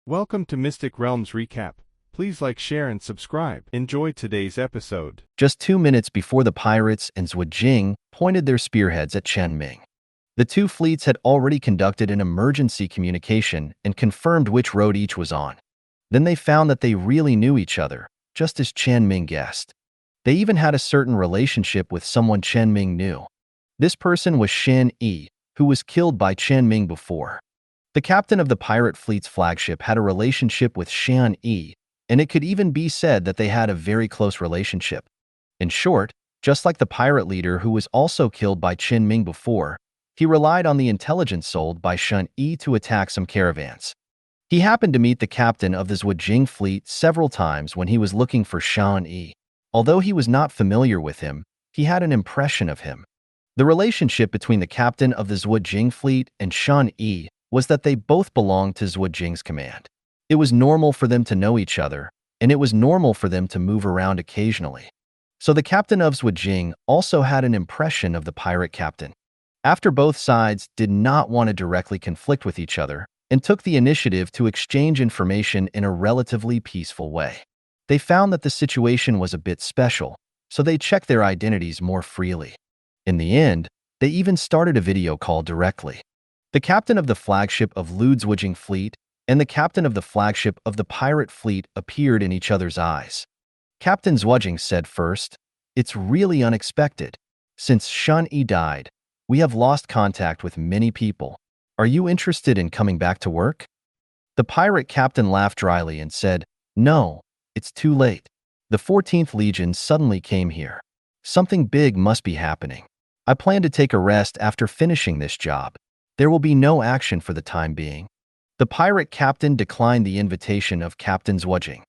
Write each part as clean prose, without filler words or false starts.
Welcome to Mystic Realms Recap. Please like, share, and subscribe. Enjoy today's episode. Just 2 minutes before the pirates and Zhuo pointed their spearheads at Chen Ming. The two fleets had already conducted an emergency communication and confirmed which road each was on. Then they found that they really knew each other, just as Chen Ming guessed. They even had a certain relationship with someone Chen Ming knew. This person was Shan Yi, who was killed by Chen Ming before. The captain of the pirate fleet's flagship had a relationship with Shan Yi, and it could even be said that they had a very close relationship. In short, just like the pirate leader who was also killed by Chen Ming before, he relied on the intelligence sold by Shan Yi to attack some caravans. He happened to meet the captain of the Zhuo fleet several times when he was looking for Shan Yi. Although he was not familiar with him, he had an impression of him. The relationship between the captain of the Zhuo fleet and Shan Yi was that they both belonged to Zhuo's command. It was normal for them to know each other, and it was normal for them to move around occasionally. So the captain of Zhuo also had an impression of the pirate captain. After both sides did not want to directly conflict with each other and took the initiative to exchange information in a relatively peaceful way, they found that the situation was a bit special, so they checked their identities more freely. In the end, they even started a video call directly. The captain of the flagship of Lu's Zhuo fleet and the captain of the flagship of the pirate fleet appeared in each other's eyes. Captain Zhuo said first, "It's really unexpected. Since Shan Yi died, we have lost contact with many people. Are you interested in coming back to work?" The pirate captain laughed dryly and said, "No, it's too late. The 14th Legion suddenly came here. Something big must be happening. I plan to take a rest after finishing this job. There will be no action for the time being." The pirate captain declined the invitation of Captain Zhuo.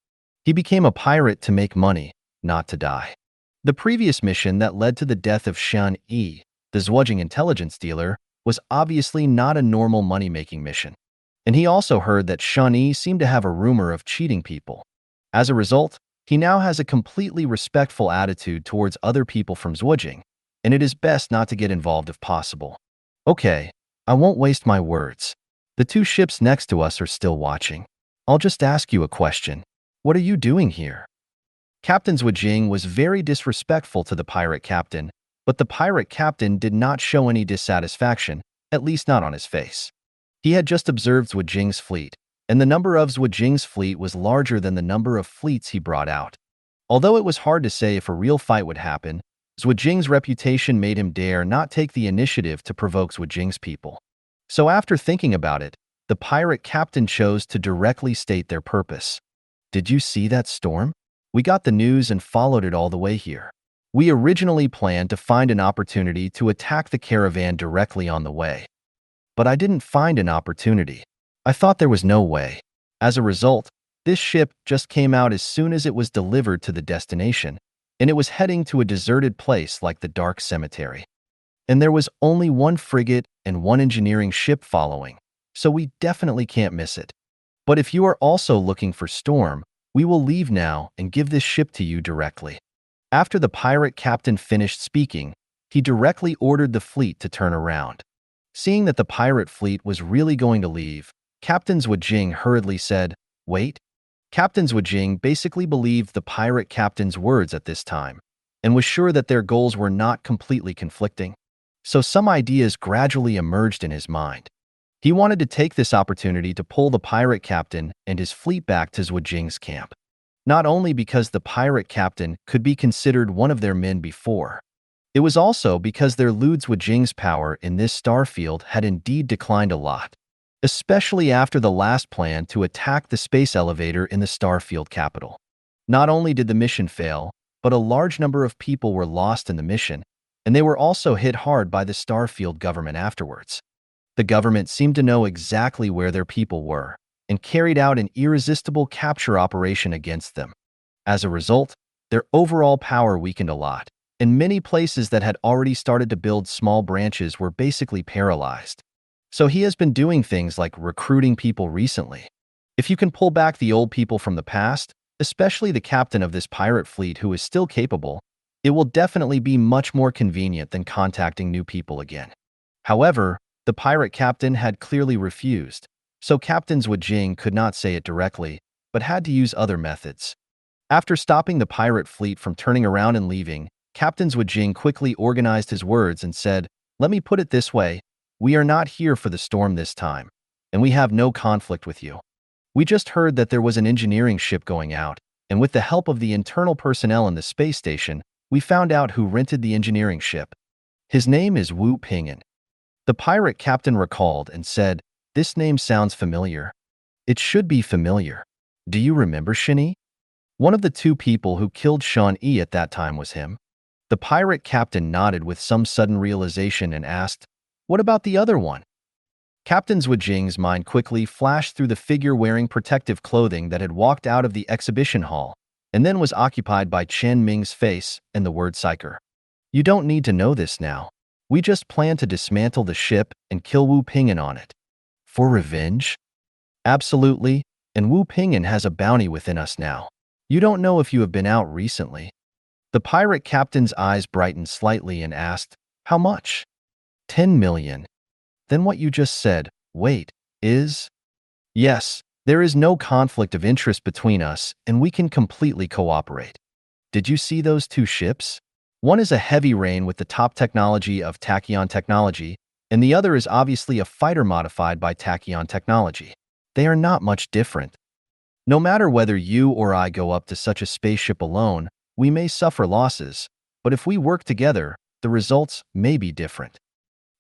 He became a pirate to make money, not to die. The previous mission that led to the death of Shan Yi, the Zhuo intelligence dealer, was obviously not a normal money-making mission. And he also heard that Shan Yi seemed to have a rumor of cheating people. As a result, he now has a completely respectful attitude towards other people from Zhuo, and it is best not to get involved if possible. Okay, I won't waste my words. The two ships next to us are still watching. I'll just ask you a question. What are you doing here? Captain Zhuo was very disrespectful to the pirate captain, but the pirate captain did not show any dissatisfaction, at least not on his face. He had just observed Zhuo's fleet, and the number of Zhuo's fleet was larger than the number of fleets he brought out. Although it was hard to say if a real fight would happen, Zhuo's reputation made him dare not take the initiative to provoke Zhuo's people. So after thinking about it, the pirate captain chose to directly state their purpose. "Did you see that storm? We got the news and followed it all the way here. We originally planned to find an opportunity to attack the caravan directly on the way. But I didn't find an opportunity. I thought there was no way. As a result, this ship just came out as soon as it was delivered to the destination, and it was heading to a deserted place like the Dark Cemetery. And there was only one frigate and one engineering ship following, so we definitely can't miss it. But if you are also looking for storm, we will leave now and give this ship to you directly." After the pirate captain finished speaking, he directly ordered the fleet to turn around. Seeing that the pirate fleet was really going to leave, Captain Zhuo hurriedly said, "Wait." Captain Zhuo basically believed the pirate captain's words at this time, and was sure that their goals were not completely conflicting. So some ideas gradually emerged in his mind. He wanted to take this opportunity to pull the pirate captain and his fleet back to Zhuo's camp. Not only because the pirate captain could be considered one of their men before, it was also because their Lu Zhuo's power in this star field had indeed declined a lot, especially after the last plan to attack the space elevator in the starfield capital. Not only did the mission fail, but a large number of people were lost in the mission, and they were also hit hard by the starfield government afterwards. The government seemed to know exactly where their people were and carried out an irresistible capture operation against them. As a result, their overall power weakened a lot, and many places that had already started to build small branches were basically paralyzed. So he has been doing things like recruiting people recently. If you can pull back the old people from the past, especially the captain of this pirate fleet who is still capable, it will definitely be much more convenient than contacting new people again. However, the pirate captain had clearly refused, so Captain Zhuojing could not say it directly, but had to use other methods. After stopping the pirate fleet from turning around and leaving, Captain Zhuojing quickly organized his words and said, "Let me put it this way, we are not here for the storm this time, and we have no conflict with you. We just heard that there was an engineering ship going out, and with the help of the internal personnel in the space station, we found out who rented the engineering ship. His name is Wu Ping'an." The pirate captain recalled and said, "This name sounds familiar. It should be familiar. Do you remember Shinny?" One of the two people who killed Sean E at that time was him. The pirate captain nodded with some sudden realization and asked, "What about the other one?" Captain Zhuojing's mind quickly flashed through the figure wearing protective clothing that had walked out of the exhibition hall, and then was occupied by Chen Ming's face and the word psyker. "You don't need to know this now. We just plan to dismantle the ship and kill Wu Ping'an on it." "For revenge?" "Absolutely, and Wu Ping'an has a bounty within us now. You don't know if you have been out recently." The pirate captain's eyes brightened slightly and asked, "How much?" 10 million. Then what you just said, wait, is? Yes, there is no conflict of interest between us, and we can completely cooperate. Did you see those two ships? One is a heavy rain with the top technology of tachyon technology, and the other is obviously a fighter modified by tachyon technology. They are not much different. No matter whether you or I go up to such a spaceship alone, we may suffer losses, but if we work together, the results may be different.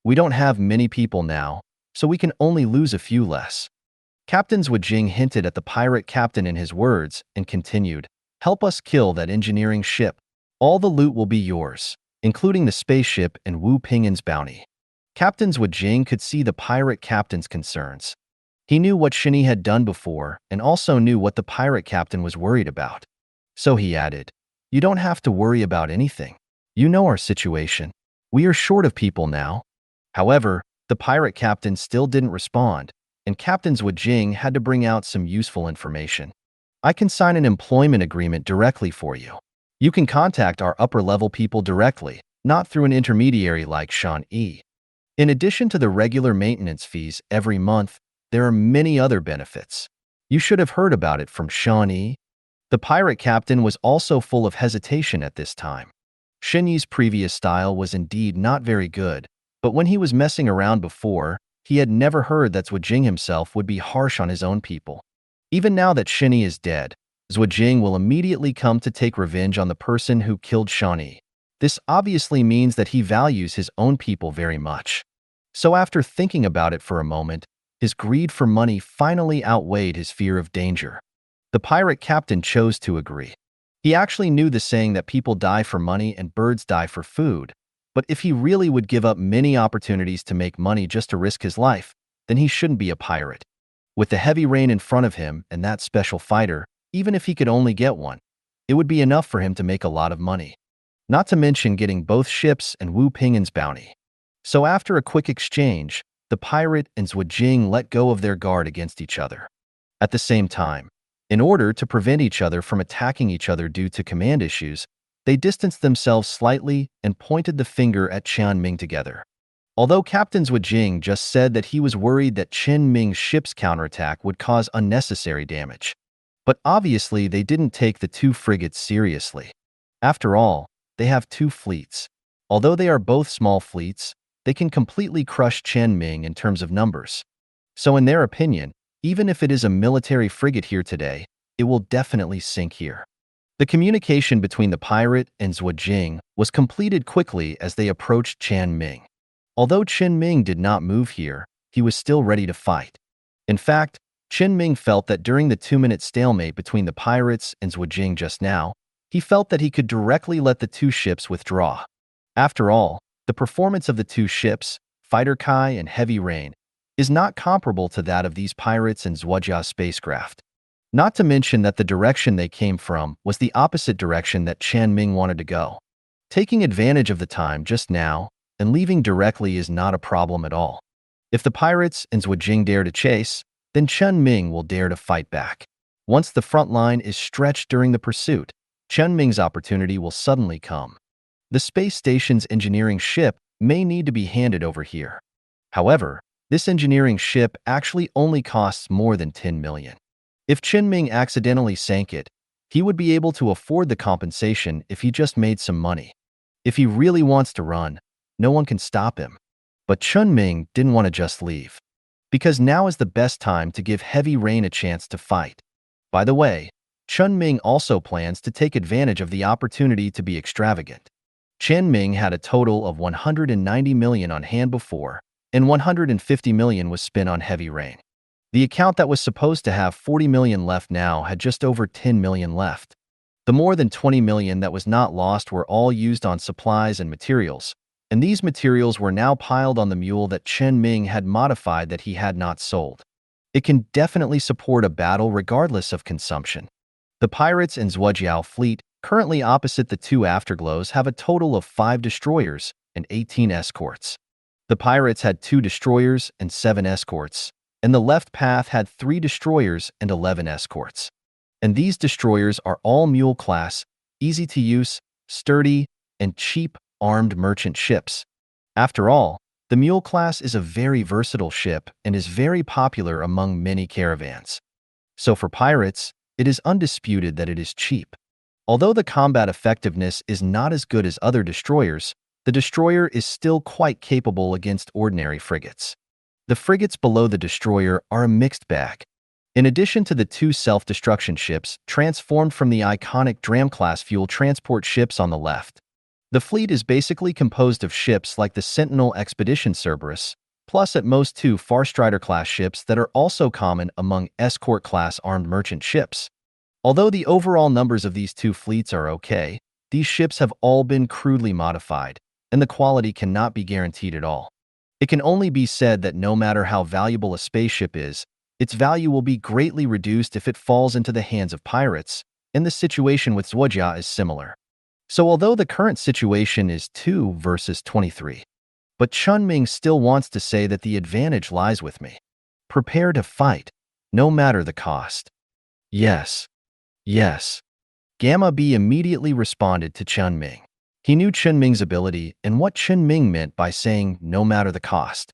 We don't have many people now, so we can only lose a few less. Captain Zhuojing hinted at the pirate captain in his words and continued, "Help us kill that engineering ship. All the loot will be yours, including the spaceship and Wu Ping'an's bounty." Captain Zhuojing could see the pirate captain's concerns. He knew what Shinny had done before and also knew what the pirate captain was worried about. So he added, "You don't have to worry about anything. You know our situation. We are short of people now." However, the pirate captain still didn't respond, and Captain Zhuojing had to bring out some useful information. "I can sign an employment agreement directly for you. You can contact our upper-level people directly, not through an intermediary like Sean E. In addition to the regular maintenance fees every month, there are many other benefits. You should have heard about it from Sean E." The pirate captain was also full of hesitation at this time. Shen Yi's previous style was indeed not very good, but when he was messing around before, he had never heard that Zhuojing himself would be harsh on his own people. Even now that Shen Yi is dead, Zhuojing will immediately come to take revenge on the person who killed Sean E. This obviously means that he values his own people very much. So after thinking about it for a moment, his greed for money finally outweighed his fear of danger. The pirate captain chose to agree. He actually knew the saying that people die for money and birds die for food, but if he really would give up many opportunities to make money just to risk his life, then he shouldn't be a pirate. With the heavy rain in front of him and that special fighter, even if he could only get one, it would be enough for him to make a lot of money. Not to mention getting both ships and Wu Ping'an's bounty. So after a quick exchange, the pirate and Zhuojing let go of their guard against each other. At the same time, in order to prevent each other from attacking each other due to command issues, they distanced themselves slightly and pointed the finger at Chen Ming together. Although Captain Zhuojing just said that he was worried that Chen Ming's ship's counterattack would cause unnecessary damage. But obviously they didn't take the two frigates seriously. After all, they have two fleets. Although they are both small fleets, they can completely crush Chen Ming in terms of numbers. So in their opinion, even if it is a military frigate here today, it will definitely sink here. The communication between the pirate and Zhuojing was completed quickly as they approached Chen Ming. Although Chen Ming did not move here, he was still ready to fight. In fact, Chen Ming felt that during the 2-minute stalemate between the pirates and Zhuojing just now, he felt that he could directly let the two ships withdraw. After all, the performance of the two ships, Fighter Kai and Heavy Rain, is not comparable to that of these pirates and Zhuojia's spacecraft. Not to mention that the direction they came from was the opposite direction that Chen Ming wanted to go. Taking advantage of the time just now and leaving directly is not a problem at all. If the pirates and Zhuojing dare to chase, then Chen Ming will dare to fight back. Once the front line is stretched during the pursuit, Chen Ming's opportunity will suddenly come. The space station's engineering ship may need to be handed over here. However, This engineering ship actually only costs more than 10 million. If Chen Ming accidentally sank it, he would be able to afford the compensation if he just made some money. If he really wants to run, no one can stop him. But Chen Ming didn't want to just leave, because now is the best time to give Heavy Rain a chance to fight. By the way, Chen Ming also plans to take advantage of the opportunity to be extravagant. Chen Ming had a total of 190 million on hand before, and 150 million was spent on Heavy Rain. The account that was supposed to have 40 million left now had just over 10 million left. The more than 20 million that was not lost were all used on supplies and materials, and these materials were now piled on the mule that Chen Ming had modified that he had not sold. It can definitely support a battle regardless of consumption. The pirates and Zhuojiao fleet, currently opposite the two afterglows, have a total of 5 destroyers and 18 escorts. The pirates had 2 destroyers and 7 escorts, and the left path had 3 destroyers and 11 escorts. And these destroyers are all mule class, easy to use, sturdy, and cheap armed merchant ships. After all, the mule class is a very versatile ship and is very popular among many caravans. So for pirates, it is undisputed that it is cheap. Although the combat effectiveness is not as good as other destroyers, the destroyer is still quite capable against ordinary frigates. The frigates below the destroyer are a mixed bag. In addition to the 2 self-destruction ships transformed from the iconic Dram-class fuel transport ships on the left, the fleet is basically composed of ships like the Sentinel Expedition Cerberus, plus at most 2 Farstrider-class ships that are also common among escort-class armed merchant ships. Although the overall numbers of these 2 fleets are okay, these ships have all been crudely modified, and the quality cannot be guaranteed at all. It can only be said that no matter how valuable a spaceship is, its value will be greatly reduced if it falls into the hands of pirates, and the situation with Zhuojia is similar. So although the current situation is 2 versus 23, but Chen Ming still wants to say that the advantage lies with me. Prepare to fight, no matter the cost. Yes. Yes. Gamma B immediately responded to Chen Ming. He knew Chen Ming's ability and what Chen Ming meant by saying no matter the cost.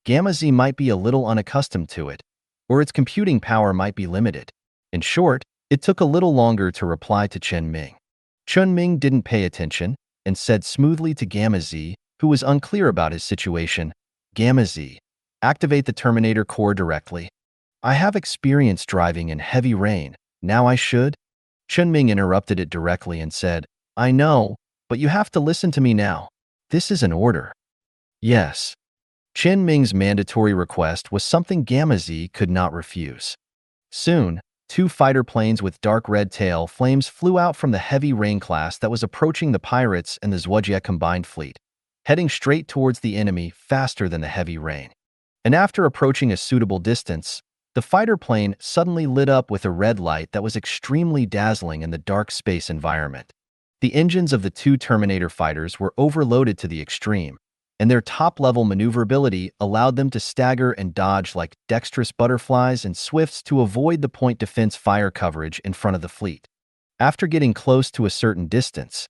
Gamma Z might be a little unaccustomed to it, or its computing power might be limited. In short, it took a little longer to reply to Chen Ming. Chen Ming didn't pay attention and said smoothly to Gamma Z, who was unclear about his situation, Gamma Z, activate the Terminator core directly. I have experience driving in heavy rain, now I should? Chen Ming interrupted it directly and said, I know, but you have to listen to me now. This is an order. Yes. Chen Ming's mandatory request was something Gamma Z could not refuse. Soon, 2 fighter planes with dark red tail flames flew out from the Heavy Rain class that was approaching the pirates and the Zhuojia combined fleet, heading straight towards the enemy faster than the Heavy Rain. And after approaching a suitable distance, the fighter plane suddenly lit up with a red light that was extremely dazzling in the dark space environment. The engines of the 2 Terminator fighters were overloaded to the extreme, and their top-level maneuverability allowed them to stagger and dodge like dexterous butterflies and swifts to avoid the point defense fire coverage in front of the fleet. After getting close to a certain distance,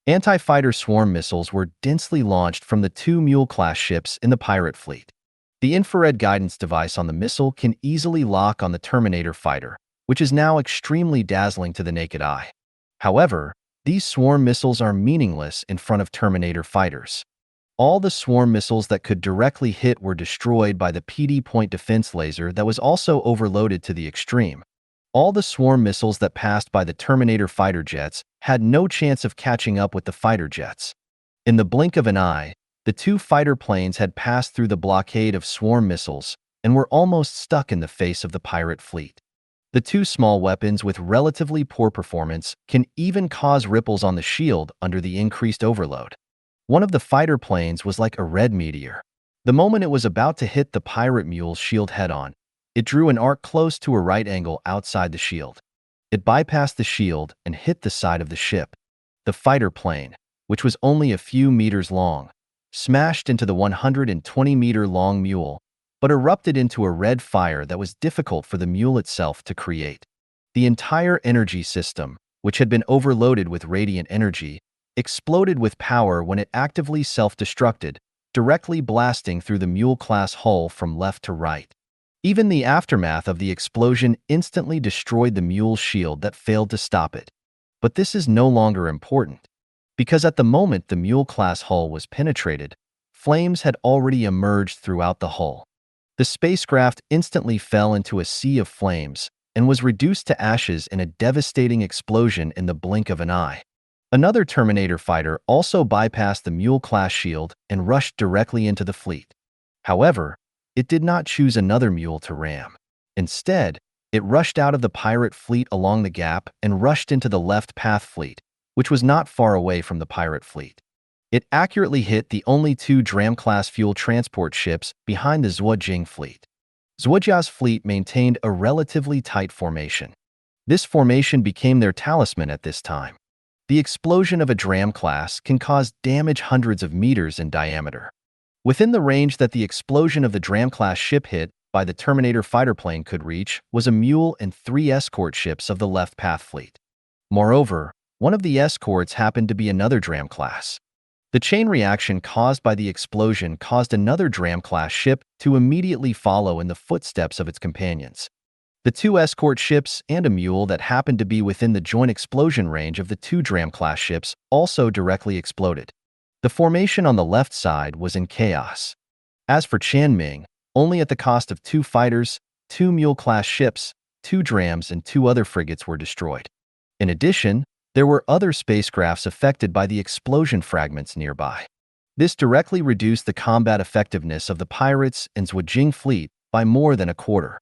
anti-fighter swarm missiles were densely launched from the 2 Mule-class ships in the pirate fleet. The infrared guidance device on the missile can easily lock on the Terminator fighter, which is now extremely dazzling to the naked eye. However, these swarm missiles are meaningless in front of Terminator fighters. All the swarm missiles that could directly hit were destroyed by the PD point defense laser that was also overloaded to the extreme. All the swarm missiles that passed by the Terminator fighter jets had no chance of catching up with the fighter jets. In the blink of an eye, the 2 fighter planes had passed through the blockade of swarm missiles and were almost stuck in the face of the pirate fleet. The 2 small weapons with relatively poor performance can even cause ripples on the shield under the increased overload. One of the fighter planes was like a red meteor. The moment it was about to hit the pirate mule's shield head-on, it drew an arc close to a right angle outside the shield. It bypassed the shield and hit the side of the ship. The fighter plane, which was only a few meters long, smashed into the 120-meter-long mule, but erupted into a red fire that was difficult for the mule itself to create. The entire energy system, which had been overloaded with radiant energy, exploded with power when it actively self-destructed, directly blasting through the mule-class hull from left to right. Even the aftermath of the explosion instantly destroyed the mule's shield that failed to stop it. But this is no longer important, because at the moment the mule-class hull was penetrated, flames had already emerged throughout the hull. The spacecraft instantly fell into a sea of flames and was reduced to ashes in a devastating explosion in the blink of an eye. Another Terminator fighter also bypassed the mule-class shield and rushed directly into the fleet. However, it did not choose another mule to ram. Instead, it rushed out of the pirate fleet along the gap and rushed into the left path fleet, which was not far away from the pirate fleet. It accurately hit the only two Dram-class fuel transport ships behind the Zhuojing fleet. Zhuojia's fleet maintained a relatively tight formation. This formation became their talisman at this time. The explosion of a Dram-class can cause damage hundreds of meters in diameter. Within the range that the explosion of the Dram-class ship hit by the Terminator fighter plane could reach was a mule and 3 escort ships of the left path fleet. Moreover, one of the escorts happened to be another Dram-class. The chain reaction caused by the explosion caused another Dram-class ship to immediately follow in the footsteps of its companions. The 2 escort ships and a mule that happened to be within the joint explosion range of the 2 Dram-class ships also directly exploded. The formation on the left side was in chaos. As for Chen Ming, only at the cost of 2 fighters, 2 mule-class ships, 2 Drams, and 2 other frigates were destroyed. In addition, there were other spacecrafts affected by the explosion fragments nearby. This directly reduced the combat effectiveness of the pirates and Zhuojing fleet by more than a quarter.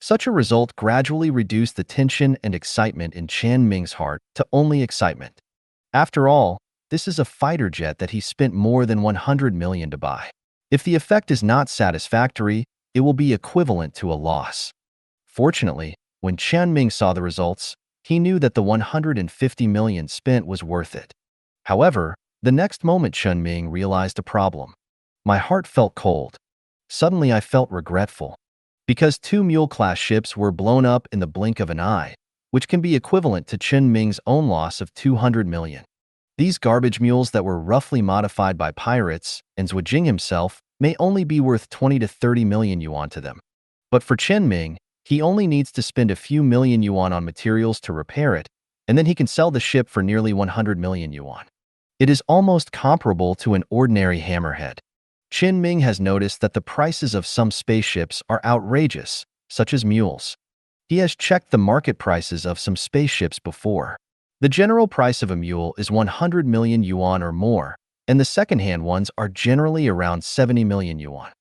Such a result gradually reduced the tension and excitement in Chen Ming's heart to only excitement. After all, this is a fighter jet that he spent more than 100 million to buy. If the effect is not satisfactory, it will be equivalent to a loss. Fortunately, when Chen Ming saw the results, he knew that the 150 million spent was worth it. However, the next moment Chen Ming realized a problem. My heart felt cold. Suddenly I felt regretful. Because 2 mule-class ships were blown up in the blink of an eye, which can be equivalent to Chen Ming's own loss of 200 million. These garbage mules that were roughly modified by pirates, and Zhuojing himself, may only be worth 20 to 30 million yuan to them. But for Chen Ming, he only needs to spend a few million yuan on materials to repair it, and then he can sell the ship for nearly 100 million yuan. It is almost comparable to an ordinary hammerhead. Chen Ming has noticed that the prices of some spaceships are outrageous, such as mules. He has checked the market prices of some spaceships before. The general price of a mule is 100 million yuan or more, and the second-hand ones are generally around 70 million yuan.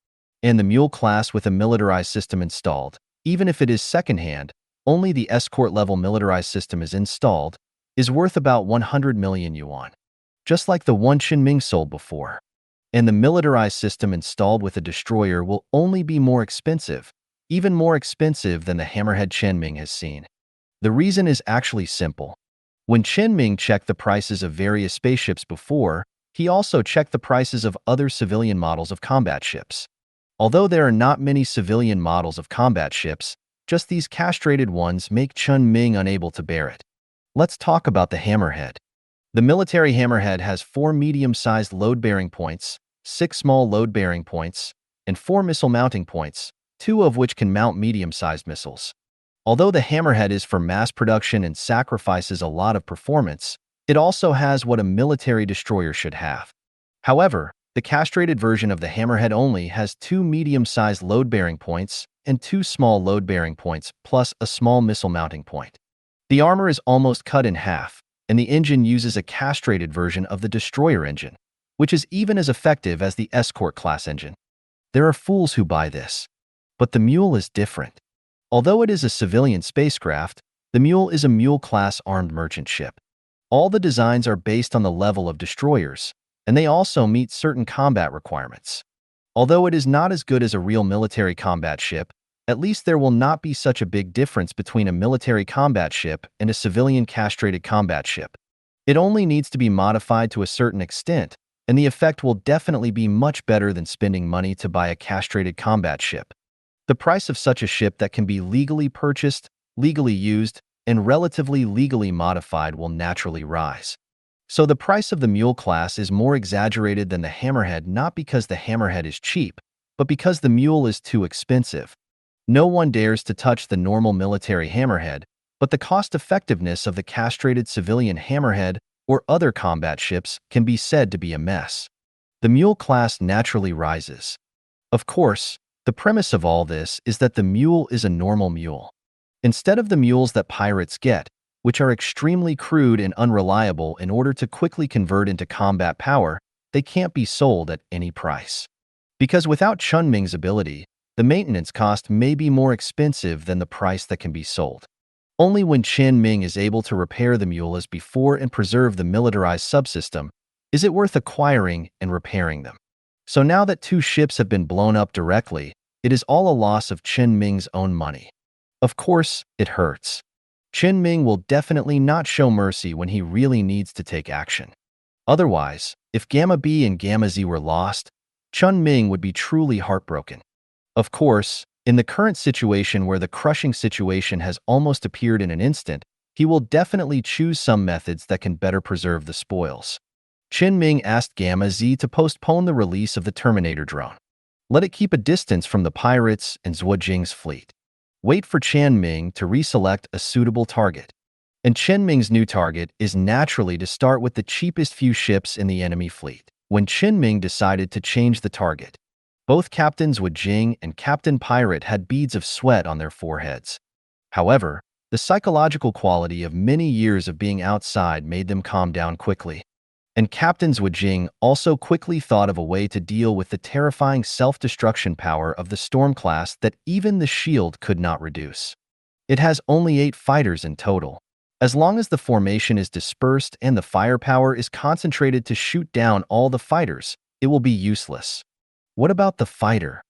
And the mule class with a militarized system installed, even if it is second-hand, only the escort-level militarized system is installed, is worth about 100 million yuan. Just like the one Chen Ming sold before. And the militarized system installed with a destroyer will only be more expensive, even more expensive than the hammerhead Chen Ming has seen. The reason is actually simple. When Chen Ming checked the prices of various spaceships before, he also checked the prices of other civilian models of combat ships. Although there are not many civilian models of combat ships, just these castrated ones make Chen Ming unable to bear it. Let's talk about the hammerhead. The military hammerhead has 4 medium-sized load-bearing points, 6 small load-bearing points, and 4 missile mounting points, 2 of which can mount medium-sized missiles. Although the hammerhead is for mass production and sacrifices a lot of performance, it also has what a military destroyer should have. However, the castrated version of the hammerhead only has 2 medium-sized load-bearing points and 2 small load-bearing points, plus a small missile mounting point. The armor is almost cut in half, and the engine uses a castrated version of the destroyer engine, which is even as effective as the escort class engine. There are fools who buy this. But the mule is different. Although it is a civilian spacecraft, the mule is a mule-class armed merchant ship. All the designs are based on the level of destroyers, and they also meet certain combat requirements. Although it is not as good as a real military combat ship, at least there will not be such a big difference between a military combat ship and a civilian castrated combat ship. It only needs to be modified to a certain extent, and the effect will definitely be much better than spending money to buy a castrated combat ship. The price of such a ship that can be legally purchased, legally used, and relatively legally modified will naturally rise. So the price of the Mule class is more exaggerated than the Hammerhead, not because the Hammerhead is cheap, but because the Mule is too expensive. No one dares to touch the normal military Hammerhead, but the cost-effectiveness of the castrated civilian Hammerhead or other combat ships can be said to be a mess. The Mule class naturally rises. Of course, the premise of all this is that the Mule is a normal mule. Instead of the mules that pirates get, which are extremely crude and unreliable in order to quickly convert into combat power, they can't be sold at any price. Because without Chen Ming's ability, the maintenance cost may be more expensive than the price that can be sold. Only when Chen Ming is able to repair the mule as before and preserve the militarized subsystem is it worth acquiring and repairing them. So now that 2 ships have been blown up directly, it is all a loss of Chen Ming's own money. Of course, it hurts. Chen Ming will definitely not show mercy when he really needs to take action. Otherwise, if Gamma B and Gamma Z were lost, Chen Ming would be truly heartbroken. Of course, in the current situation where the crushing situation has almost appeared in an instant, he will definitely choose some methods that can better preserve the spoils. Chen Ming asked Gamma Z to postpone the release of the Terminator drone. Let it keep a distance from the pirates and Zhuo Jing's fleet. Wait for Chen Ming to reselect a suitable target. And Chen Ming's new target is naturally to start with the cheapest few ships in the enemy fleet. When Chen Ming decided to change the target, both Captains Zhuo Jing and Captain Pirate had beads of sweat on their foreheads. However, the psychological quality of many years of being outside made them calm down quickly. And Captain Zhuo Jing also quickly thought of a way to deal with the terrifying self-destruction power of the Storm class that even the shield could not reduce. It has only 8 fighters in total. As long as the formation is dispersed and the firepower is concentrated to shoot down all the fighters, it will be useless. What about the fighter?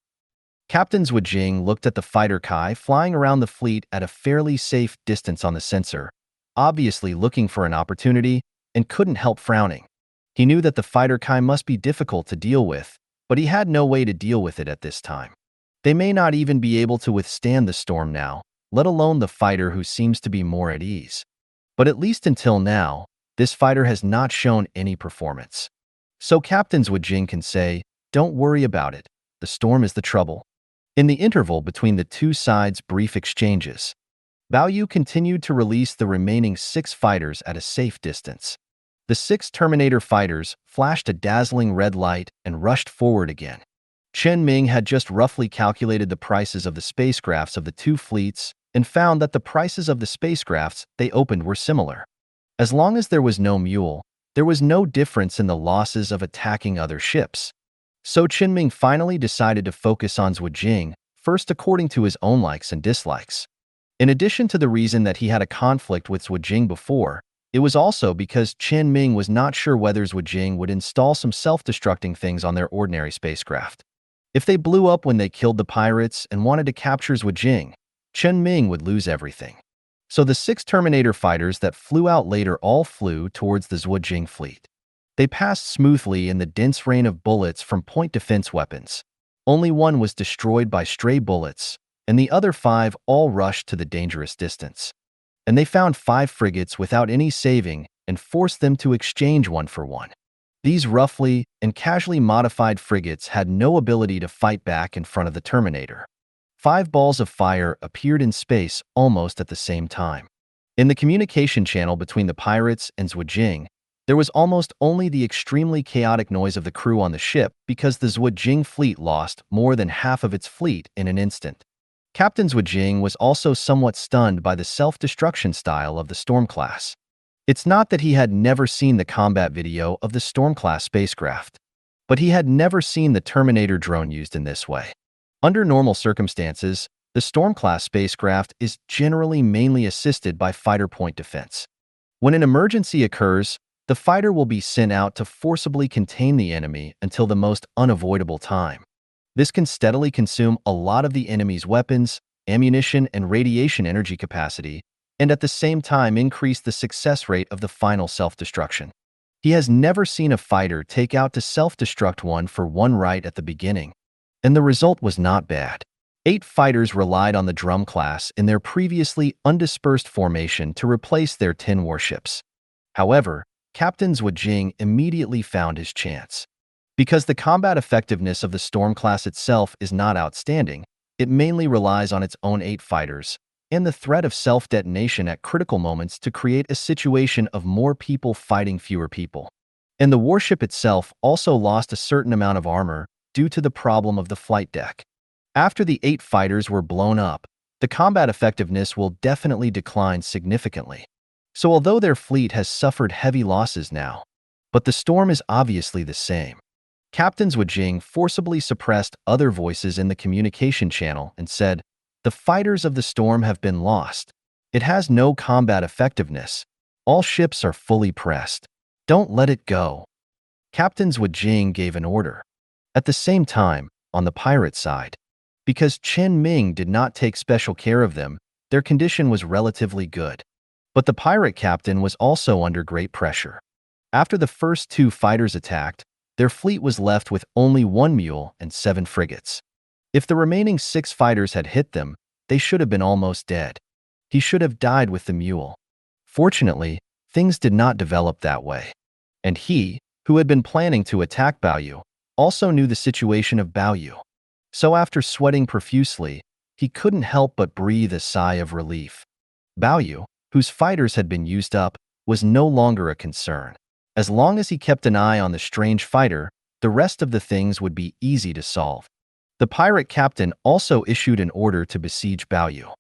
Captain Zhuo Jing looked at the fighter Kai flying around the fleet at a fairly safe distance on the sensor, obviously looking for an opportunity, and couldn't help frowning. He knew that the fighter Kai must be difficult to deal with, but he had no way to deal with it at this time. They may not even be able to withstand the storm now, let alone the fighter who seems to be more at ease. But at least until now, this fighter has not shown any performance. So Captain Zhuo Jing can say, "Don't worry about it, the storm is the trouble." In the interval between the 2 sides' brief exchanges, Bao Yu continued to release the remaining 6 fighters at a safe distance. The 6 Terminator fighters flashed a dazzling red light and rushed forward again. Chen Ming had just roughly calculated the prices of the spacecrafts of the 2 fleets and found that the prices of the spacecrafts they opened were similar. As long as there was no mule, there was no difference in the losses of attacking other ships. So Chen Ming finally decided to focus on Zhuo Jing, first according to his own likes and dislikes. In addition to the reason that he had a conflict with Zhuo Jing before, it was also because Chen Ming was not sure whether Zhuo Jing would install some self-destructing things on their ordinary spacecraft. If they blew up when they killed the pirates and wanted to capture Zhuo Jing, Chen Ming would lose everything. So the 6 Terminator fighters that flew out later all flew towards the Zhuo Jing fleet. They passed smoothly in the dense rain of bullets from point defense weapons. Only one was destroyed by stray bullets, and the other 5 all rushed to the dangerous distance. And they found 5 frigates without any saving and forced them to exchange 1 for 1. These roughly and casually modified frigates had no ability to fight back in front of the Terminator. 5 balls of fire appeared in space almost at the same time. In the communication channel between the pirates and Zhuo Jing, there was almost only the extremely chaotic noise of the crew on the ship because the Zhuo Jing fleet lost more than half of its fleet in an instant. Captain Zhuo Jing was also somewhat stunned by the self-destruction style of the Storm class. It's not that he had never seen the combat video of the Storm class spacecraft, but he had never seen the Terminator drone used in this way. Under normal circumstances, the Storm class spacecraft is generally mainly assisted by fighter point defense. When an emergency occurs, the fighter will be sent out to forcibly contain the enemy until the most unavoidable time. This can steadily consume a lot of the enemy's weapons, ammunition, and radiation energy capacity, and at the same time increase the success rate of the final self-destruction. He has never seen a fighter take out to self-destruct one for one right at the beginning, and the result was not bad. 8 fighters relied on the Drum class in their previously undispersed formation to replace their 10 warships. However, Captain Zhuajing immediately found his chance. Because the combat effectiveness of the Storm class itself is not outstanding, it mainly relies on its own 8 fighters, and the threat of self-detonation at critical moments to create a situation of more people fighting fewer people. And the warship itself also lost a certain amount of armor due to the problem of the flight deck. After the 8 fighters were blown up, the combat effectiveness will definitely decline significantly. So although their fleet has suffered heavy losses now, but the Storm is obviously the same. Captain Zhuajing forcibly suppressed other voices in the communication channel and said, "The fighters of the Storm have been lost. It has no combat effectiveness. All ships are fully pressed. Don't let it go." Captain Zhuajing gave an order. At the same time, on the pirate side, because Chen Ming did not take special care of them, their condition was relatively good. But the pirate captain was also under great pressure. After the first 2 fighters attacked, their fleet was left with only 1 mule and 7 frigates. If the remaining 6 fighters had hit them, they should have been almost dead. He should have died with the mule. Fortunately, things did not develop that way. And he, who had been planning to attack Baoyu, also knew the situation of Baoyu. So after sweating profusely, he couldn't help but breathe a sigh of relief. Baoyu, whose fighters had been used up, was no longer a concern. As long as he kept an eye on the strange fighter, the rest of the things would be easy to solve. The pirate captain also issued an order to besiege Baoyu.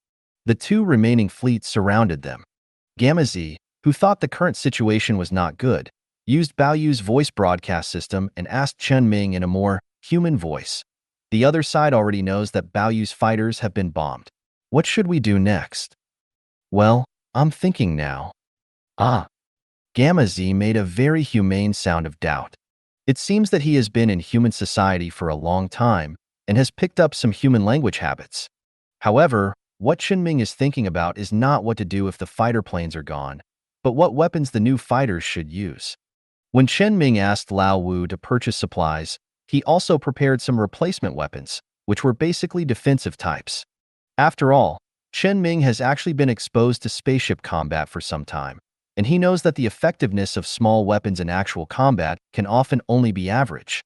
The 2 remaining fleets surrounded them. Gamma Z, who thought the current situation was not good, used Baoyu's voice broadcast system and asked Chen Ming in a more human voice. The other side already knows that Baoyu's fighters have been bombed. What should we do next? Well, I'm thinking now. Gamma Z made a very humane sound of doubt. It seems that he has been in human society for a long time and has picked up some human language habits. However, what Chen Ming is thinking about is not what to do if the fighter planes are gone, but what weapons the new fighters should use. When Chen Ming asked Lao Wu to purchase supplies, he also prepared some replacement weapons, which were basically defensive types. After all, Chen Ming has actually been exposed to spaceship combat for some time, and he knows that the effectiveness of small weapons in actual combat can often only be average.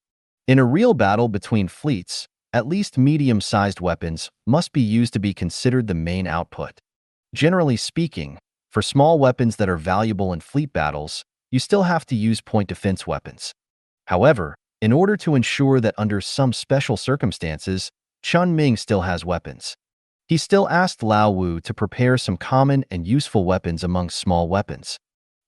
In a real battle between fleets, at least medium-sized weapons must be used to be considered the main output. Generally speaking, for small weapons that are valuable in fleet battles, you still have to use point defense weapons. However, in order to ensure that under some special circumstances, Chen Ming still has weapons. He still asked Lao Wu to prepare some common and useful weapons among small weapons.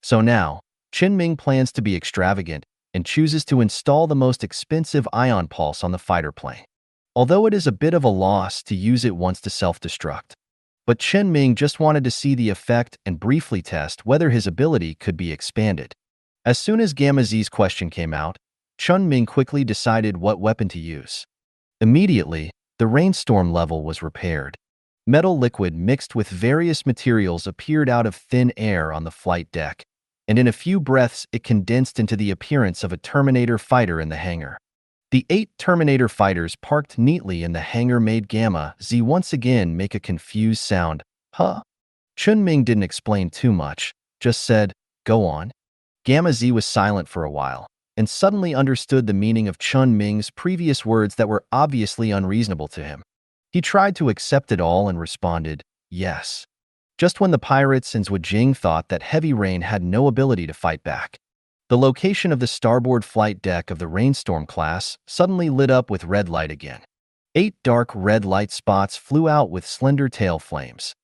So now, Chen Ming plans to be extravagant and chooses to install the most expensive ion pulse on the fighter plane. Although it is a bit of a loss to use it once to self-destruct. But Chen Ming just wanted to see the effect and briefly test whether his ability could be expanded. As soon as Gamma Z's question came out, Chen Ming quickly decided what weapon to use. Immediately, the rainstorm level was repaired. Metal liquid mixed with various materials appeared out of thin air on the flight deck, and in a few breaths it condensed into the appearance of a Terminator fighter in the hangar. The 8 Terminator fighters parked neatly in the hangar made Gamma Z once again make a confused sound, "Huh?" Chen Ming didn't explain too much, just said, "Go on." Gamma Z was silent for a while, and suddenly understood the meaning of Chen Ming's previous words that were obviously unreasonable to him. He tried to accept it all and responded, "Yes." Just when the pirates and Zhuajing thought that heavy rain had no ability to fight back. The location of the starboard flight deck of the Rainstorm class suddenly lit up with red light again. 8 dark red light spots flew out with slender tail flames.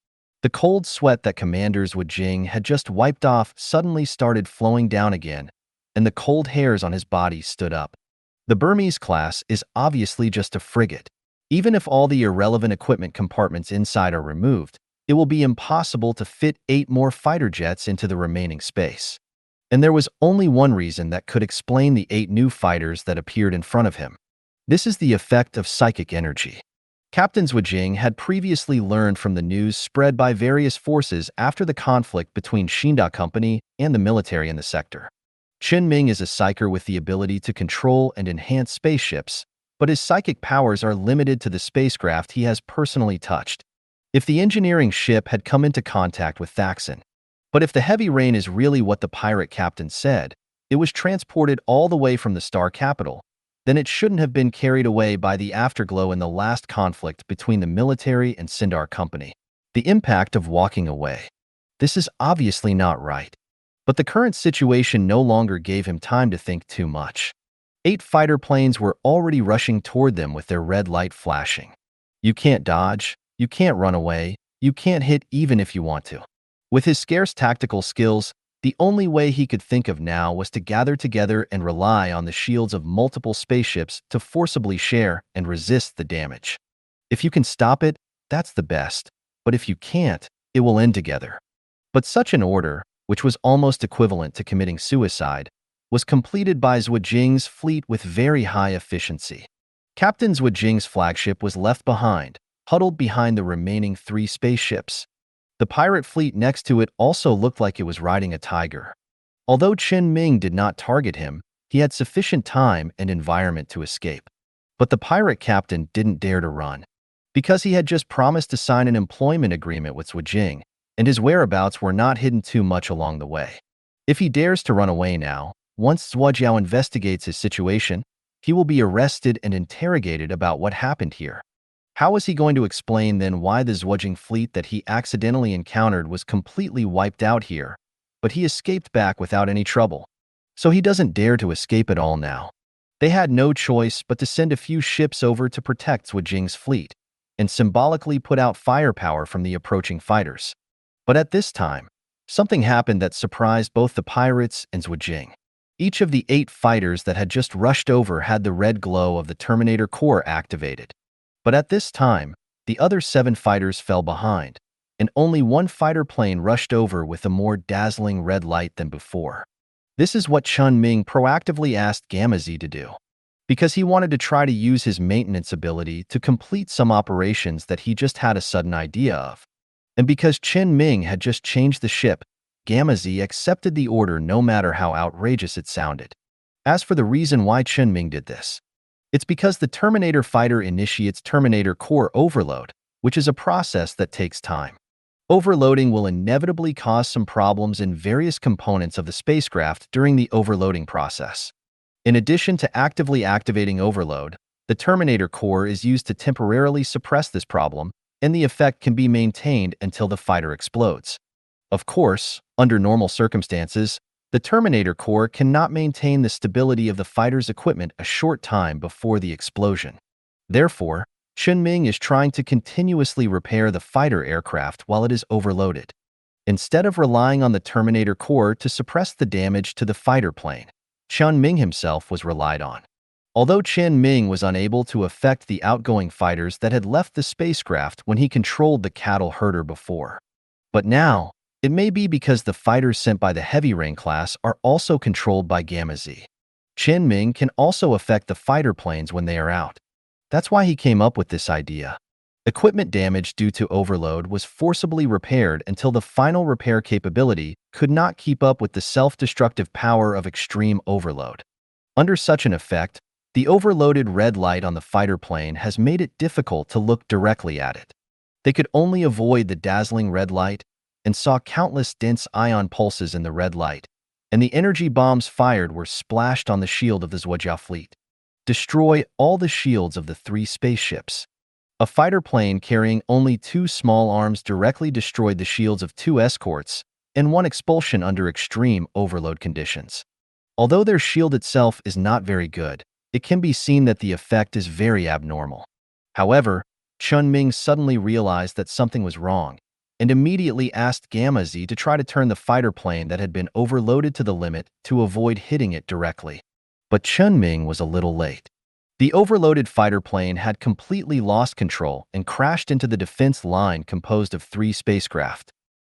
The cold sweat that Commander Zhuajing had just wiped off suddenly started flowing down again, and the cold hairs on his body stood up. The Burmese class is obviously just a frigate. Even if all the irrelevant equipment compartments inside are removed, it will be impossible to fit 8 more fighter jets into the remaining space. And there was only one reason that could explain the 8 new fighters that appeared in front of him. This is the effect of psychic energy. Captain Zhuajing had previously learned from the news spread by various forces after the conflict between Xinda Company and the military in the sector. Chen Ming is a psyker with the ability to control and enhance spaceships, but his psychic powers are limited to the spacecraft he has personally touched. If the engineering ship had come into contact with Thaxon, But if the heavy rain is really what the pirate captain said, it was transported all the way from the star capital, then it shouldn't have been carried away by the afterglow in the last conflict between the military and Sindar Company. The impact of walking away. This is obviously not right. But the current situation no longer gave him time to think too much. 8 fighter planes were already rushing toward them with their red light flashing. You can't dodge, you can't run away, you can't hit even if you want to. With his scarce tactical skills, the only way he could think of now was to gather together and rely on the shields of multiple spaceships to forcibly share and resist the damage. If you can stop it, that's the best, but if you can't, it will end together. But such an order, which was almost equivalent to committing suicide, was completed by Zhuojing's fleet with very high efficiency. Captain Zhuojing's flagship was left behind, huddled behind the remaining 3 spaceships. The pirate fleet next to it also looked like it was riding a tiger. Although Chen Ming did not target him, he had sufficient time and environment to escape. But the pirate captain didn't dare to run, because he had just promised to sign an employment agreement with Zhuojing, and his whereabouts were not hidden too much along the way. If he dares to run away now, once Zhuojiao investigates his situation, he will be arrested and interrogated about what happened here. How is he going to explain then why the Zhuojing fleet that he accidentally encountered was completely wiped out here, but he escaped back without any trouble? So he doesn't dare to escape at all now. They had no choice but to send a few ships over to protect Zhuojing's fleet, and symbolically put out firepower from the approaching fighters. But at this time, something happened that surprised both the pirates and Zhuojing. Each of the 8 fighters that had just rushed over had the red glow of the Terminator core activated. But at this time, the other 7 fighters fell behind, and only 1 fighter plane rushed over with a more dazzling red light than before. This is what Chen Ming proactively asked Gamma Z to do, because he wanted to try to use his maintenance ability to complete some operations that he just had a sudden idea of. And because Chen Ming had just changed the ship, Gamma Z accepted the order no matter how outrageous it sounded. As for the reason why Chen Ming did this, it's because the Terminator fighter initiates Terminator core overload, which is a process that takes time. Overloading will inevitably cause some problems in various components of the spacecraft during the overloading process. In addition to actively activating overload, the Terminator core is used to temporarily suppress this problem, and the effect can be maintained until the fighter explodes. Of course, under normal circumstances, the Terminator core cannot maintain the stability of the fighter's equipment a short time before the explosion. Therefore, Chen Ming is trying to continuously repair the fighter aircraft while it is overloaded, instead of relying on the Terminator core to suppress the damage to the fighter plane. Chen Ming himself was relied on. Although Chen Ming was unable to affect the outgoing fighters that had left the spacecraft when he controlled the cattle herder before. But now, it may be because the fighters sent by the Heavy Rain class are also controlled by Gamma Z. Chen Ming can also affect the fighter planes when they are out. That's why he came up with this idea. Equipment damage due to overload was forcibly repaired until the final repair capability could not keep up with the self-destructive power of extreme overload. Under such an effect, the overloaded red light on the fighter plane has made it difficult to look directly at it. They could only avoid the dazzling red light and saw countless dense ion pulses in the red light, and the energy bombs fired were splashed on the shield of the Zhuojiao fleet. Destroy all the shields of the 3 spaceships. A fighter plane carrying only 2 small arms directly destroyed the shields of 2 escorts and 1 expulsion under extreme overload conditions. Although their shield itself is not very good, it can be seen that the effect is very abnormal. However, Chen Ming suddenly realized that something was wrong, and immediately asked Gamma Z to try to turn the fighter plane that had been overloaded to the limit to avoid hitting it directly. But Chen Ming was a little late. The overloaded fighter plane had completely lost control and crashed into the defense line composed of 3 spacecraft.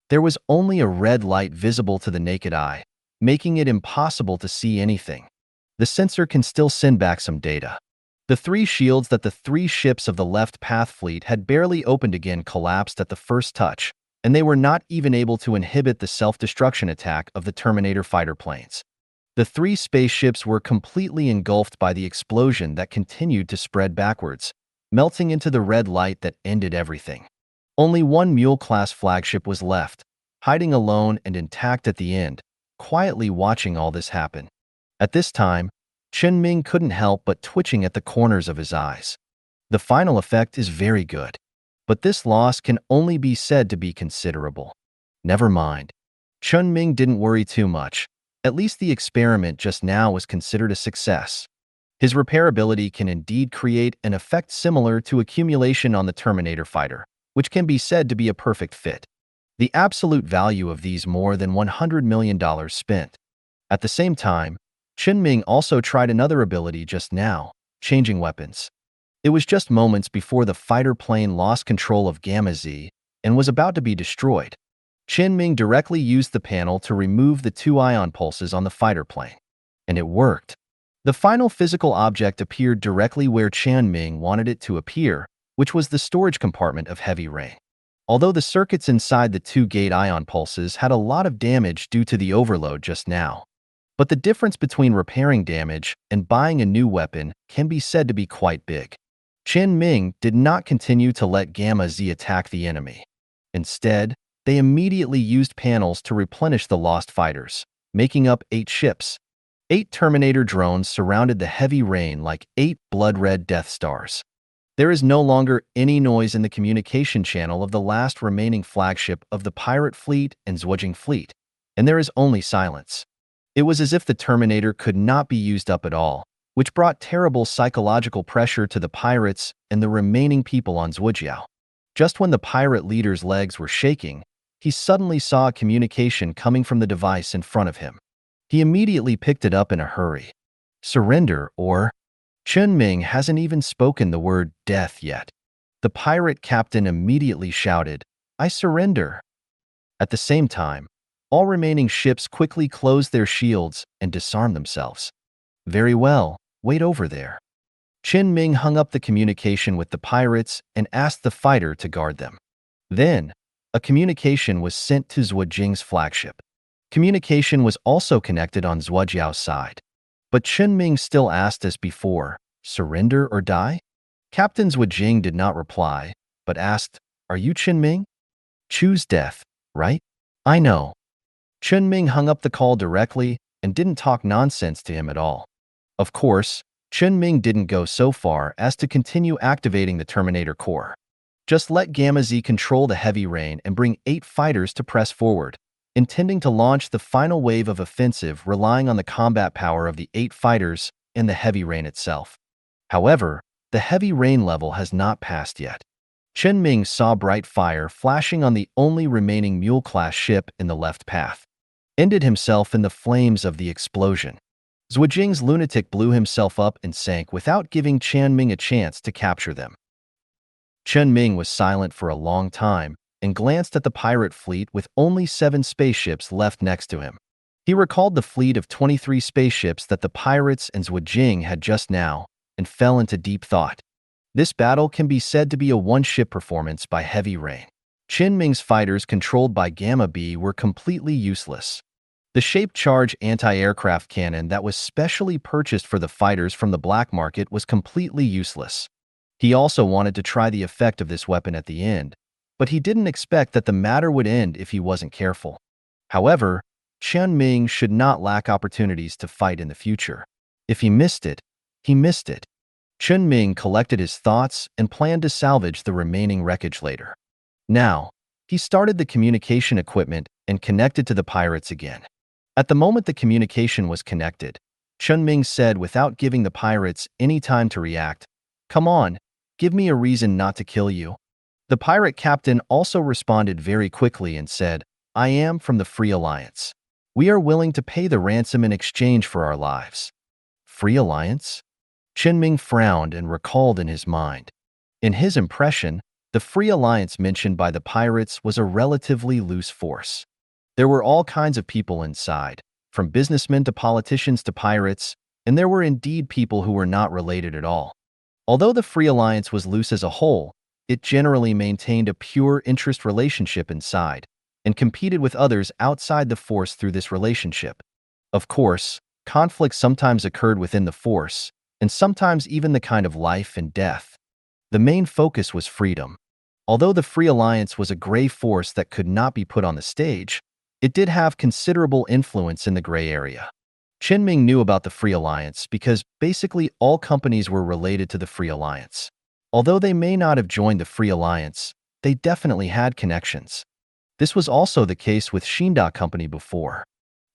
There was only a red light visible to the naked eye, making it impossible to see anything. The sensor can still send back some data. The 3 shields that the 3 ships of the left path fleet had barely opened again collapsed at the first touch, and they were not even able to inhibit the self-destruction attack of the Terminator fighter planes. The 3 spaceships were completely engulfed by the explosion that continued to spread backwards, melting into the red light that ended everything. Only 1 Mule-class flagship was left, hiding alone and intact at the end, quietly watching all this happen. At this time, Chen Ming couldn't help but twitching at the corners of his eyes. The final effect is very good, but this loss can only be said to be considerable. Never mind. Chen Ming didn't worry too much. At least the experiment just now was considered a success. His repairability can indeed create an effect similar to accumulation on the Terminator fighter, which can be said to be a perfect fit. The absolute value of these more than $100 million spent. At the same time, Chen Ming also tried another ability just now, changing weapons. It was just moments before the fighter plane lost control of Gamma Z and was about to be destroyed. Chen Ming directly used the panel to remove the two ion pulses on the fighter plane. And it worked. The final physical object appeared directly where Chen Ming wanted it to appear, which was the storage compartment of Heavy Rain. Although the circuits inside the two gate ion pulses had a lot of damage due to the overload just now. But the difference between repairing damage and buying a new weapon can be said to be quite big. Chen Ming did not continue to let Gamma Z attack the enemy. Instead, they immediately used panels to replenish the lost fighters, making up 8 ships. 8 Terminator drones surrounded the Heavy Rain like 8 blood-red Death Stars. There is no longer any noise in the communication channel of the last remaining flagship of the pirate fleet and Zhuojing fleet, and there is only silence. It was as if the Terminator could not be used up at all, which brought terrible psychological pressure to the pirates and the remaining people on Zhuojiao. Just when the pirate leader's legs were shaking, he suddenly saw a communication coming from the device in front of him. He immediately picked it up in a hurry. Surrender or... Chen Ming hasn't even spoken the word death yet. The pirate captain immediately shouted, "I surrender." At the same time, all remaining ships quickly closed their shields and disarmed themselves. Very well, wait over there. Chen Ming hung up the communication with the pirates and asked the fighter to guard them. Then, a communication was sent to Zhuojing's flagship. Communication was also connected on Zhuojiao's side. But Chen Ming still asked as before, "Surrender or die?" Captain Zhuojing did not reply, but asked, "Are you Chen Ming? Choose death, right?" "I know." Chen Ming hung up the call directly and didn't talk nonsense to him at all. Of course, Chen Ming didn't go so far as to continue activating the Terminator core. Just let Gamma Z control the Heavy Rain and bring 8 fighters to press forward, intending to launch the final wave of offensive relying on the combat power of the 8 fighters and the Heavy Rain itself. However, the Heavy Rain level has not passed yet. Chen Ming saw bright fire flashing on the only remaining Mule-class ship in the left path. Ended himself in the flames of the explosion. Zhuojing's lunatic blew himself up and sank without giving Chen Ming a chance to capture them. Chen Ming was silent for a long time and glanced at the pirate fleet with only 7 spaceships left next to him. He recalled the fleet of 23 spaceships that the pirates and Zhuojing had just now and fell into deep thought. This battle can be said to be a one-ship performance by Heavy Rain. Chen Ming's fighters controlled by Gamma B were completely useless. The Shape Charge anti-aircraft cannon that was specially purchased for the fighters from the black market was completely useless. He also wanted to try the effect of this weapon at the end, but he didn't expect that the matter would end if he wasn't careful. However, Chen Ming should not lack opportunities to fight in the future. If he missed it, he missed it. Chen Ming collected his thoughts and planned to salvage the remaining wreckage later. Now, he started the communication equipment and connected to the pirates again. At the moment the communication was connected, Chen Ming said without giving the pirates any time to react, "Come on, give me a reason not to kill you." The pirate captain also responded very quickly and said, "I am from the Free Alliance. We are willing to pay the ransom in exchange for our lives." Free Alliance? Chen Ming frowned and recalled in his mind. In his impression, the Free Alliance mentioned by the pirates was a relatively loose force. There were all kinds of people inside, from businessmen to politicians to pirates, and there were indeed people who were not related at all. Although the Free Alliance was loose as a whole, it generally maintained a pure interest relationship inside, and competed with others outside the force through this relationship. Of course, conflict sometimes occurred within the force, and sometimes even the kind of life and death. The main focus was freedom. Although the Free Alliance was a gray force that could not be put on the stage, it did have considerable influence in the gray area. Chen Ming knew about the Free Alliance because basically all companies were related to the Free Alliance. Although they may not have joined the Free Alliance, they definitely had connections. This was also the case with Shinda Company before.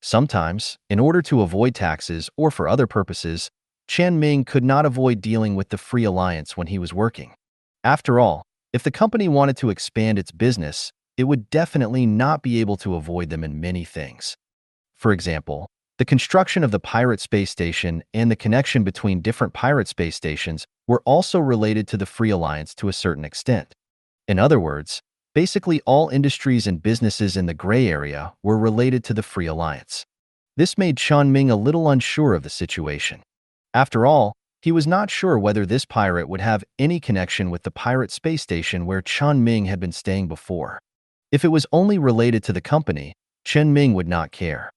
Sometimes, in order to avoid taxes or for other purposes, Chen Ming could not avoid dealing with the Free Alliance when he was working. After all, if the company wanted to expand its business, it would definitely not be able to avoid them in many things. For example, the construction of the pirate space station and the connection between different pirate space stations were also related to the Free Alliance to a certain extent. In other words, basically all industries and businesses in the gray area were related to the Free Alliance. This made Chen Ming a little unsure of the situation. After all, he was not sure whether this pirate would have any connection with the pirate space station where Chen Ming had been staying before. If it was only related to the company, Chen Ming would not care.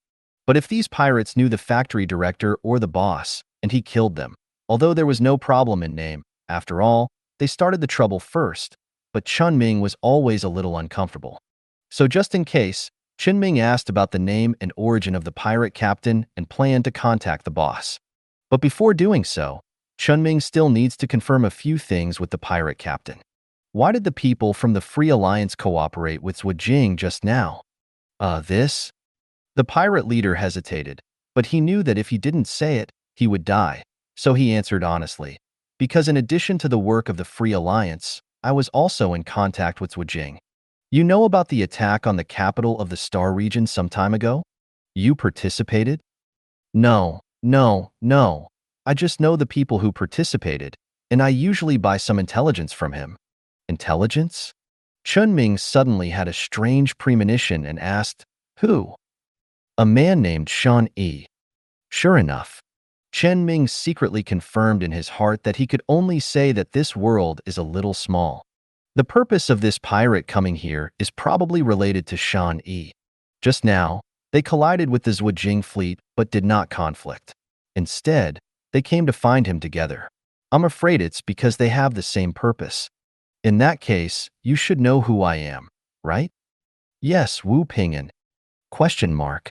But if these pirates knew the factory director or the boss, and he killed them, although there was no problem in name, after all, they started the trouble first, but Chen Ming was always a little uncomfortable. So just in case, Chen Ming asked about the name and origin of the pirate captain and planned to contact the boss. But before doing so, Chen Ming still needs to confirm a few things with the pirate captain. Why did the people from the Free Alliance cooperate with Zhu Jing just now? This? The pirate leader hesitated, but he knew that if he didn't say it, he would die, so he answered honestly, because in addition to the work of the Free Alliance, I was also in contact with Zhu Jing. You know about the attack on the capital of the Star region some time ago? You participated? No. I just know the people who participated, and I usually buy some intelligence from him. Intelligence? Chen Ming suddenly had a strange premonition and asked, who? A man named Shan Yi. Sure enough, Chen Ming secretly confirmed in his heart that he could only say that this world is a little small. The purpose of this pirate coming here is probably related to Shan Yi. Just now, they collided with the Zhu Jing fleet but did not conflict. Instead, they came to find him together. I'm afraid it's because they have the same purpose. In that case, you should know who I am, right? Yes, Wu Ping'an. Question mark.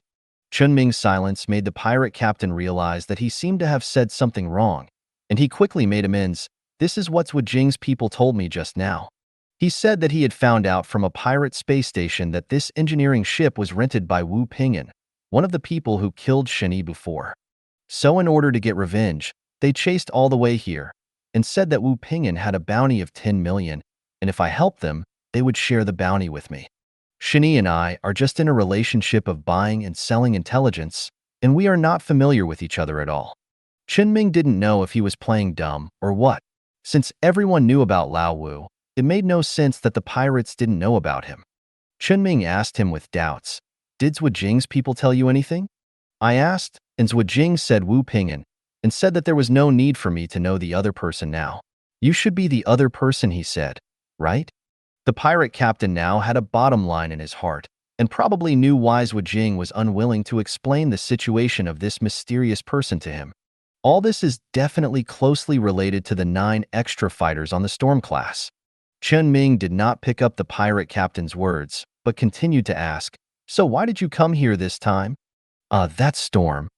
Chen Ming's silence made the pirate captain realize that he seemed to have said something wrong, and he quickly made amends. This is what Zhu Jing's people told me just now. He said that he had found out from a pirate space station that this engineering ship was rented by Wu Ping'an, one of the people who killed Shen Yi before. So in order to get revenge, they chased all the way here and said that Wu Ping'an had a bounty of 10 million, and if I helped them, they would share the bounty with me. Shen Yi and I are just in a relationship of buying and selling intelligence, and we are not familiar with each other at all. Chen Ming didn't know if he was playing dumb or what. Since everyone knew about Lao Wu, it made no sense that the pirates didn't know about him. Chen Ming asked him with doubts, did Zhu Jing's people tell you anything? I asked, and Zhu Jing said Wu Ping'an, and said that there was no need for me to know the other person now. You should be the other person, he said, right? The pirate captain now had a bottom line in his heart, and probably knew why Zhu Jing was unwilling to explain the situation of this mysterious person to him. All this is definitely closely related to the 9 extra fighters on the Storm class. Chen Ming did not pick up the pirate captain's words, but continued to ask, so why did you come here this time? That Storm.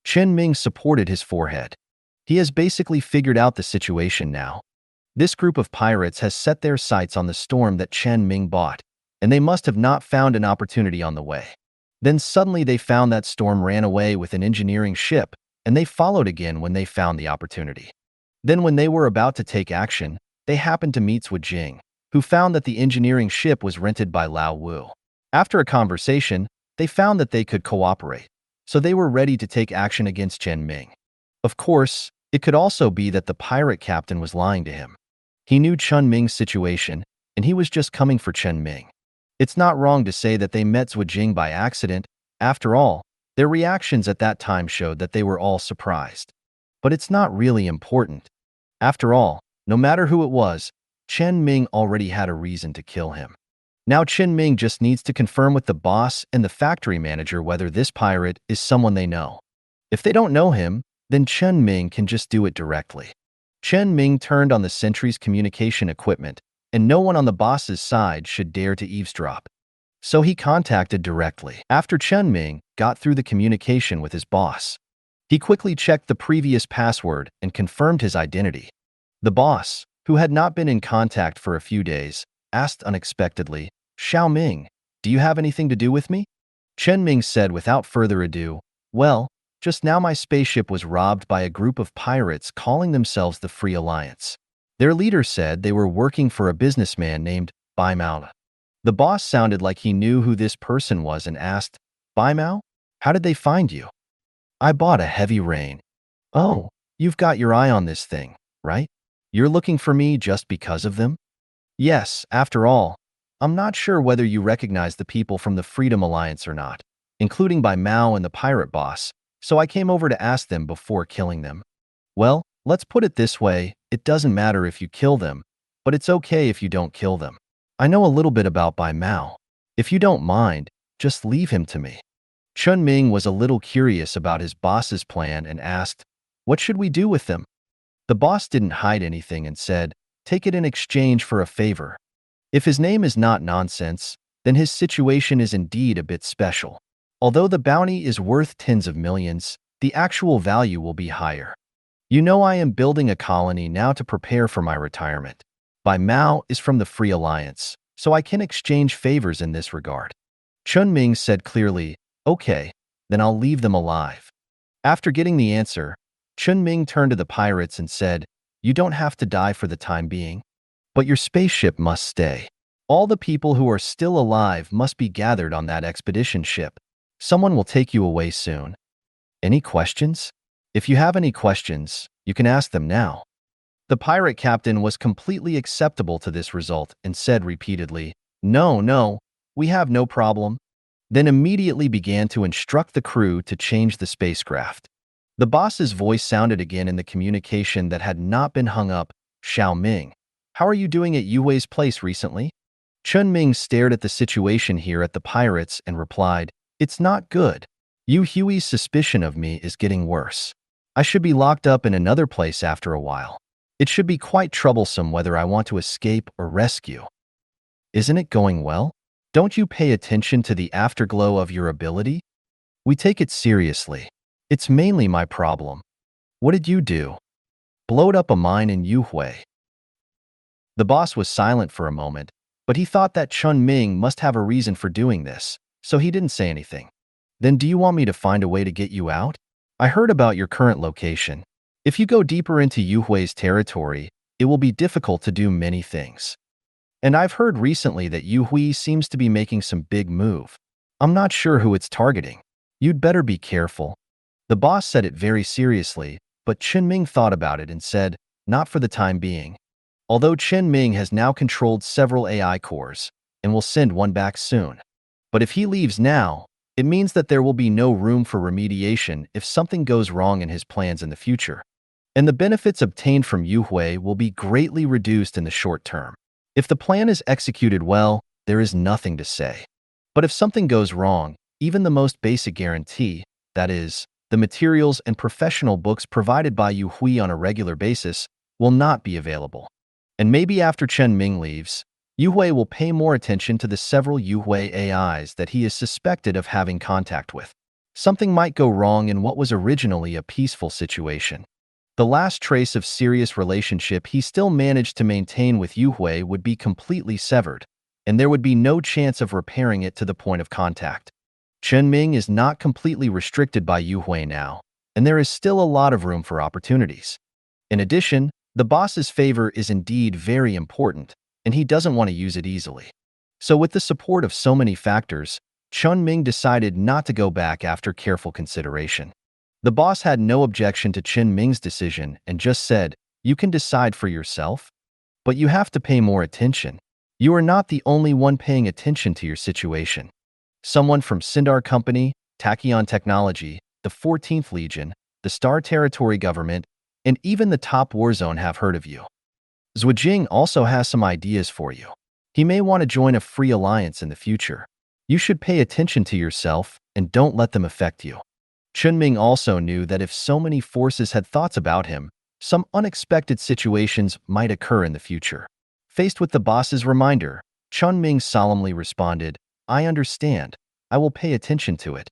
Chen Ming supported his forehead. He has basically figured out the situation now. This group of pirates has set their sights on the Storm that Chen Ming bought, and they must have not found an opportunity on the way. Then suddenly they found that Storm ran away with an engineering ship, and they followed again when they found the opportunity. Then when they were about to take action, they happened to meet Zhu Jing, who found that the engineering ship was rented by Lao Wu. After a conversation, they found that they could cooperate, so they were ready to take action against Chen Ming. Of course, it could also be that the pirate captain was lying to him. He knew Chen Ming's situation, and he was just coming for Chen Ming. It's not wrong to say that they met Zhu Jing by accident. After all, their reactions at that time showed that they were all surprised. But it's not really important. After all, no matter who it was, Chen Ming already had a reason to kill him. Now Chen Ming just needs to confirm with the boss and the factory manager whether this pirate is someone they know. If they don't know him, then Chen Ming can just do it directly. Chen Ming turned on the sentry's communication equipment and no one on the boss's side should dare to eavesdrop. So he contacted directly. After Chen Ming got through the communication with his boss, he quickly checked the previous password and confirmed his identity. The boss, who had not been in contact for a few days, asked unexpectedly, "Xiao Ming, do you have anything to do with me?" Chen Ming said without further ado, "Well, just now my spaceship was robbed by a group of pirates calling themselves the Free Alliance. Their leader said they were working for a businessman named Bai Mao." The boss sounded like he knew who this person was and asked, "Bai Mao? How did they find you?" "I bought a heavy rain." "Oh, you've got your eye on this thing, right? You're looking for me just because of them?" "Yes, after all, I'm not sure whether you recognize the people from the Freedom Alliance or not, including Bai Mao and the pirate boss, so I came over to ask them before killing them." "Well, let's put it this way, it doesn't matter if you kill them, but it's okay if you don't kill them. I know a little bit about Bai Mao. If you don't mind, just leave him to me." Chen Ming was a little curious about his boss's plan and asked, "What should we do with them?" The boss didn't hide anything and said, "Take it in exchange for a favor. If his name is not nonsense, then his situation is indeed a bit special. Although the bounty is worth tens of millions, the actual value will be higher. You know I am building a colony now to prepare for my retirement. Bai Mao is from the Free Alliance, so I can exchange favors in this regard." Chen Ming said clearly, "Okay, then I'll leave them alive." After getting the answer, Chen Ming turned to the pirates and said, "You don't have to die for the time being, but your spaceship must stay. All the people who are still alive must be gathered on that expedition ship. Someone will take you away soon. Any questions? If you have any questions, you can ask them now." The pirate captain was completely acceptable to this result and said repeatedly, "No, no, we have no problem," then immediately began to instruct the crew to change the spacecraft. The boss's voice sounded again in the communication that had not been hung up. "Xiao Ming, how are you doing at Yui's place recently?" Chen Ming stared at the situation here at the pirates and replied, "It's not good. Yu Hui's suspicion of me is getting worse. I should be locked up in another place after a while. It should be quite troublesome whether I want to escape or rescue. Isn't it going well? Don't you pay attention to the afterglow of your ability? We take it seriously. It's mainly my problem. What did you do? Blowed up a mine in Yuhui." The boss was silent for a moment, but he thought that Chen Ming must have a reason for doing this, so he didn't say anything. "Then do you want me to find a way to get you out? I heard about your current location. If you go deeper into Yuhui's territory, it will be difficult to do many things. And I've heard recently that Yuhui seems to be making some big move. I'm not sure who it's targeting. You'd better be careful." The boss said it very seriously, but Chen Ming thought about it and said, "Not for the time being." Although Chen Ming has now controlled several AI cores and will send one back soon. But if he leaves now, it means that there will be no room for remediation if something goes wrong in his plans in the future. And the benefits obtained from Yuhui will be greatly reduced in the short term. If the plan is executed well, there is nothing to say. But if something goes wrong, even the most basic guarantee, that is, the materials and professional books provided by Yuhui on a regular basis, will not be available. And maybe after Chen Ming leaves, Yuhui will pay more attention to the several Yuhui AIs that he is suspected of having contact with. Something might go wrong in what was originally a peaceful situation. The last trace of serious relationship he still managed to maintain with Yuhui would be completely severed, and there would be no chance of repairing it to the point of contact. Chen Ming is not completely restricted by Yuhui now, and there is still a lot of room for opportunities. In addition, the boss's favor is indeed very important, and he doesn't want to use it easily. So with the support of so many factors, Chen Ming decided not to go back after careful consideration. The boss had no objection to Chen Ming's decision and just said, "You can decide for yourself, but you have to pay more attention. You are not the only one paying attention to your situation. Someone from Sindar Company, Tachyon Technology, the 14th Legion, the Star Territory Government, and even the top war zone have heard of you. Zhuijing also has some ideas for you. He may want to join a free alliance in the future. You should pay attention to yourself and don't let them affect you." Chen Ming also knew that if so many forces had thoughts about him, some unexpected situations might occur in the future. Faced with the boss's reminder, Chen Ming solemnly responded, "I understand. I will pay attention to it."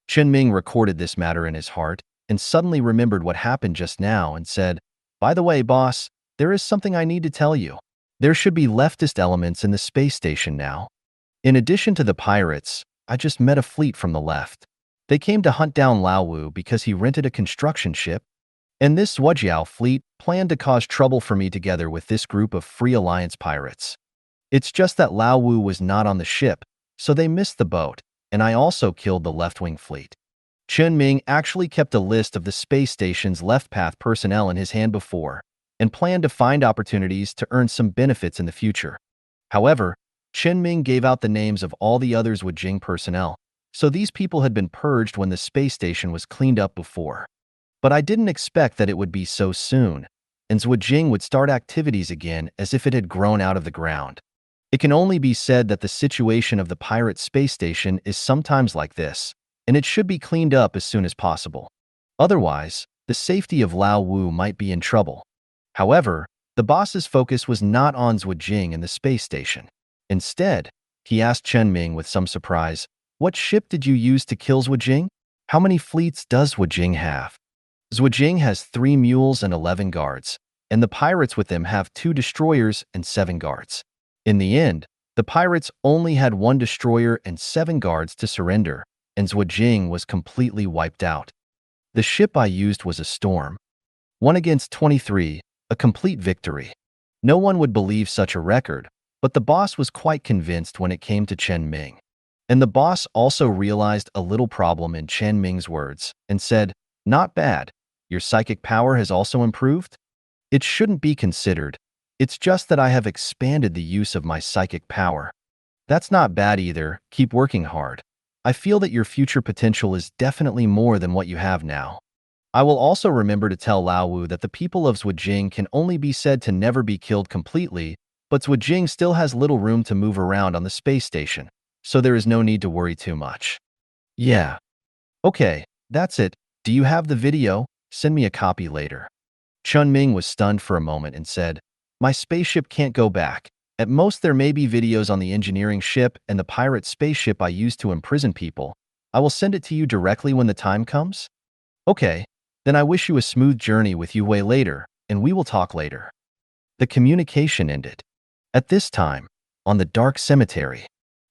Chen Ming recorded this matter in his heart and suddenly remembered what happened just now and said, "By the way, boss, there is something I need to tell you. There should be leftist elements in the space station now. In addition to the pirates, I just met a fleet from the left. They came to hunt down Lao Wu because he rented a construction ship, and this Zhujiao fleet planned to cause trouble for me together with this group of Free Alliance pirates. It's just that Lao Wu was not on the ship, so they missed the boat, and I also killed the left-wing fleet." Chen Ming actually kept a list of the space station's left-path personnel in his hand before, and planned to find opportunities to earn some benefits in the future. However, Chen Ming gave out the names of all the others Wujing personnel, so these people had been purged when the space station was cleaned up before. But I didn't expect that it would be so soon, and Wujing would start activities again as if it had grown out of the ground. It can only be said that the situation of the pirate space station is sometimes like this, and it should be cleaned up as soon as possible. Otherwise, the safety of Lao Wu might be in trouble. However, the boss's focus was not on Wujing and the space station. Instead, he asked Chen Ming with some surprise, "What ship did you use to kill Wujing? How many fleets does Wujing have?" Wujing has 3 mules and 11 guards, and the pirates with them have 2 destroyers and 7 guards. In the end, the pirates only had 1 destroyer and 7 guards to surrender, and Wujing was completely wiped out. The ship I used was a Storm. 1 against 23, a complete victory. No one would believe such a record, but the boss was quite convinced when it came to Chen Ming. And the boss also realized a little problem in Chen Ming's words and said, "Not bad. Your psychic power has also improved? It shouldn't be considered. It's just that I have expanded the use of my psychic power. That's not bad either. Keep working hard. I feel that your future potential is definitely more than what you have now." I will also remember to tell Lao Wu that the people of Wujing can only be said to never be killed completely, but Wujing still has little room to move around on the space station, so there is no need to worry too much. Yeah. Okay, that's it. Do you have the video? Send me a copy later. Chen Ming was stunned for a moment and said, "My spaceship can't go back. At most there may be videos on the engineering ship and the pirate spaceship I used to imprison people. I will send it to you directly when the time comes." "Okay, then I wish you a smooth journey with Yue later, and we will talk later." The communication ended. At this time, on the dark cemetery,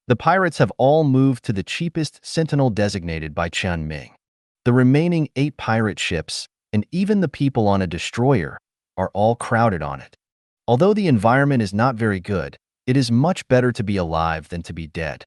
the pirates have all moved to the cheapest sentinel designated by Chen Ming. The remaining 8 pirate ships, and even the people on a destroyer, are all crowded on it. Although the environment is not very good, it is much better to be alive than to be dead.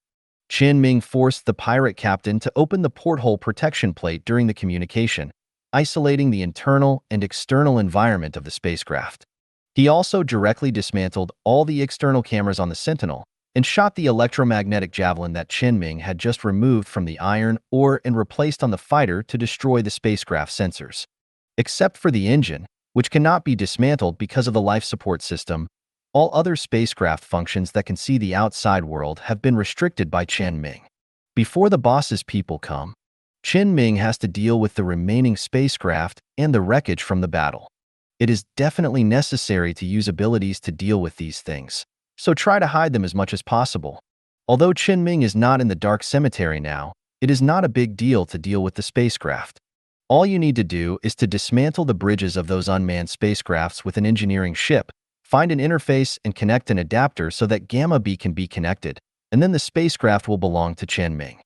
Chen Ming forced the pirate captain to open the porthole protection plate during the communication, isolating the internal and external environment of the spacecraft. He also directly dismantled all the external cameras on the Sentinel and shot the electromagnetic javelin that Chen Ming had just removed from the iron ore and replaced on the fighter to destroy the spacecraft sensors. Except for the engine, which cannot be dismantled because of the life support system, all other spacecraft functions that can see the outside world have been restricted by Chen Ming. Before the boss's people come, Chen Ming has to deal with the remaining spacecraft and the wreckage from the battle. It is definitely necessary to use abilities to deal with these things, so try to hide them as much as possible. Although Chen Ming is not in the dark cemetery now, it is not a big deal to deal with the spacecraft. All you need to do is to dismantle the bridges of those unmanned spacecrafts with an engineering ship, find an interface and connect an adapter so that Gamma B can be connected, and then the spacecraft will belong to Chen Ming.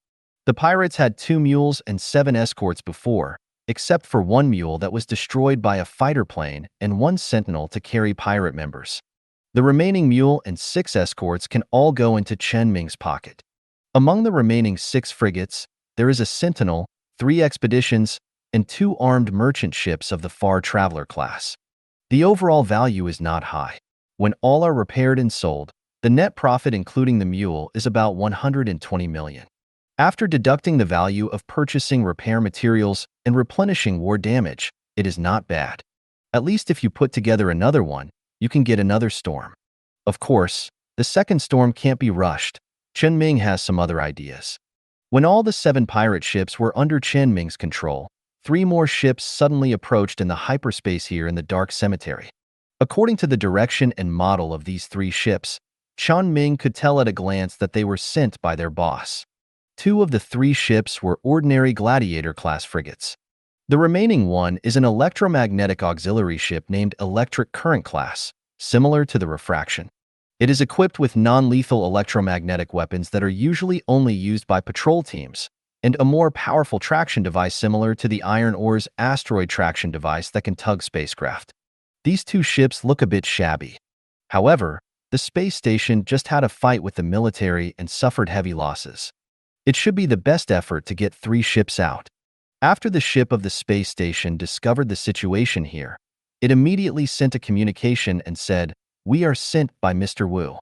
The pirates had 2 mules and 7 escorts before, except for 1 mule that was destroyed by a fighter plane and 1 sentinel to carry pirate members. The remaining mule and 6 escorts can all go into Chen Ming's pocket. Among the remaining 6 frigates, there is a sentinel, 3 expeditions, and 2 armed merchant ships of the Far Traveler class. The overall value is not high. When all are repaired and sold, the net profit including the mule is about 120 million. After deducting the value of purchasing repair materials and replenishing war damage, it is not bad. At least if you put together another one, you can get another storm. Of course, the second storm can't be rushed. Chen Ming has some other ideas. When all the 7 pirate ships were under Chen Ming's control, 3 more ships suddenly approached in the hyperspace here in the dark cemetery. According to the direction and model of these three ships, Chen Ming could tell at a glance that they were sent by their boss. Two of the three ships were ordinary gladiator-class frigates. The remaining one is an electromagnetic auxiliary ship named Electric Current Class, similar to the Refraction. It is equipped with non-lethal electromagnetic weapons that are usually only used by patrol teams, and a more powerful traction device similar to the Iron Ore's asteroid traction device that can tug spacecraft. These two ships look a bit shabby. However, the space station just had a fight with the military and suffered heavy losses. It should be the best effort to get three ships out. After the ship of the space station discovered the situation here, it immediately sent a communication and said, "We are sent by Mr. Wu."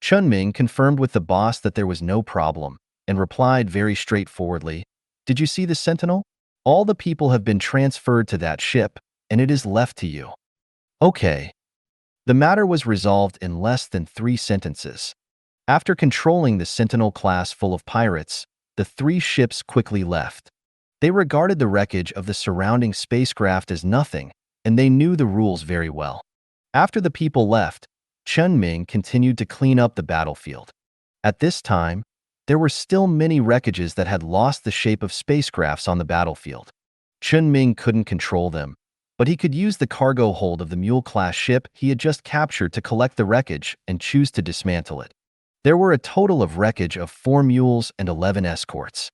Chen Ming confirmed with the boss that there was no problem and replied very straightforwardly, "Did you see the Sentinel? All the people have been transferred to that ship, and it is left to you." Okay. The matter was resolved in less than 3 sentences. After controlling the Sentinel class full of pirates, the 3 ships quickly left. They regarded the wreckage of the surrounding spacecraft as nothing, and they knew the rules very well. After the people left, Chen Ming continued to clean up the battlefield. At this time, there were still many wreckages that had lost the shape of spacecrafts on the battlefield. Chen Ming couldn't control them, but he could use the cargo hold of the Mule-class ship he had just captured to collect the wreckage and choose to dismantle it. There were a total of wreckage of 4 mules and 11 escorts.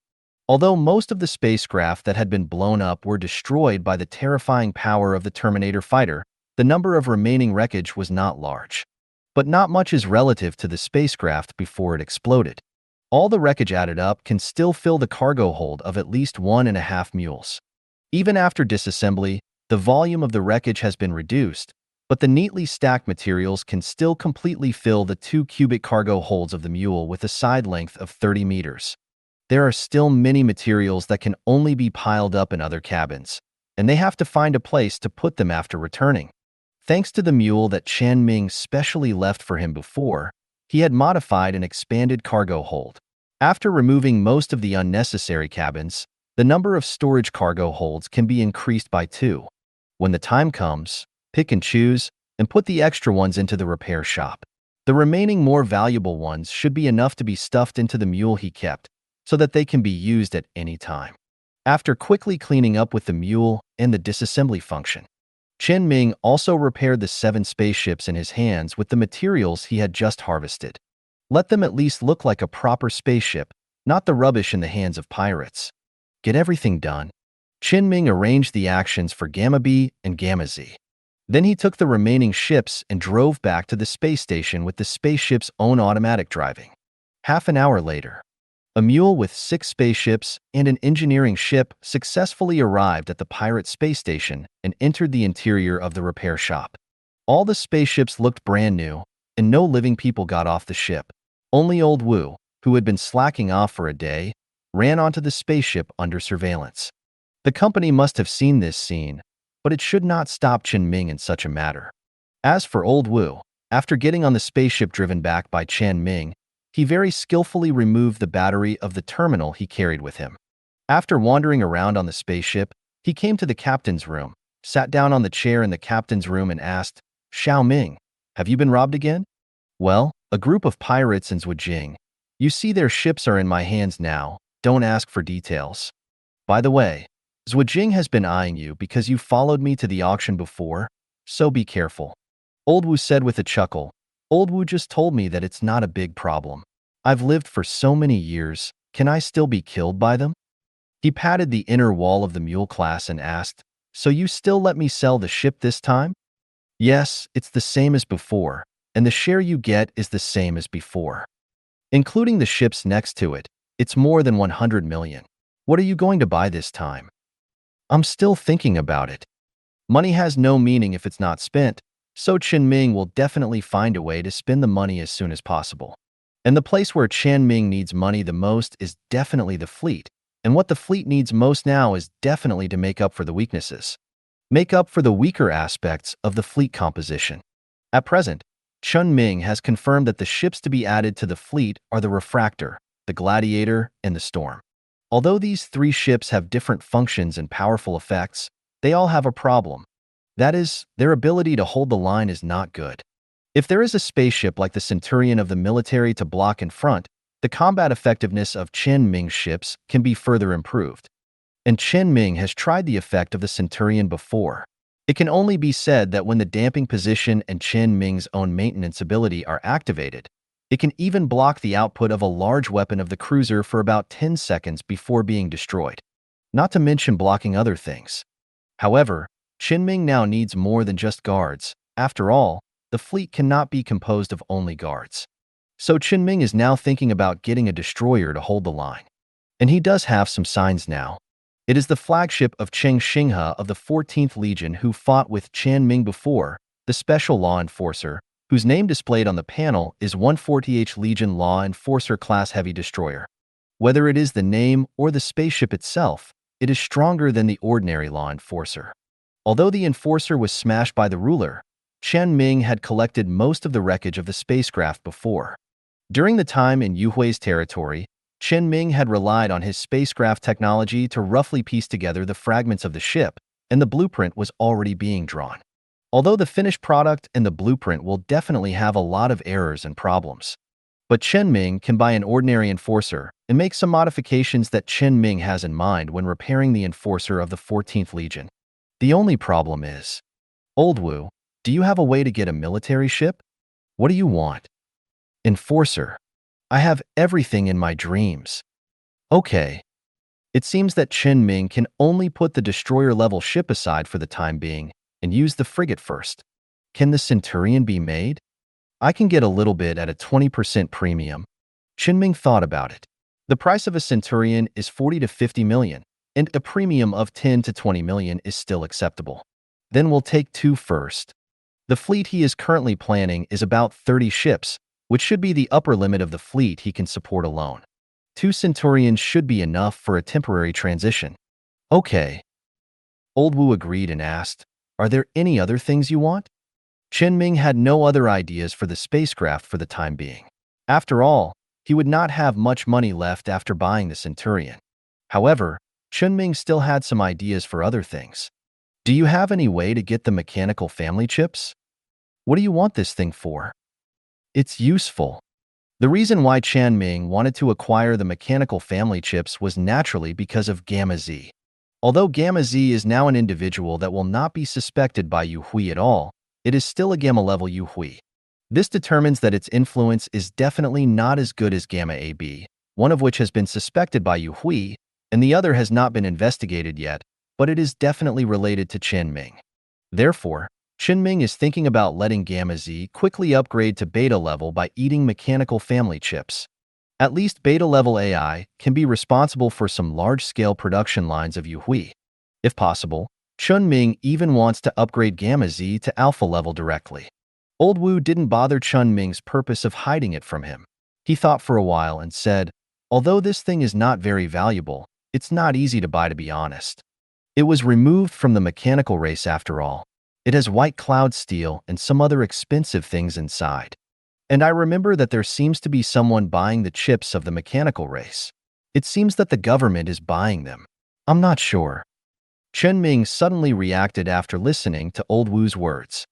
Although most of the spacecraft that had been blown up were destroyed by the terrifying power of the Terminator fighter, the number of remaining wreckage was not large. But not much is relative to the spacecraft before it exploded. All the wreckage added up can still fill the cargo hold of at least 1.5 mules. Even after disassembly, the volume of the wreckage has been reduced, but the neatly stacked materials can still completely fill the 2 cubic cargo holds of the mule with a side length of 30 meters. There are still many materials that can only be piled up in other cabins, and they have to find a place to put them after returning. Thanks to the mule that Chen Ming specially left for him before, he had modified an expanded cargo hold. After removing most of the unnecessary cabins, the number of storage cargo holds can be increased by 2. When the time comes, pick and choose, and put the extra ones into the repair shop. The remaining more valuable ones should be enough to be stuffed into the mule he kept, so that they can be used at any time. After quickly cleaning up with the mule and the disassembly function, Chen Ming also repaired the 7 spaceships in his hands with the materials he had just harvested. Let them at least look like a proper spaceship, not the rubbish in the hands of pirates. Get everything done. Chen Ming arranged the actions for Gamma B and Gamma Z. Then he took the remaining ships and drove back to the space station with the spaceship's own automatic driving. Half an hour later, a mule with 6 spaceships and an engineering ship successfully arrived at the pirate space station and entered the interior of the repair shop. All the spaceships looked brand new, and no living people got off the ship. Only old Wu, who had been slacking off for a day, ran onto the spaceship under surveillance. The company must have seen this scene, but it should not stop Chen Ming in such a matter. As for old Wu, after getting on the spaceship driven back by Chen Ming, he very skillfully removed the battery of the terminal he carried with him. After wandering around on the spaceship, he came to the captain's room, sat down on the chair in the captain's room and asked, "Xiao Ming, have you been robbed again?" "Well, a group of pirates in Zhujiang. You see their ships are in my hands now, don't ask for details. By the way, Zhujiang has been eyeing you because you followed me to the auction before, so be careful." Old Wu said with a chuckle. Old Wu just told me that it's not a big problem. I've lived for so many years, can I still be killed by them? He patted the inner wall of the mule class and asked, "So you still let me sell the ship this time?" "Yes, it's the same as before, and the share you get is the same as before. Including the ships next to it, it's more than 100 million. What are you going to buy this time?" "I'm still thinking about it. Money has no meaning if it's not spent, so Chen Ming will definitely find a way to spend the money as soon as possible. And the place where Chen Ming needs money the most is definitely the fleet, and what the fleet needs most now is definitely to make up for the weaknesses. Make up for the weaker aspects of the fleet composition. At present, Chen Ming has confirmed that the ships to be added to the fleet are the Refractor, the Gladiator, and the Storm. Although these 3 ships have different functions and powerful effects, they all have a problem. That is, their ability to hold the line is not good. If there is a spaceship like the Centurion of the military to block in front, the combat effectiveness of Chen Ming's ships can be further improved. And Chen Ming has tried the effect of the Centurion before. It can only be said that when the damping position and Chen Ming's own maintenance ability are activated, it can even block the output of a large weapon of the cruiser for about 10 seconds before being destroyed, not to mention blocking other things. However, Chen Ming now needs more than just guards. After all, the fleet cannot be composed of only guards. So Chen Ming is now thinking about getting a destroyer to hold the line. And he does have some signs now. It is the flagship of Cheng Xinghe of the 14th Legion who fought with Chen Ming before, the special law enforcer, whose name displayed on the panel is 140H Legion Law Enforcer Class Heavy Destroyer. Whether it is the name or the spaceship itself, it is stronger than the ordinary law enforcer. Although the enforcer was smashed by the ruler, Chen Ming had collected most of the wreckage of the spacecraft before. During the time in Yuhui's territory, Chen Ming had relied on his spacecraft technology to roughly piece together the fragments of the ship, and the blueprint was already being drawn. Although the finished product and the blueprint will definitely have a lot of errors and problems. But Chen Ming can buy an ordinary enforcer and make some modifications that Chen Ming has in mind when repairing the enforcer of the 14th Legion. The only problem is, Old Wu, do you have a way to get a military ship? What do you want? Enforcer. I have everything in my dreams. Okay. It seems that Chen Ming can only put the destroyer-level ship aside for the time being and use the frigate first. Can the Centurion be made? I can get a little bit at a 20% premium. Chen Ming thought about it. The price of a Centurion is 40 to 50 million, and a premium of 10 to 20 million is still acceptable. Then we'll take two first. The fleet he is currently planning is about 30 ships, which should be the upper limit of the fleet he can support alone. 2 Centurions should be enough for a temporary transition. Okay. Old Wu agreed and asked, are there any other things you want? Chen Ming had no other ideas for the spacecraft for the time being. After all, he would not have much money left after buying the Centurion. However, Chen Ming still had some ideas for other things. Do you have any way to get the mechanical family chips? What do you want this thing for? It's useful. The reason why Chen Ming wanted to acquire the mechanical family chips was naturally because of Gamma Z. Although Gamma Z is now an individual that will not be suspected by Yuhui at all, it is still a Gamma-level Yuhui. This determines that its influence is definitely not as good as Gamma AB, one of which has been suspected by Yuhui, and the other has not been investigated yet, but it is definitely related to Chen Ming. Therefore, Chen Ming is thinking about letting Gamma Z quickly upgrade to beta level by eating mechanical family chips. At least beta level AI can be responsible for some large-scale production lines of Yuhui. If possible, Chen Ming even wants to upgrade Gamma Z to alpha level directly. Old Wu didn't bother Chen Ming's purpose of hiding it from him. He thought for a while and said, although this thing is not very valuable, it's not easy to buy, to be honest. It was removed from the mechanical race after all. It has white cloud steel and some other expensive things inside. And I remember that there seems to be someone buying the chips of the mechanical race. It seems that the government is buying them. I'm not sure. Chen Ming suddenly reacted after listening to Old Wu's words.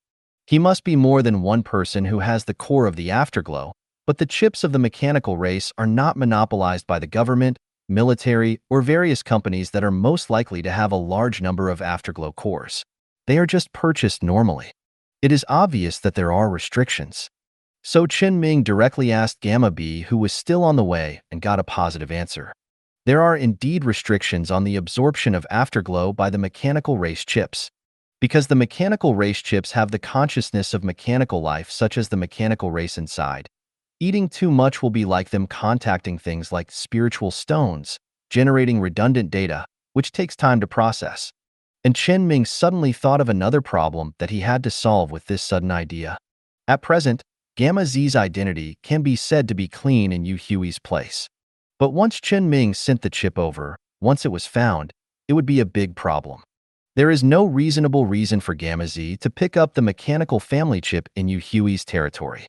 He must be more than one person who has the core of the afterglow, but the chips of the mechanical race are not monopolized by the government, military, or various companies that are most likely to have a large number of afterglow cores. They are just purchased normally. It is obvious that there are restrictions. So Chen Ming directly asked Gamma B, who was still on the way, and got a positive answer. There are indeed restrictions on the absorption of afterglow by the mechanical race chips. Because the mechanical race chips have the consciousness of mechanical life, such as the mechanical race inside, eating too much will be like them contacting things like spiritual stones, generating redundant data, which takes time to process. And Chen Ming suddenly thought of another problem that he had to solve with this sudden idea. At present, Gamma Z's identity can be said to be clean in Yu Hui's place. But once Chen Ming sent the chip over, once it was found, it would be a big problem. There is no reasonable reason for Gamma Z to pick up the mechanical family chip in Yu Hui's territory.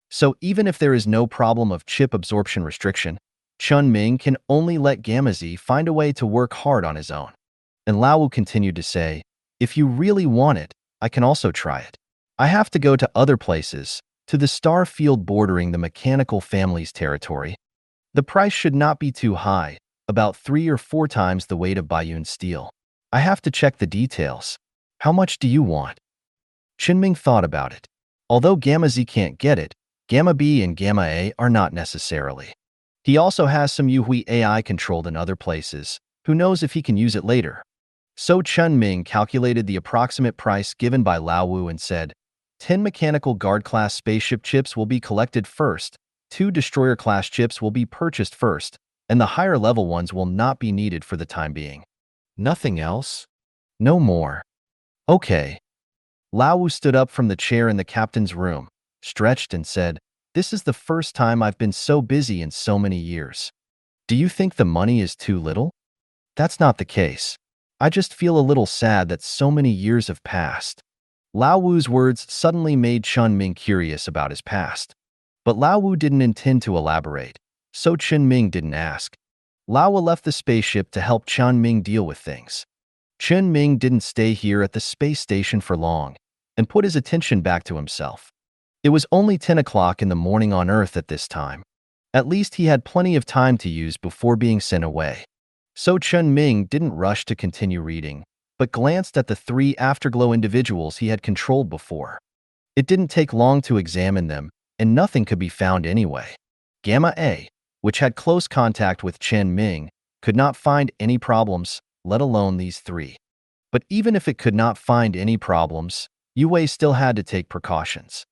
So even if there is no problem of chip absorption restriction, Chen Ming can only let Gamma Z find a way to work hard on his own. And Lao Wu continued to say, if you really want it, I can also try it. I have to go to other places, to the star field bordering the mechanical family's territory. The price should not be too high, about 3 or 4 times the weight of Bayun steel. I have to check the details. How much do you want? Chen Ming thought about it. Although Gamma Z can't get it, Gamma B and Gamma A are not necessarily. He also has some Yuhui AI controlled in other places. Who knows if he can use it later? So Chen Ming calculated the approximate price given by Lao Wu and said, 10 mechanical guard-class spaceship chips will be collected first, 2 destroyer-class chips will be purchased first, and the higher-level ones will not be needed for the time being. Nothing else? No more. Okay. Lao Wu stood up from the chair in the captain's room, stretched and said, "This is the first time I've been so busy in so many years. Do you think the money is too little? That's not the case. I just feel a little sad that so many years have passed." Lao Wu's words suddenly made Chen Ming curious about his past. But Lao Wu didn't intend to elaborate, so Chen Ming didn't ask. Lao Wu left the spaceship to help Chen Ming deal with things. Chen Ming didn't stay here at the space station for long and put his attention back to himself. It was only 10 o'clock in the morning on Earth at this time. At least he had plenty of time to use before being sent away. So Chen Ming didn't rush to continue reading, but glanced at the 3 afterglow individuals he had controlled before. It didn't take long to examine them, and nothing could be found anyway. Gamma A, which had close contact with Chen Ming, could not find any problems, let alone these 3. But even if it could not find any problems, Yue still had to take precautions.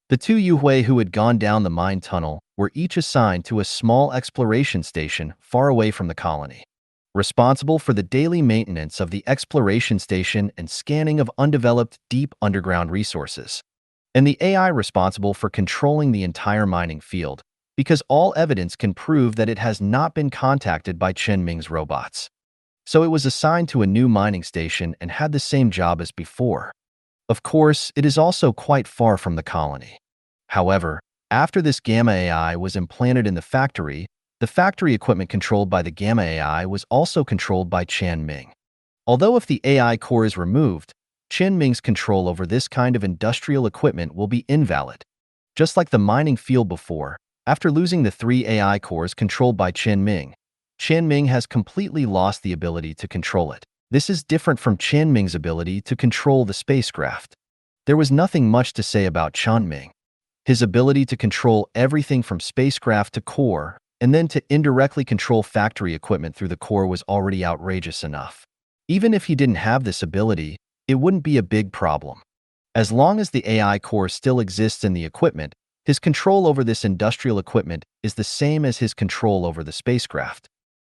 The 2 Yue who had gone down the mine tunnel were each assigned to a small exploration station far away from the colony, responsible for the daily maintenance of the exploration station and scanning of undeveloped deep underground resources, and the AI responsible for controlling the entire mining field, because all evidence can prove that it has not been contacted by Chen Ming's robots. So it was assigned to a new mining station and had the same job as before. Of course, it is also quite far from the colony. However, after this Gamma AI was implanted in the factory equipment controlled by the Gamma AI was also controlled by Chen Ming. Although if the AI core is removed, Chen Ming's control over this kind of industrial equipment will be invalid. Just like the mining field before, after losing the 3 AI cores controlled by Chen Ming has completely lost the ability to control it. This is different from Chen Ming's ability to control the spacecraft. There was nothing much to say about Chen Ming. His ability to control everything from spacecraft to core, and then to indirectly control factory equipment through the core was already outrageous enough. Even if he didn't have this ability, it wouldn't be a big problem. As long as the AI core still exists in the equipment, his control over this industrial equipment is the same as his control over the spacecraft.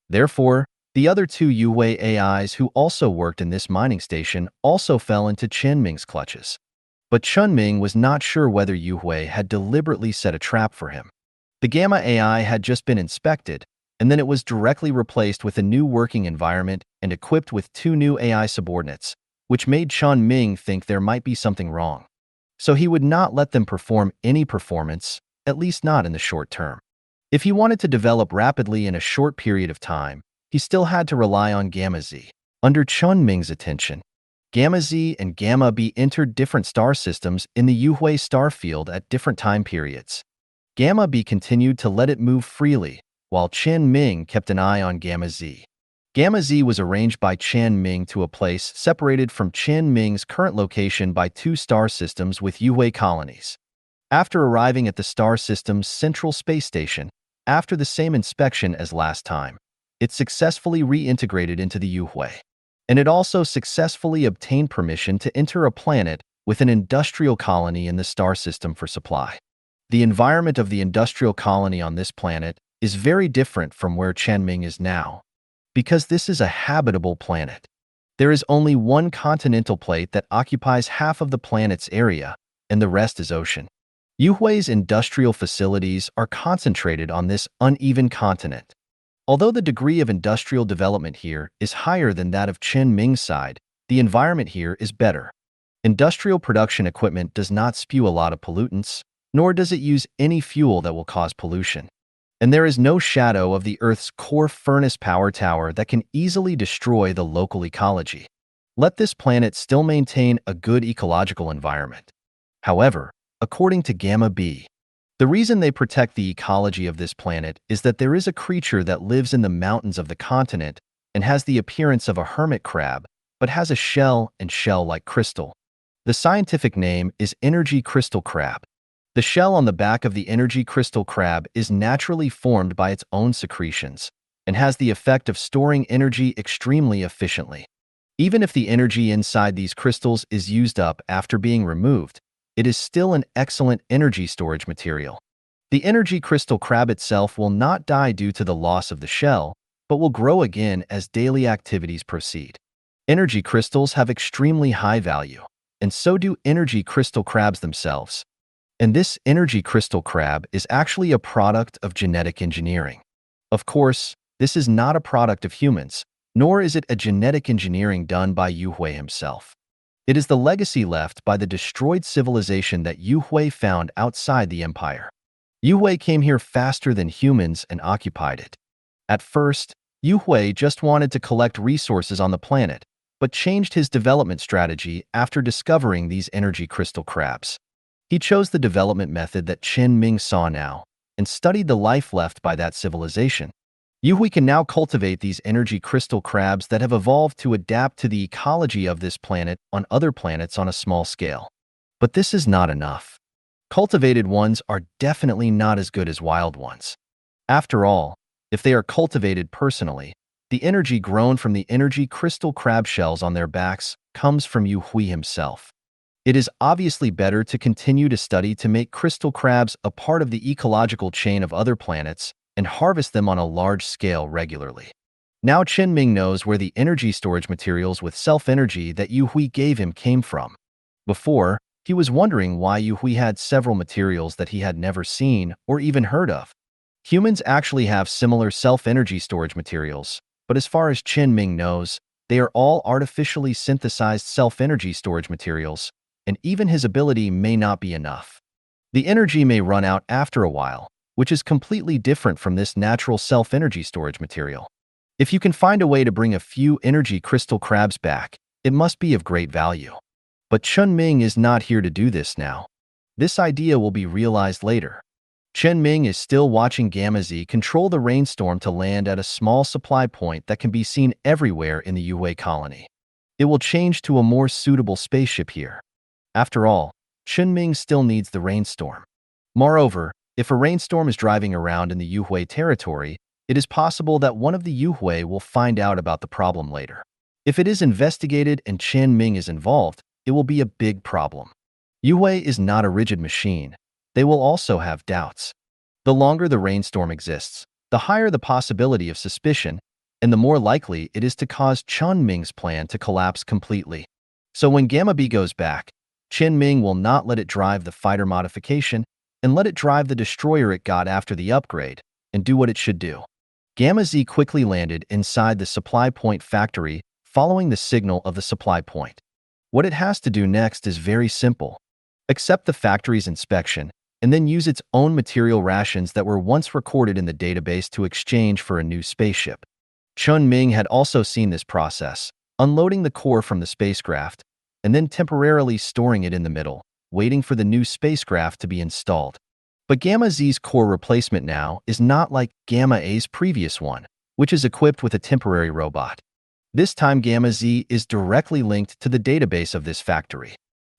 Therefore, the other 2 Yue AIs who also worked in this mining station also fell into Chen Ming's clutches. But Chen Ming was not sure whether Yue had deliberately set a trap for him. The Gamma AI had just been inspected, and then it was directly replaced with a new working environment and equipped with 2 new AI subordinates, which made Chen Ming think there might be something wrong. So he would not let them perform any performance, at least not in the short term. If he wanted to develop rapidly in a short period of time, he still had to rely on Gamma Z. Under Chen Ming's attention, Gamma Z and Gamma B entered different star systems in the Yue star field at different time periods. Gamma B continued to let it move freely, while Chen Ming kept an eye on Gamma Z. Gamma Z was arranged by Chen Ming to a place separated from Chen Ming's current location by 2 star systems with Yue colonies. After arriving at the star system's central space station, after the same inspection as last time, it successfully reintegrated into the Yue. And it also successfully obtained permission to enter a planet with an industrial colony in the star system for supply. The environment of the industrial colony on this planet is very different from where Chen Ming is now, because this is a habitable planet. There is only one continental plate that occupies half of the planet's area, and the rest is ocean. Yue's industrial facilities are concentrated on this uneven continent. Although the degree of industrial development here is higher than that of Chen Ming's side, the environment here is better. Industrial production equipment does not spew a lot of pollutants, nor does it use any fuel that will cause pollution. And there is no shadow of the Earth's core furnace power tower that can easily destroy the local ecology. let this planet still maintain a good ecological environment. However, according to Gamma B, the reason they protect the ecology of this planet is that there is a creature that lives in the mountains of the continent and has the appearance of a hermit crab, but has a shell and shell-like crystal. The scientific name is energy crystal crab. The shell on the back of the energy crystal crab is naturally formed by its own secretions and has the effect of storing energy extremely efficiently. Even if the energy inside these crystals is used up after being removed, it is still an excellent energy storage material. The energy crystal crab itself will not die due to the loss of the shell, but will grow again as daily activities proceed. Energy crystals have extremely high value, and so do energy crystal crabs themselves. And this energy crystal crab is actually a product of genetic engineering. Of course, this is not a product of humans, nor is it a genetic engineering done by Yu Hui himself. It is the legacy left by the destroyed civilization that Yu Hui found outside the empire. Yu Hui came here faster than humans and occupied it. At first, Yu Hui just wanted to collect resources on the planet, but changed his development strategy after discovering these energy crystal crabs. He chose the development method that Chen Ming saw now and studied the life left by that civilization. Yu Hui can now cultivate these energy crystal crabs that have evolved to adapt to the ecology of this planet on other planets on a small scale. But this is not enough. Cultivated ones are definitely not as good as wild ones. After all, if they are cultivated personally, the energy grown from the energy crystal crab shells on their backs comes from Yu Hui himself. It is obviously better to continue to study to make crystal crabs a part of the ecological chain of other planets and harvest them on a large scale regularly. Now Chen Ming knows where the energy storage materials with self-energy that Yu Hui gave him came from. Before, he was wondering why Yu Hui had several materials that he had never seen or even heard of. Humans actually have similar self-energy storage materials, but as far as Chen Ming knows, they are all artificially synthesized self-energy storage materials, and even his ability may not be enough. The energy may run out after a while, which is completely different from this natural self-energy storage material. If you can find a way to bring a few energy crystal crabs back, it must be of great value. But Chen Ming is not here to do this now. This idea will be realized later. Chen Ming is still watching Gamma Z control the rainstorm to land at a small supply point that can be seen everywhere in the Yu Hui colony. It will change to a more suitable spaceship here. After all, Chen Ming still needs the rainstorm. Moreover, if a rainstorm is driving around in the Yu Hui territory, it is possible that one of the Yu Hui will find out about the problem later. If it is investigated and Chen Ming is involved, it will be a big problem. Yu Hui is not a rigid machine. They will also have doubts. The longer the rainstorm exists, the higher the possibility of suspicion, and the more likely it is to cause Chen Ming's plan to collapse completely. So when Gamma B goes back, Chen Ming will not let it drive the fighter modification and let it drive the destroyer it got after the upgrade, and do what it should do. Gamma Z quickly landed inside the supply point factory, following the signal of the supply point. What it has to do next is very simple. Accept the factory's inspection, and then use its own material rations that were once recorded in the database to exchange for a new spaceship. Chen Ming had also seen this process, unloading the core from the spacecraft, and then temporarily storing it in the middle, waiting for the new spacecraft to be installed. But Gamma Z's core replacement now is not like Gamma A's previous one, which is equipped with a temporary robot. This time Gamma Z is directly linked to the database of this factory.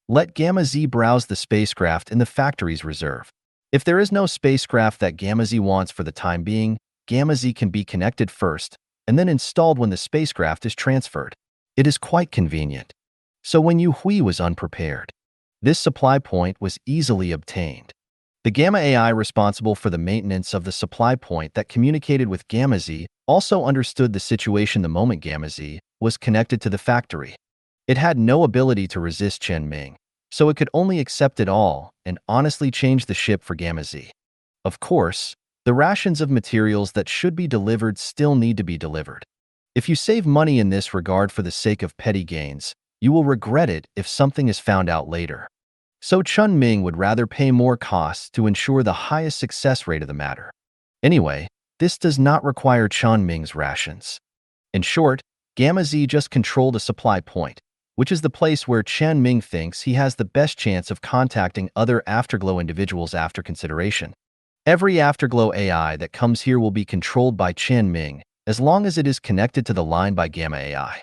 Let Gamma Z browse the spacecraft in the factory's reserve. If there is no spacecraft that Gamma Z wants for the time being, Gamma Z can be connected first, and then installed when the spacecraft is transferred. It is quite convenient. So when Yu Hui was unprepared, this supply point was easily obtained. The Gamma AI responsible for the maintenance of the supply point that communicated with Gamma Z also understood the situation the moment Gamma Z was connected to the factory. It had no ability to resist Chen Ming, so it could only accept it all and honestly change the ship for Gamma Z. Of course, the rations of materials that should be delivered still need to be delivered. If you save money in this regard for the sake of petty gains, you will regret it if something is found out later. So Chen Ming would rather pay more costs to ensure the highest success rate of the matter. Anyway, this does not require Chen Ming's rations. In short, Gamma Z just controlled a supply point, which is the place where Chen Ming thinks he has the best chance of contacting other Afterglow individuals after consideration. Every Afterglow AI that comes here will be controlled by Chen Ming, as long as it is connected to the line by Gamma AI.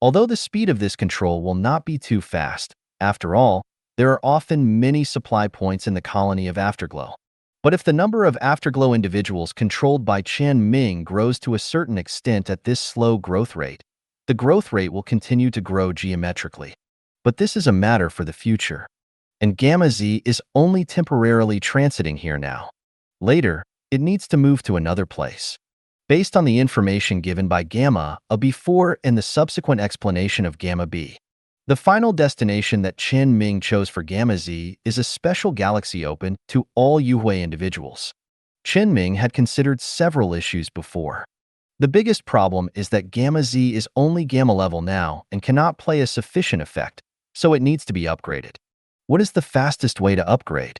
Although the speed of this control will not be too fast, after all, there are often many supply points in the colony of Afterglow. But if the number of Afterglow individuals controlled by Chen Ming grows to a certain extent at this slow growth rate, the growth rate will continue to grow geometrically. But this is a matter for the future. And Gamma Z is only temporarily transiting here now. Later, it needs to move to another place. Based on the information given by Gamma A before and the subsequent explanation of Gamma B, the final destination that Chen Ming chose for Gamma Z is a special galaxy open to all Yuhui individuals. Chen Ming had considered several issues before. The biggest problem is that Gamma Z is only Gamma level now and cannot play a sufficient effect, so it needs to be upgraded. What is the fastest way to upgrade?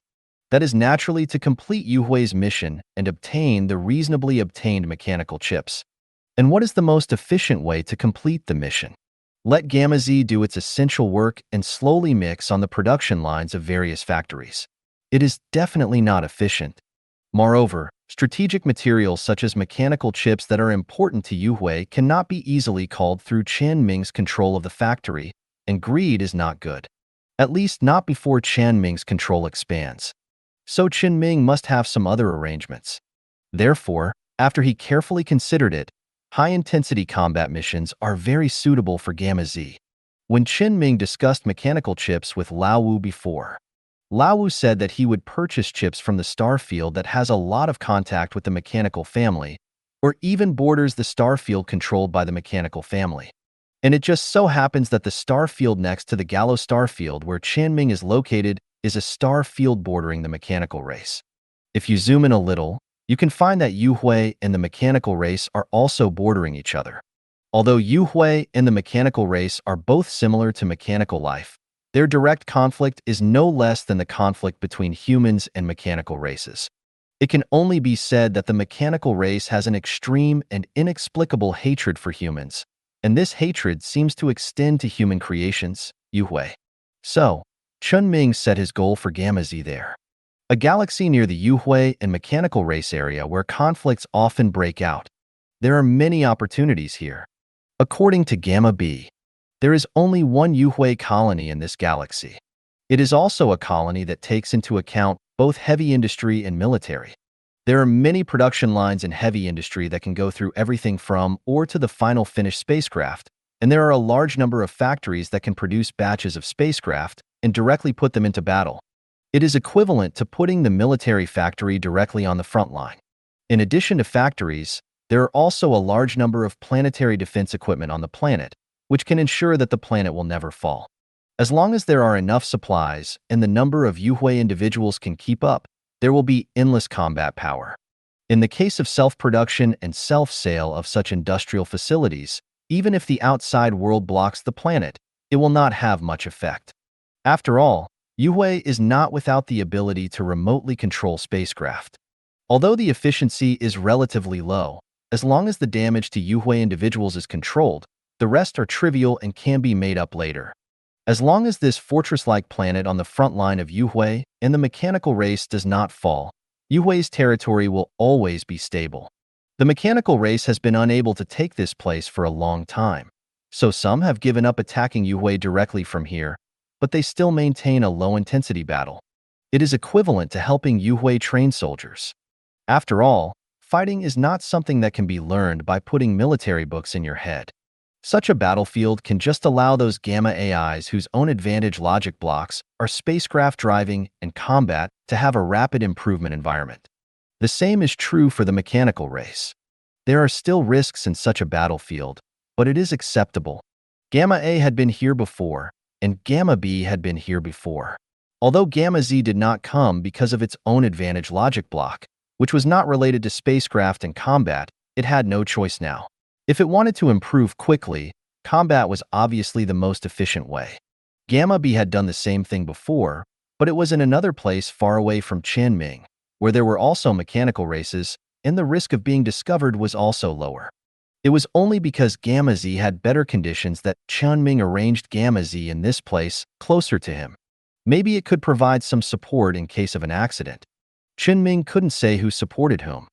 That is naturally to complete Yuhui's mission and obtain the reasonably obtained mechanical chips. And what is the most efficient way to complete the mission? Let Gamma Z do its essential work and slowly mix on the production lines of various factories. It is definitely not efficient. Moreover, strategic materials such as mechanical chips that are important to Yuhui cannot be easily called through Chen Ming's control of the factory, and greed is not good. At least not before Chen Ming's control expands. So Chen Ming must have some other arrangements. Therefore, after he carefully considered it, high-intensity combat missions are very suitable for Gamma Z. When Chen Ming discussed mechanical chips with Lao Wu before, Lao Wu said that he would purchase chips from the star field that has a lot of contact with the mechanical family, or even borders the star field controlled by the mechanical family. And it just so happens that the star field next to the Gallo star field where Chen Ming is located is a star field bordering the mechanical race. If you zoom in a little, you can find that Yuhui and the mechanical race are also bordering each other. Although Yuhui and the mechanical race are both similar to mechanical life, their direct conflict is no less than the conflict between humans and mechanical races. It can only be said that the mechanical race has an extreme and inexplicable hatred for humans, and this hatred seems to extend to human creations, Yuhui. So, Chen Ming set his goal for Gamma Z there. A galaxy near the Yuhui and mechanical race area where conflicts often break out. There are many opportunities here. According to Gamma B, there is only one Yuhui colony in this galaxy. It is also a colony that takes into account both heavy industry and military. There are many production lines in heavy industry that can go through everything from or to the final finished spacecraft, and there are a large number of factories that can produce batches of spacecraft and directly put them into battle. It is equivalent to putting the military factory directly on the front line. In addition to factories, there are also a large number of planetary defense equipment on the planet, which can ensure that the planet will never fall. As long as there are enough supplies and the number of Yuhui individuals can keep up, there will be endless combat power. In the case of self-production and self-sale of such industrial facilities, even if the outside world blocks the planet, it will not have much effect. After all, Yuhui is not without the ability to remotely control spacecraft. Although the efficiency is relatively low, as long as the damage to Yuhui individuals is controlled, the rest are trivial and can be made up later. As long as this fortress-like planet on the front line of Yuhui and the mechanical race does not fall, Yuhui's territory will always be stable. The mechanical race has been unable to take this place for a long time, so some have given up attacking Yuhui directly from here, but they still maintain a low-intensity battle. It is equivalent to helping Yuhui train soldiers. After all, fighting is not something that can be learned by putting military books in your head. Such a battlefield can just allow those Gamma AIs whose own advantage logic blocks are spacecraft driving and combat to have a rapid improvement environment. The same is true for the mechanical race. There are still risks in such a battlefield, but it is acceptable. Gamma A had been here before, and Gamma B had been here before. Although Gamma Z did not come because of its own advantage logic block, which was not related to spacecraft and combat, it had no choice now. If it wanted to improve quickly, combat was obviously the most efficient way. Gamma B had done the same thing before, but it was in another place far away from Chen Ming, where there were also mechanical races, and the risk of being discovered was also lower. It was only because Gamma Z had better conditions that Chen Ming arranged Gamma Z in this place, closer to him. Maybe it could provide some support in case of an accident. Chen Ming couldn't say who supported whom.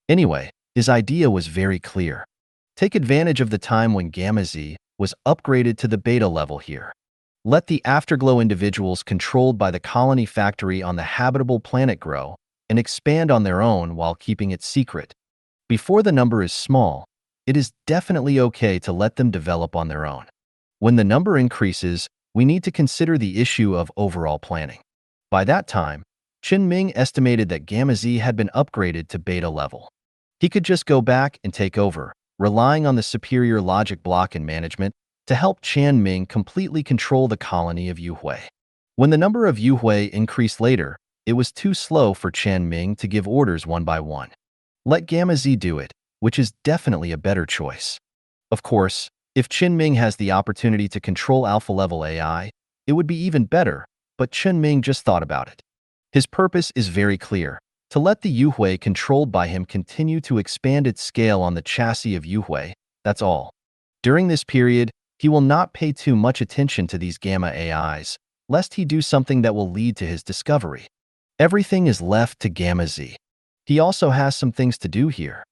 Anyway, his idea was very clear. Take advantage of the time when Gamma Z was upgraded to the beta level here. Let the afterglow individuals controlled by the colony factory on the habitable planet grow and expand on their own while keeping it secret. Before the number is small, it is definitely okay to let them develop on their own. When the number increases, we need to consider the issue of overall planning. By that time, Chen Ming estimated that Gamma Z had been upgraded to beta level. He could just go back and take over, relying on the superior logic block and management to help Chen Ming completely control the colony of Yuhui. When the number of Yuhui increased later, it was too slow for Chen Ming to give orders one by one. Let Gamma Z do it, which is definitely a better choice. Of course, if Chen Ming has the opportunity to control alpha-level AI, it would be even better, but Chen Ming just thought about it. His purpose is very clear: to let the Yuhui controlled by him continue to expand its scale on the chassis of Yuhui, that's all. During this period, he will not pay too much attention to these Gamma AIs, lest he do something that will lead to his discovery. Everything is left to Gamma Z. He also has some things to do here.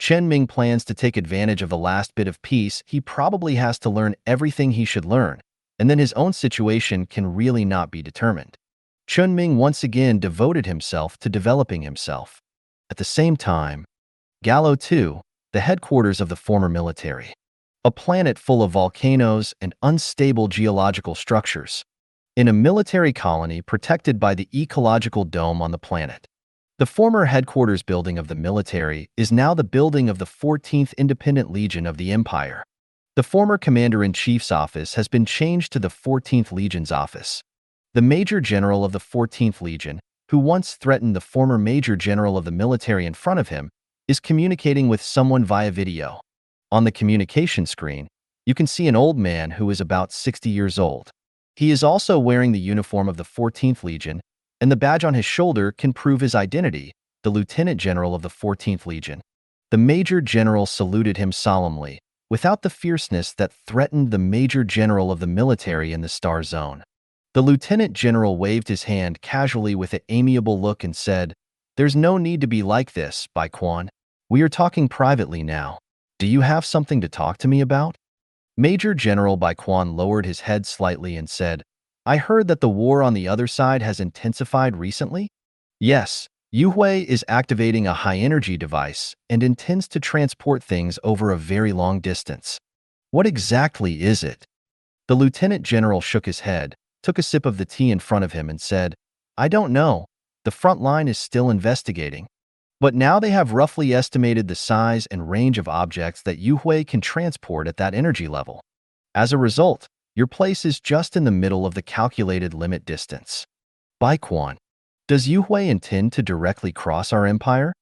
Chen Ming plans to take advantage of the last bit of peace. He probably has to learn everything he should learn, and then his own situation can really not be determined. Chen Ming once again devoted himself to developing himself. At the same time, Gallo 2, the headquarters of the former military, a planet full of volcanoes and unstable geological structures, in a military colony protected by the ecological dome on the planet. The former headquarters building of the military is now the building of the 14th Independent Legion of the Empire. The former Commander-in-Chief's office has been changed to the 14th Legion's office. The Major General of the 14th Legion, who once threatened the former Major General of the military in front of him, is communicating with someone via video. On the communication screen, you can see an old man who is about 60 years old. He is also wearing the uniform of the 14th Legion, and the badge on his shoulder can prove his identity, the Lieutenant General of the 14th Legion. The Major General saluted him solemnly, without the fierceness that threatened the Major General of the military in the Star Zone. The Lieutenant General waved his hand casually with an amiable look and said, "There's no need to be like this, Bai Quan. We are talking privately now. Do you have something to talk to me about?" Major General Bai Quan lowered his head slightly and said, "I heard that the war on the other side has intensified recently?" "Yes, Yuhui is activating a high-energy device and intends to transport things over a very long distance." "What exactly is it?" The Lieutenant General shook his head, took a sip of the tea in front of him and said, "I don't know. The front line is still investigating. But now they have roughly estimated the size and range of objects that Yuhui can transport at that energy level. As a result, your place is just in the middle of the calculated limit distance." "Bai Quan, does Yuhui intend to directly cross our empire?"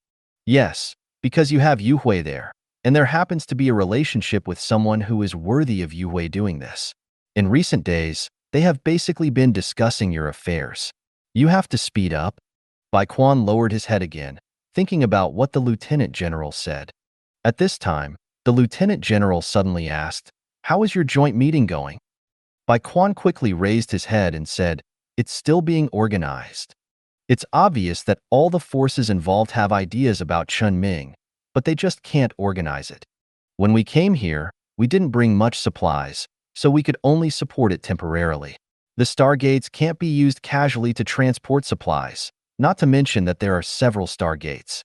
"Yes, because you have Yuhui there, and there happens to be a relationship with someone who is worthy of Yuhui doing this. In recent days, they have basically been discussing your affairs. You have to speed up." Bai Quan lowered his head again, thinking about what the Lieutenant General said. At this time, the Lieutenant General suddenly asked, "How is your joint meeting going?" Bai Quan quickly raised his head and said, "It's still being organized. It's obvious that all the forces involved have ideas about Chen Ming, but they just can't organize it. When we came here, we didn't bring much supplies, so we could only support it temporarily. The stargates can't be used casually to transport supplies, not to mention that there are several stargates.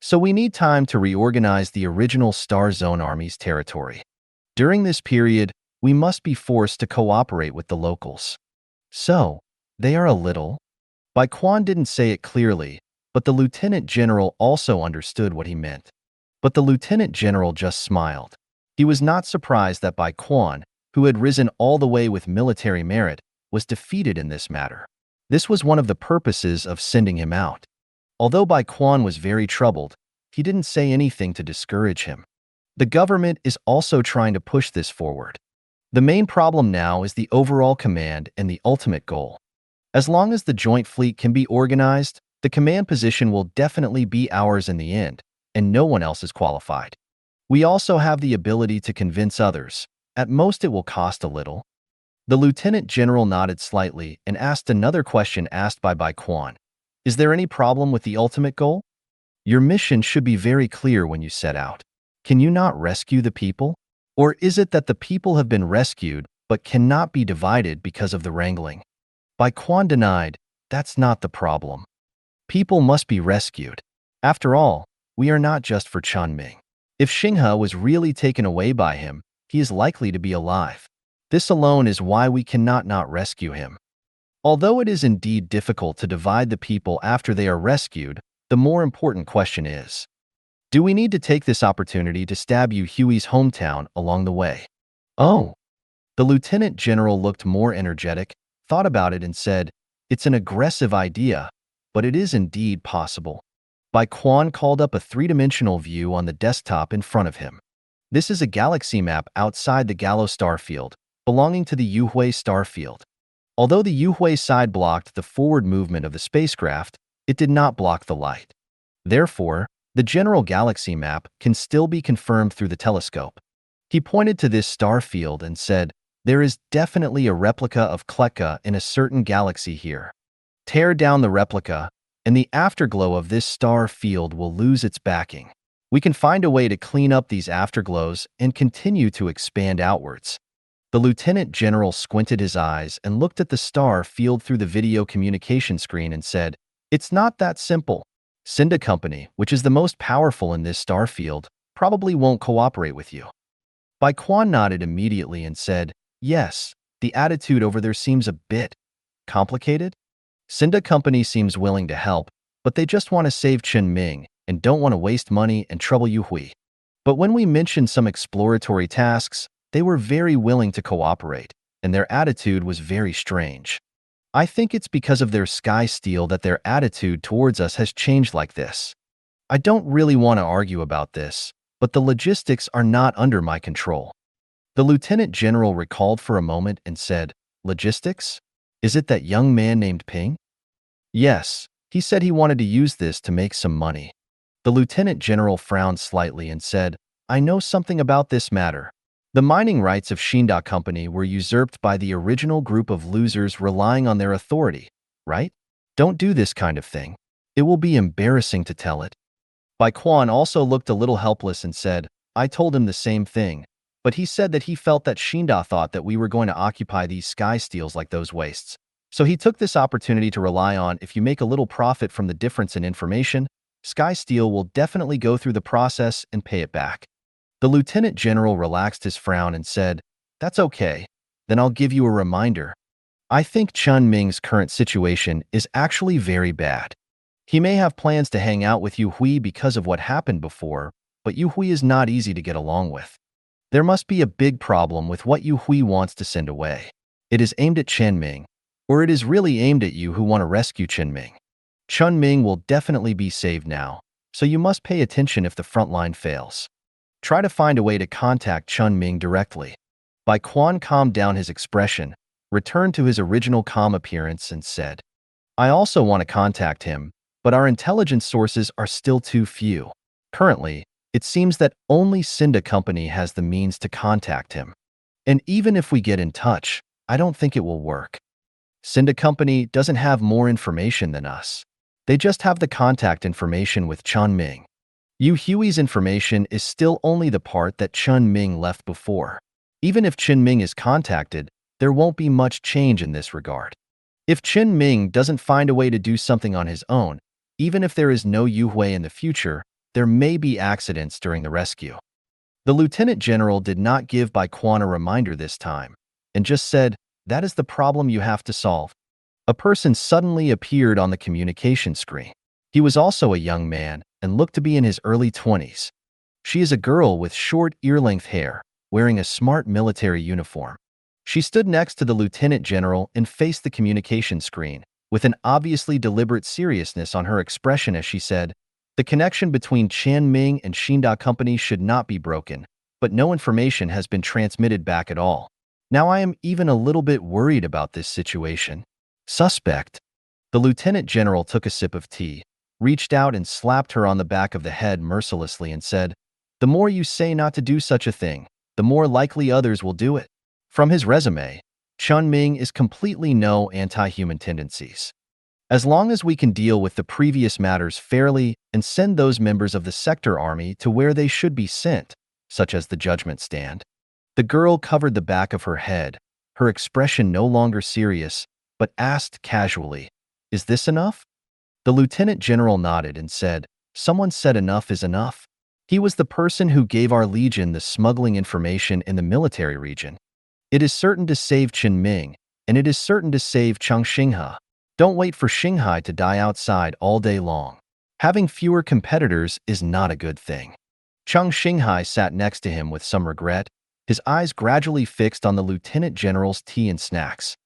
So we need time to reorganize the original Star Zone Army's territory. During this period, we must be forced to cooperate with the locals." "So, they are a little?" Bai Quan didn't say it clearly, but the Lieutenant General also understood what he meant. But the Lieutenant General just smiled. He was not surprised that Bai Quan, who had risen all the way with military merit, was defeated in this matter. This was one of the purposes of sending him out. Although Bai Quan was very troubled, he didn't say anything to discourage him. The government is also trying to push this forward. The main problem now is the overall command and the ultimate goal. As long as the joint fleet can be organized, the command position will definitely be ours in the end, and no one else is qualified. We also have the ability to convince others. At most, it will cost a little. The lieutenant general nodded slightly and asked another question asked by Bai Quan. Is there any problem with the ultimate goal? Your mission should be very clear when you set out. Can you not rescue the people? Or is it that the people have been rescued but cannot be divided because of the wrangling? Bai Quan denied, that's not the problem. People must be rescued. After all, we are not just for Chen Ming. If Xinghe was really taken away by him, he is likely to be alive. This alone is why we cannot not rescue him. Although it is indeed difficult to divide the people after they are rescued, the more important question is, do we need to take this opportunity to stab Yu Hui's hometown along the way? Oh. The lieutenant general looked more energetic, thought about it and said, it's an aggressive idea, but it is indeed possible. Bai Quan called up a three-dimensional view on the desktop in front of him. This is a galaxy map outside the Gallo star field, belonging to the Yuhui star field. Although the Yuhui side blocked the forward movement of the spacecraft, it did not block the light. Therefore, the general galaxy map can still be confirmed through the telescope. He pointed to this star field and said, there is definitely a replica of Kleka in a certain galaxy here. Tear down the replica, and the afterglow of this star field will lose its backing. We can find a way to clean up these afterglows and continue to expand outwards. The lieutenant general squinted his eyes and looked at the star field through the video communication screen and said, it's not that simple. Cinda Company, which is the most powerful in this star field, probably won't cooperate with you. Bai Quan nodded immediately and said, yes, the attitude over there seems a bit complicated. Cinda Company seems willing to help, but they just want to save Chen Ming and don't want to waste money and trouble Yu Hui. But when we mentioned some exploratory tasks, they were very willing to cooperate, and their attitude was very strange. I think it's because of their sky steel that their attitude towards us has changed like this. I don't really want to argue about this, but the logistics are not under my control. The lieutenant general recalled for a moment and said, logistics? Is it that young man named Ping? Yes, he said he wanted to use this to make some money. The lieutenant general frowned slightly and said, I know something about this matter. The mining rights of Shinda Company were usurped by the original group of losers relying on their authority, right? Don't do this kind of thing. It will be embarrassing to tell it. Bai Quan also looked a little helpless and said, I told him the same thing, but he said that he felt that Shinda thought that we were going to occupy these sky steels like those wastes. So he took this opportunity to rely on if you make a little profit from the difference in information, Sky Steel will definitely go through the process and pay it back. The lieutenant general relaxed his frown and said, that's okay, then I'll give you a reminder. I think Chen Ming's current situation is actually very bad. He may have plans to hang out with Yu Hui because of what happened before, but Yu Hui is not easy to get along with. There must be a big problem with what Yu Hui wants to send away. It is aimed at Chen Ming, or it is really aimed at you who want to rescue Chen Ming. Chen Ming will definitely be saved now, so you must pay attention if the front line fails. Try to find a way to contact Chen Ming directly. Bai Quan calmed down his expression, returned to his original calm appearance and said, I also want to contact him, but our intelligence sources are still too few. Currently, it seems that only Cinda Company has the means to contact him. And even if we get in touch, I don't think it will work. Cinda Company doesn't have more information than us. They just have the contact information with Chen Ming. Yu Hui's information is still only the part that Chen Ming left before. Even if Chen Ming is contacted, there won't be much change in this regard. If Chen Ming doesn't find a way to do something on his own, even if there is no Yu Hui in the future, there may be accidents during the rescue. The lieutenant general did not give Bai Quan a reminder this time, and just said, that is the problem you have to solve. A person suddenly appeared on the communication screen. He was also a young man and looked to be in his early 20s. She is a girl with short ear-length hair, wearing a smart military uniform. She stood next to the lieutenant general and faced the communication screen, with an obviously deliberate seriousness on her expression as she said, the connection between Chen Ming and Shinda Company should not be broken, but no information has been transmitted back at all. Now I am even a little bit worried about this situation. Suspect. The lieutenant general took a sip of tea, reached out and slapped her on the back of the head mercilessly and said, The more you say not to do such a thing, the more likely others will do it. From his resume, Chen Ming is completely no anti-human tendencies. As long as we can deal with the previous matters fairly and send those members of the sector army to where they should be sent, such as the judgment stand. The girl covered the back of her head, her expression no longer serious, but asked casually, "Is this enough?" The lieutenant general nodded and said, "Someone said enough is enough." He was the person who gave our legion the smuggling information in the military region. It is certain to save Chen Ming, and it is certain to save Chang Xinghe. Don't wait for Xinghai to die outside all day long. Having fewer competitors is not a good thing. Chang Xinghai sat next to him with some regret, his eyes gradually fixed on the lieutenant general's tea and snacks.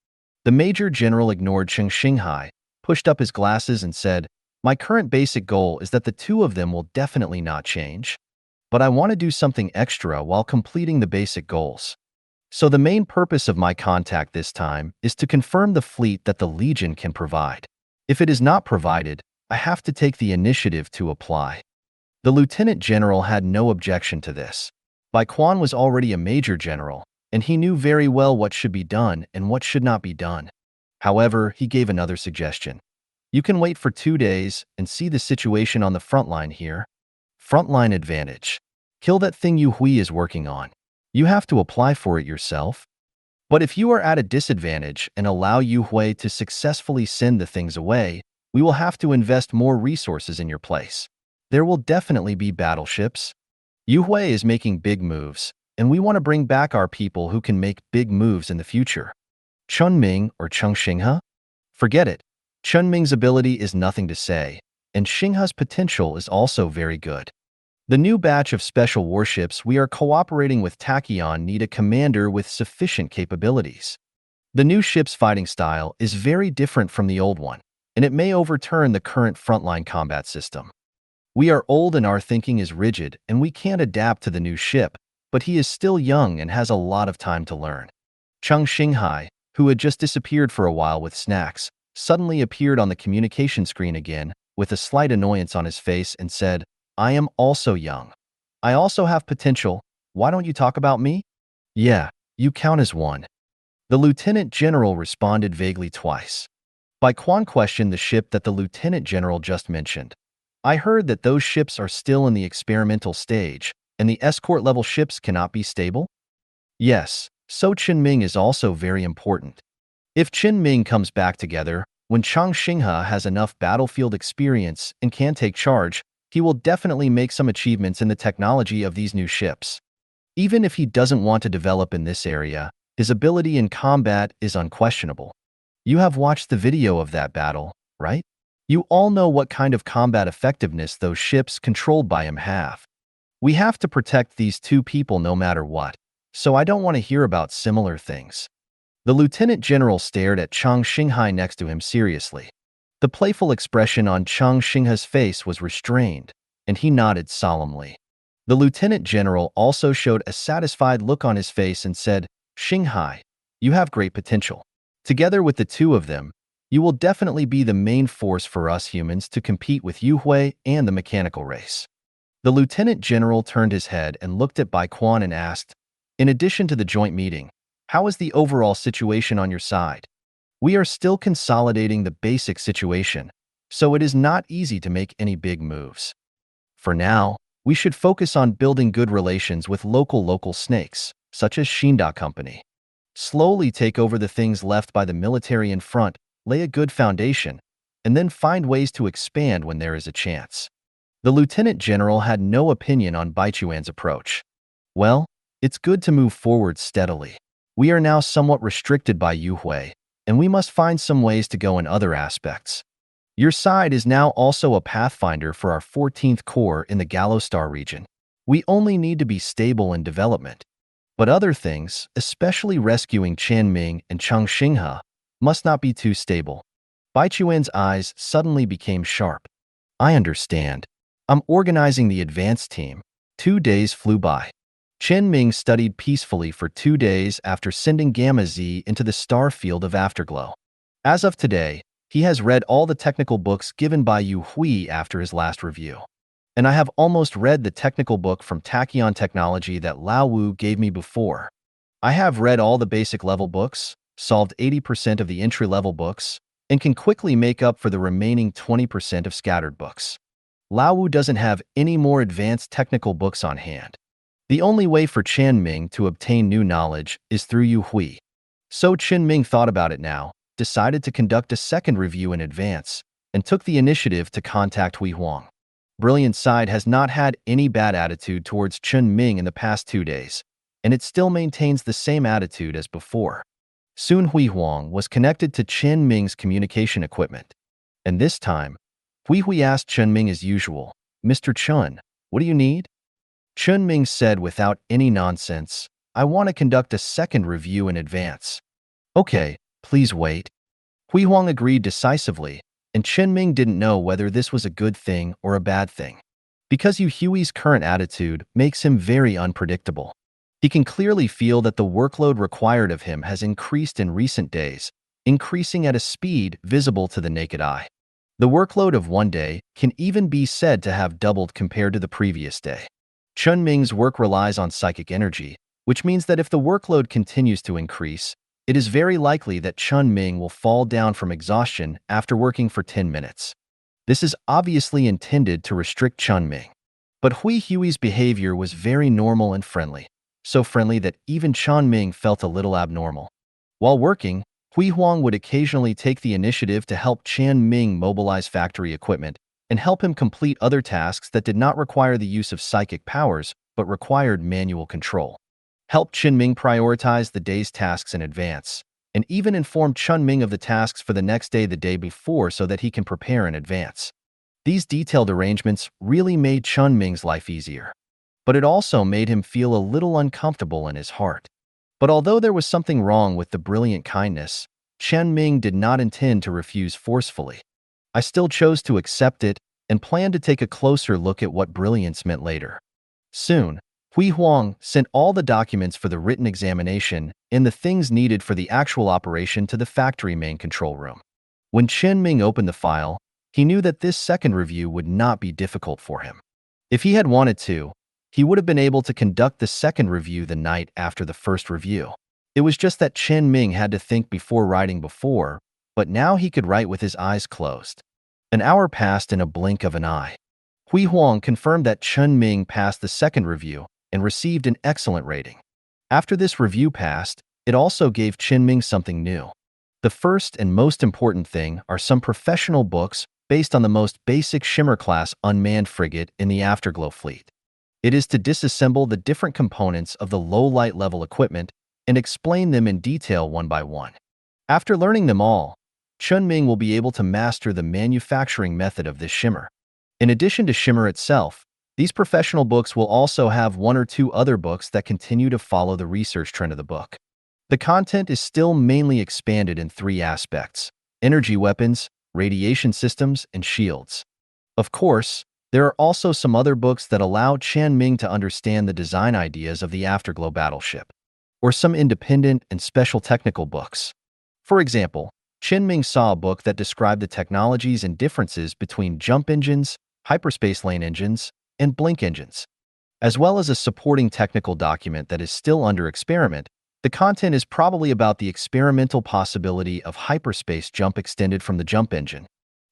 The major general ignored Chang Xinghai, pushed up his glasses and said, "My current basic goal is that the two of them will definitely not change. But I want to do something extra while completing the basic goals. So the main purpose of my contact this time is to confirm the fleet that the Legion can provide. If it is not provided, I have to take the initiative to apply." The lieutenant general had no objection to this. Bai Quan was already a major general, and he knew very well what should be done and what should not be done. However, he gave another suggestion. "You can wait for 2 days and see the situation on the front line here. Frontline advantage. Kill that thing Yu Hui is working on. You have to apply for it yourself. But if you are at a disadvantage and allow Yu Hui to successfully send the things away, we will have to invest more resources in your place. There will definitely be battleships. Yu Hui is making big moves, and we want to bring back our people who can make big moves in the future. Chen Ming or Chang Xinghe? Forget it. Chen Ming's ability is nothing to say, and Xinghe's potential is also very good. The new batch of special warships we are cooperating with Tachyon need a commander with sufficient capabilities. The new ship's fighting style is very different from the old one, and it may overturn the current frontline combat system. We are old and our thinking is rigid, and we can't adapt to the new ship, but he is still young and has a lot of time to learn." Chang Xinghai, who had just disappeared for a while with snacks, suddenly appeared on the communication screen again, with a slight annoyance on his face and said, "I am also young. I also have potential. Why don't you talk about me?" "Yeah, you count as one." The lieutenant general responded vaguely twice. Bai Quan questioned the ship that the lieutenant general just mentioned. "I heard that those ships are still in the experimental stage, and the escort-level ships cannot be stable?" "Yes, so Chen Ming is also very important. If Chen Ming comes back together, when Chang Xinghe has enough battlefield experience and can take charge, he will definitely make some achievements in the technology of these new ships. Even if he doesn't want to develop in this area, his ability in combat is unquestionable. You have watched the video of that battle, right? You all know what kind of combat effectiveness those ships controlled by him have. We have to protect these two people no matter what, so I don't want to hear about similar things." The lieutenant general stared at Chang Xinghai next to him seriously. The playful expression on Chang Xinghe's face was restrained, and he nodded solemnly. The lieutenant general also showed a satisfied look on his face and said, "Xinghai, you have great potential. Together with the two of them, you will definitely be the main force for us humans to compete with Yu Hui and the mechanical race." The lieutenant general turned his head and looked at Bai Quan and asked, "In addition to the joint meeting, how is the overall situation on your side? We are still consolidating the basic situation, so it is not easy to make any big moves. For now, we should focus on building good relations with local snakes, such as Shinda Company. Slowly take over the things left by the military in front, lay a good foundation, and then find ways to expand when there is a chance." The lieutenant general had no opinion on Baichuan's approach. "Well, it's good to move forward steadily. We are now somewhat restricted by Yu Hui, and we must find some ways to go in other aspects. Your side is now also a pathfinder for our 14th Corps in the Gallostar region. We only need to be stable in development. But other things, especially rescuing Chen Ming and Chang Xinghe, must not be too stable." Baichuan's eyes suddenly became sharp. "I understand. I'm organizing the advance team." 2 days flew by. Chen Ming studied peacefully for 2 days after sending Gamma Z into the star field of Afterglow. As of today, he has read all the technical books given by Yu Hui after his last review. and I have almost read the technical book from Tachyon Technology that Lao Wu gave me before. I have read all the basic level books, solved 80% of the entry-level books, and can quickly make up for the remaining 20% of scattered books. Lao Wu doesn't have any more advanced technical books on hand. The only way for Chen Ming to obtain new knowledge is through Yu Hui. So Chen Ming thought about it now, decided to conduct a second review in advance, and took the initiative to contact Hui Huang. Brilliant Side has not had any bad attitude towards Chen Ming in the past 2 days, and it still maintains the same attitude as before. Soon Hui Huang was connected to Chen Ming's communication equipment, and this time, Hui asked Chen Ming as usual, "Mr. Chen, what do you need?" Chen Ming said without any nonsense, "I want to conduct a second review in advance." "Okay, please wait." Hui Huang agreed decisively, and Chen Ming didn't know whether this was a good thing or a bad thing. Because Yu Hui's current attitude makes him very unpredictable. He can clearly feel that the workload required of him has increased in recent days, increasing at a speed visible to the naked eye. The workload of one day can even be said to have doubled compared to the previous day. Chen Ming's work relies on psychic energy, which means that if the workload continues to increase, it is very likely that Chen Ming will fall down from exhaustion after working for 10 minutes. This is obviously intended to restrict Chen Ming. But Hui Hui's behavior was very normal and friendly, so friendly that even Chen Ming felt a little abnormal. While working, Hui Huang would occasionally take the initiative to help Chen Ming mobilize factory equipment and help him complete other tasks that did not require the use of psychic powers but required manual control. Help Chen Ming prioritize the day's tasks in advance, and even inform Chen Ming of the tasks for the next day the day before so that he can prepare in advance. These detailed arrangements really made Chen Ming's life easier, but it also made him feel a little uncomfortable in his heart. But although there was something wrong with the brilliant kindness, Chen Ming did not intend to refuse forcefully. I still chose to accept it and planned to take a closer look at what brilliance meant later. Soon, Hui Huang sent all the documents for the written examination and the things needed for the actual operation to the factory main control room. When Chen Ming opened the file, he knew that this second review would not be difficult for him. If he had wanted to, he would have been able to conduct the second review the night after the first review. It was just that Chen Ming had to think before writing before, but now he could write with his eyes closed. An hour passed in a blink of an eye. Hui Huang confirmed that Chen Ming passed the second review and received an excellent rating. After this review passed, it also gave Chen Ming something new. The first and most important thing are some professional books based on the most basic Shimmer-class unmanned frigate in the Afterglow fleet. It is to disassemble the different components of the low-light level equipment and explain them in detail one by one. After learning them all, Chen Ming will be able to master the manufacturing method of this shimmer. In addition to Shimmer itself, these professional books will also have 1 or 2 other books that continue to follow the research trend of the book. The content is still mainly expanded in 3 aspects: energy weapons, radiation systems, and shields. Of course, there are also some other books that allow Chen Ming to understand the design ideas of the Afterglow battleship, or some independent and special technical books. For example, Chen Ming saw a book that described the technologies and differences between jump engines, hyperspace lane engines, and blink engines. As well as a supporting technical document that is still under experiment, the content is probably about the experimental possibility of hyperspace jump extended from the jump engine.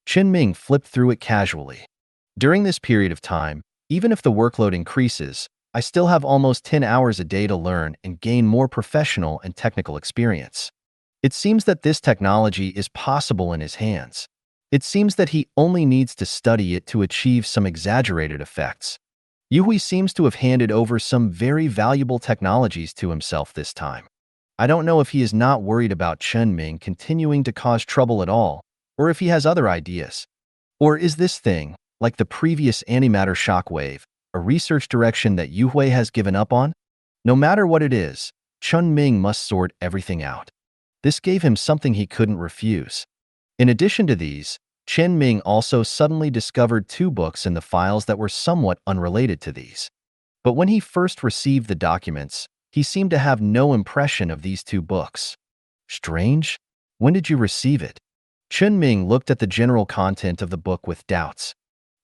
Chen Ming flipped through it casually. During this period of time, even if the workload increases, I still have almost 10 hours a day to learn and gain more professional and technical experience. It seems that this technology is possible in his hands. It seems that he only needs to study it to achieve some exaggerated effects. Yu seems to have handed over some very valuable technologies to himself this time. I don't know if he is not worried about Chen Ming continuing to cause trouble at all, or if he has other ideas. Or is this thing, like the previous antimatter shockwave, a research direction that Yu has given up on? No matter what it is, Chen Ming must sort everything out. This gave him something he couldn't refuse. In addition to these, Chen Ming also suddenly discovered 2 books in the files that were somewhat unrelated to these. But when he first received the documents, he seemed to have no impression of these 2 books. Strange? When did you receive it? Chen Ming looked at the general content of the book with doubts.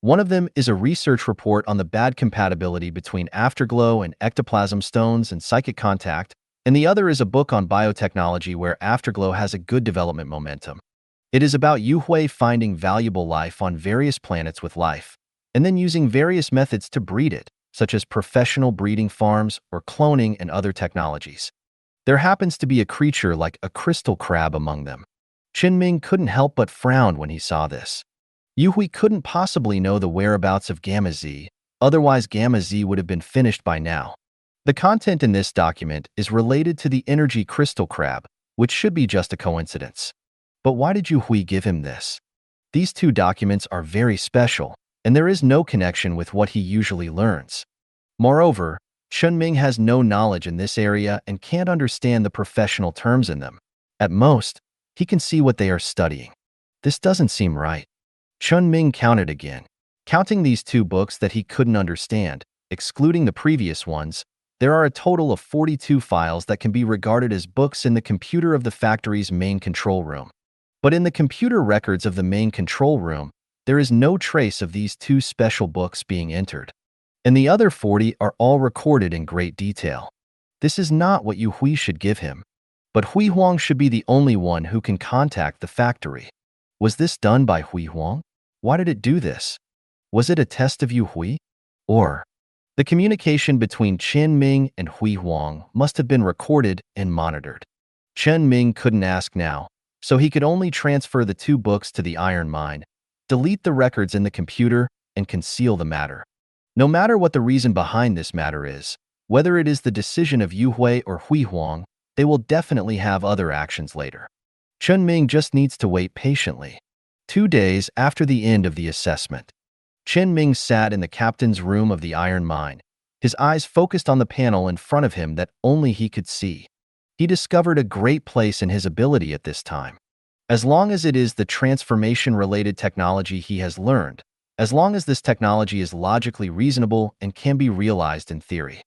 One of them is a research report on the bad compatibility between afterglow and ectoplasm stones and psychic contact, and the other is a book on biotechnology where afterglow has a good development momentum. It is about Yuhui finding valuable life on various planets with life, and then using various methods to breed it, such as professional breeding farms or cloning and other technologies. There happens to be a creature like a crystal crab among them. Chen Ming couldn't help but frown when he saw this. Yuhui couldn't possibly know the whereabouts of Gamma Z, otherwise Gamma Z would have been finished by now. The content in this document is related to the energy crystal crab, which should be just a coincidence. But why did Yuhui give him this? These two documents are very special, and there is no connection with what he usually learns. Moreover, Chen Ming has no knowledge in this area and can't understand the professional terms in them. At most, he can see what they are studying. This doesn't seem right. Chen Ming counted again. Counting these two books that he couldn't understand, excluding the previous ones, there are a total of 42 files that can be regarded as books in the computer of the factory's main control room. But in the computer records of the main control room, there is no trace of these two special books being entered. And the other 40 are all recorded in great detail. This is not what Yuhui should give him. But Hui Huang should be the only one who can contact the factory. Was this done by Hui Huang? Why did it do this? Was it a test of Yuhui? Or the communication between Chen Ming and Hui Huang must have been recorded and monitored. Chen Ming couldn't ask now, so he could only transfer the two books to the iron mine, delete the records in the computer, and conceal the matter. No matter what the reason behind this matter is, whether it is the decision of Yuhui or Hui Huang, they will definitely have other actions later. Chen Ming just needs to wait patiently. 2 days after the end of the assessment, Chen Ming sat in the captain's room of the iron mine, his eyes focused on the panel in front of him that only he could see. He discovered a great place in his ability at this time. As long as it is the transformation-related technology he has learned, as long as this technology is logically reasonable and can be realized in theory,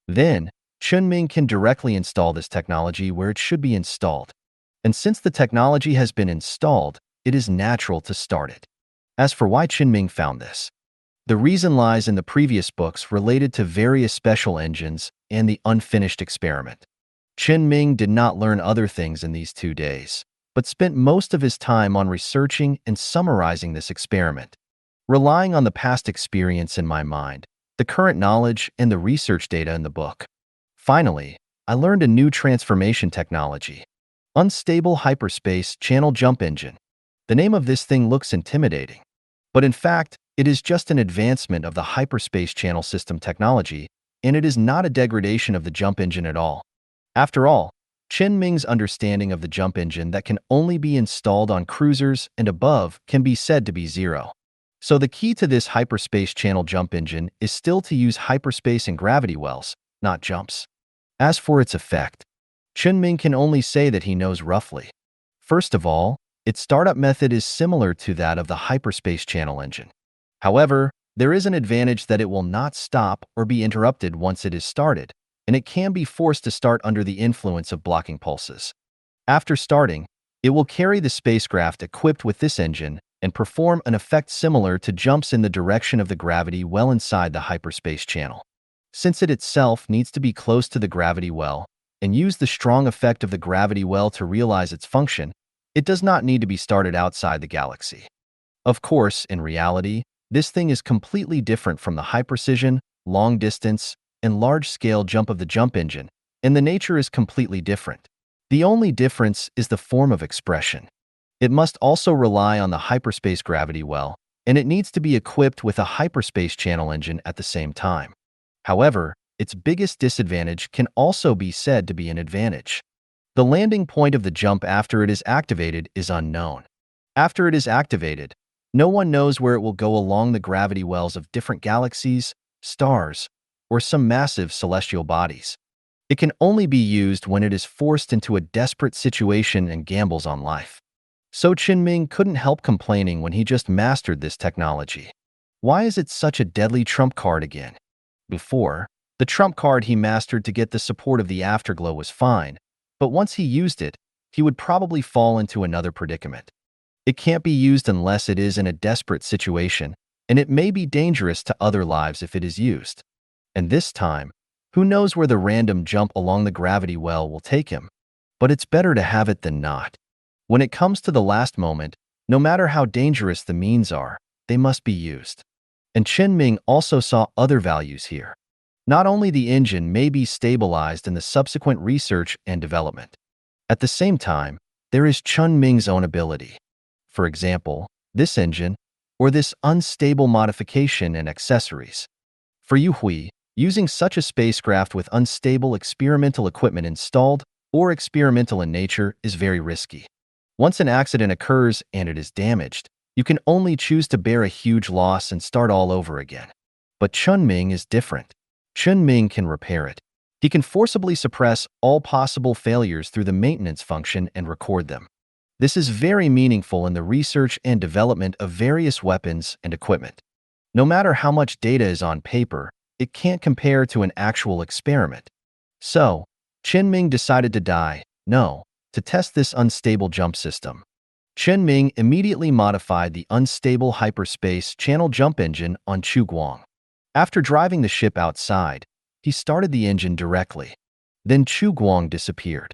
then Chen Ming can directly install this technology where it should be installed. And since the technology has been installed, it is natural to start it. As for why Chen Ming found this, the reason lies in the previous books related to various special engines and the unfinished experiment. Chen Ming did not learn other things in these 2 days, but spent most of his time on researching and summarizing this experiment. Relying on the past experience in my mind, the current knowledge, and the research data in the book. Finally, I learned a new transformation technology. Unstable hyperspace channel jump engine. The name of this thing looks intimidating, but in fact, it is just an advancement of the hyperspace channel system technology, and it is not a degradation of the jump engine at all. After all, Chen Ming's understanding of the jump engine that can only be installed on cruisers and above can be said to be zero. So the key to this hyperspace channel jump engine is still to use hyperspace and gravity wells, not jumps. As for its effect, Chen Ming can only say that he knows roughly. First of all, its startup method is similar to that of the hyperspace channel engine. However, there is an advantage that it will not stop or be interrupted once it is started, and it can be forced to start under the influence of blocking pulses. After starting, it will carry the spacecraft equipped with this engine and perform an effect similar to jumps in the direction of the gravity well inside the hyperspace channel. Since it itself needs to be close to the gravity well and use the strong effect of the gravity well to realize its function, it does not need to be started outside the galaxy. Of course, in reality, this thing is completely different from the high precision, long distance, and large-scale jump of the jump engine, and the nature is completely different. The only difference is the form of expression. It must also rely on the hyperspace gravity well, and it needs to be equipped with a hyperspace channel engine at the same time. However, its biggest disadvantage can also be said to be an advantage. The landing point of the jump after it is activated is unknown. After it is activated, no one knows where it will go along the gravity wells of different galaxies, stars, or some massive celestial bodies. It can only be used when it is forced into a desperate situation and gambles on life. So Chen Ming couldn't help complaining when he just mastered this technology. Why is it such a deadly trump card again? Before, the trump card he mastered to get the support of the afterglow was fine, but once he used it, he would probably fall into another predicament. It can't be used unless it is in a desperate situation, and it may be dangerous to other lives if it is used. And this time, who knows where the random jump along the gravity well will take him? But it's better to have it than not. When it comes to the last moment, no matter how dangerous the means are, they must be used. And Chen Ming also saw other values here. Not only the engine may be stabilized in the subsequent research and development. At the same time, there is Chen Ming's own ability. For example, this engine, or this unstable modification and accessories. For Yu Hui, using such a spacecraft with unstable experimental equipment installed or experimental in nature is very risky. Once an accident occurs and it is damaged, you can only choose to bear a huge loss and start all over again. But Chen Ming is different. Chen Ming can repair it. He can forcibly suppress all possible failures through the maintenance function and record them. This is very meaningful in the research and development of various weapons and equipment. No matter how much data is on paper, it can't compare to an actual experiment. So, Chen Ming decided to test this unstable jump system. Chen Ming immediately modified the unstable hyperspace channel jump engine on Chu Guang. After driving the ship outside, he started the engine directly. Then Chu Guang disappeared.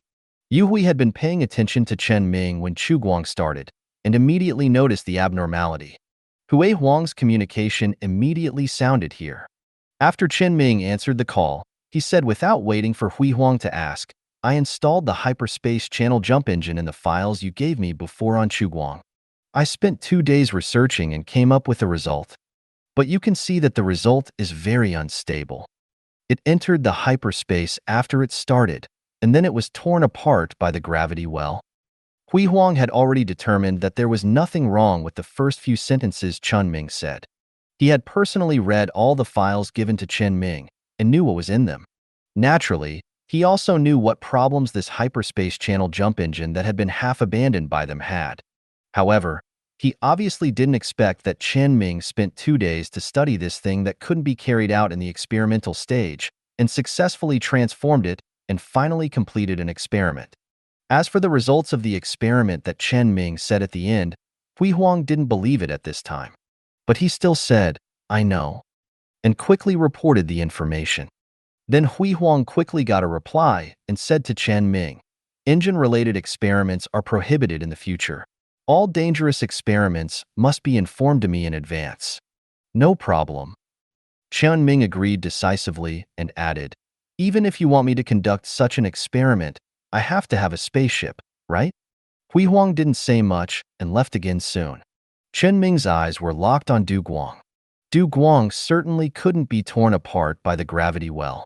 Yu Hui had been paying attention to Chen Ming when Chu Guang started and immediately noticed the abnormality. Hui Huang's communication immediately sounded here. After Chen Ming answered the call, he said without waiting for Hui Huang to ask, "I installed the hyperspace channel jump engine in the files you gave me before on Chu Guang. I spent 2 days researching and came up with a result. But you can see that the result is very unstable. It entered the hyperspace after it started, and then it was torn apart by the gravity well." Hui Huang had already determined that there was nothing wrong with the first few sentences Chen Ming said. He had personally read all the files given to Chen Ming and knew what was in them. Naturally, he also knew what problems this hyperspace channel jump engine that had been half abandoned by them had. However, he obviously didn't expect that Chen Ming spent 2 days to study this thing that couldn't be carried out in the experimental stage and successfully transformed it and finally completed an experiment. As for the results of the experiment that Chen Ming said at the end, Hui Huang didn't believe it at this time. But he still said, "I know," and quickly reported the information. Then Hui Huang quickly got a reply and said to Chen Ming, "Engine-related experiments are prohibited in the future. All dangerous experiments must be informed to me in advance." "No problem." Chen Ming agreed decisively and added, "Even if you want me to conduct such an experiment, I have to have a spaceship, right?" Hui Huang didn't say much and left again soon. Chen Ming's eyes were locked on Du Guang. Du Guang certainly couldn't be torn apart by the gravity well.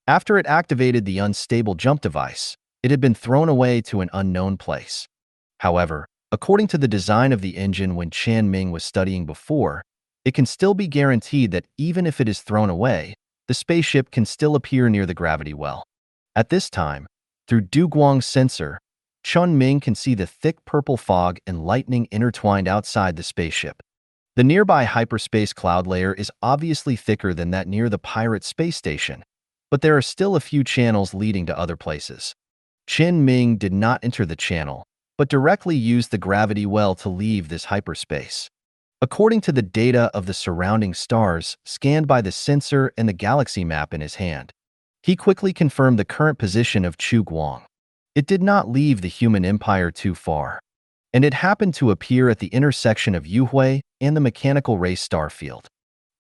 After it activated the unstable jump device, it had been thrown away to an unknown place. However, according to the design of the engine when Chen Ming was studying before, it can still be guaranteed that even if it is thrown away, the spaceship can still appear near the gravity well. At this time, through Du Guang's sensor, Chen Ming can see the thick purple fog and lightning intertwined outside the spaceship. The nearby hyperspace cloud layer is obviously thicker than that near the pirate space station, but there are still a few channels leading to other places. Chen Ming did not enter the channel, but directly used the gravity well to leave this hyperspace. According to the data of the surrounding stars scanned by the sensor and the galaxy map in his hand, he quickly confirmed the current position of Chu Guang. It did not leave the human empire too far, and it happened to appear at the intersection of Yu Hui and the mechanical race star field.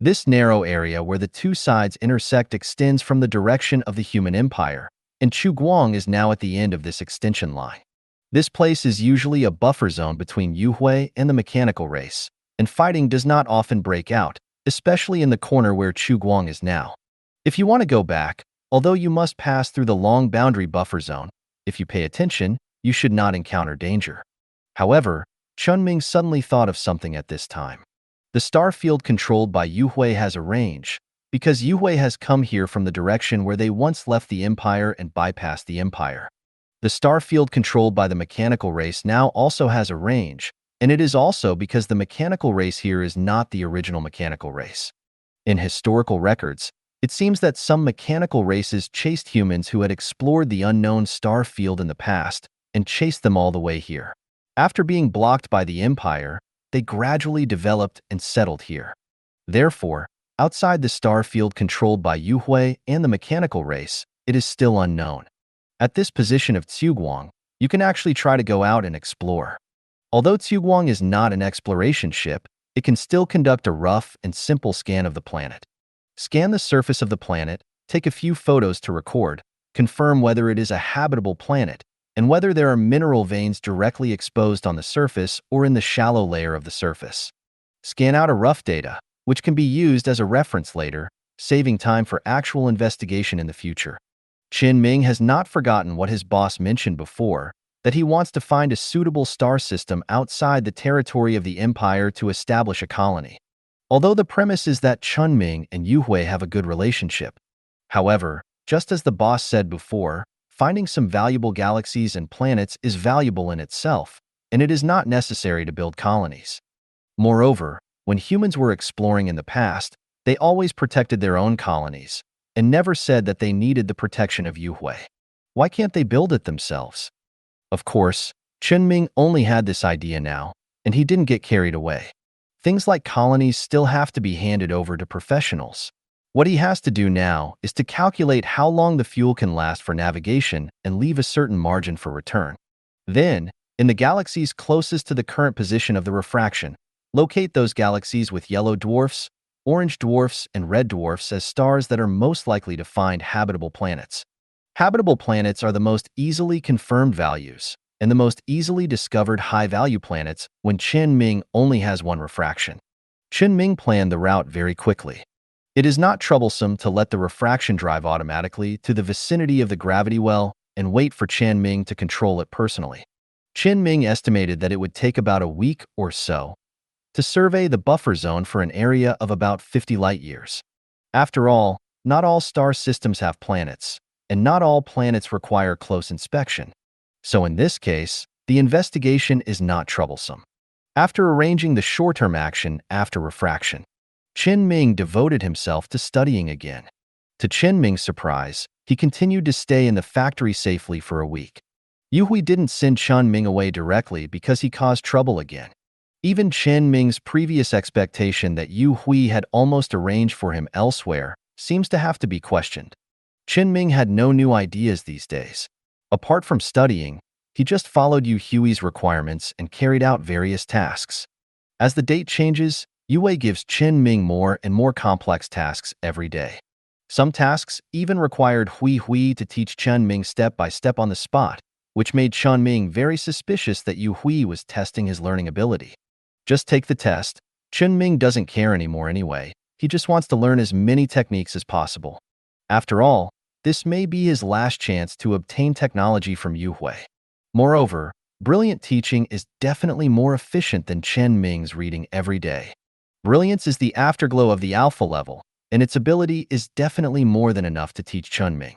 This narrow area where the two sides intersect extends from the direction of the human empire, and Chu Guang is now at the end of this extension line. This place is usually a buffer zone between Yu Hui and the mechanical race, and fighting does not often break out, especially in the corner where Chu Guang is now. If you want to go back, although you must pass through the long boundary buffer zone, if you pay attention, you should not encounter danger. However, Chen Ming suddenly thought of something at this time. The star field controlled by Yu Hui has a range, because Yu Hui has come here from the direction where they once left the Empire and bypassed the Empire. The star field controlled by the mechanical race now also has a range, and it is also because the mechanical race here is not the original mechanical race. In historical records, it seems that some mechanical races chased humans who had explored the unknown star field in the past and chased them all the way here. After being blocked by the Empire, they gradually developed and settled here. Therefore, outside the star field controlled by Yuhui and the mechanical race, it is still unknown. At this position of Tsuguang, you can actually try to go out and explore. Although Tsuguang is not an exploration ship, it can still conduct a rough and simple scan of the planet. Scan the surface of the planet, take a few photos to record, confirm whether it is a habitable planet, and whether there are mineral veins directly exposed on the surface or in the shallow layer of the surface. Scan out a rough data, which can be used as a reference later, saving time for actual investigation in the future. Chen Ming has not forgotten what his boss mentioned before, that he wants to find a suitable star system outside the territory of the Empire to establish a colony. Although the premise is that Chen Ming and Yuhui have a good relationship. However, just as the boss said before, finding some valuable galaxies and planets is valuable in itself, and it is not necessary to build colonies. Moreover, when humans were exploring in the past, they always protected their own colonies, and never said that they needed the protection of Yuhui. Why can't they build it themselves? Of course, Chen Ming only had this idea now, and he didn't get carried away. Things like colonies still have to be handed over to professionals. What he has to do now is to calculate how long the fuel can last for navigation and leave a certain margin for return. Then, in the galaxies closest to the current position of the refraction, locate those galaxies with yellow dwarfs, orange dwarfs, and red dwarfs as stars that are most likely to find habitable planets. Habitable planets are the most easily confirmed values and the most easily discovered high-value planets when Chen Ming only has one refraction. Chen Ming planned the route very quickly. It is not troublesome to let the refraction drive automatically to the vicinity of the gravity well and wait for Chen Ming to control it personally. Chen Ming estimated that it would take about a week or so to survey the buffer zone for an area of about 50 light-years. After all, not all star systems have planets, and not all planets require close inspection. So in this case, the investigation is not troublesome. After arranging the short-term action after refraction, Chen Ming devoted himself to studying again. To Chen Ming's surprise, he continued to stay in the factory safely for a week. Yuhui didn't send Chen Ming away directly because he caused trouble again. Even Chen Ming's previous expectation that Yuhui had almost arranged for him elsewhere seems to have to be questioned. Chen Ming had no new ideas these days. Apart from studying, he just followed Yuhui's requirements and carried out various tasks. As the date changes, Yue gives Chen Ming more and more complex tasks every day. Some tasks even required Hui to teach Chen Ming step by step on the spot, which made Chen Ming very suspicious that Yuhui was testing his learning ability. Just take the test. Chen Ming doesn't care anymore anyway. He just wants to learn as many techniques as possible. After all, this may be his last chance to obtain technology from Yuhui. Moreover, brilliant teaching is definitely more efficient than Chen Ming's reading every day. Brilliance is the afterglow of the alpha level, and its ability is definitely more than enough to teach Chen Ming.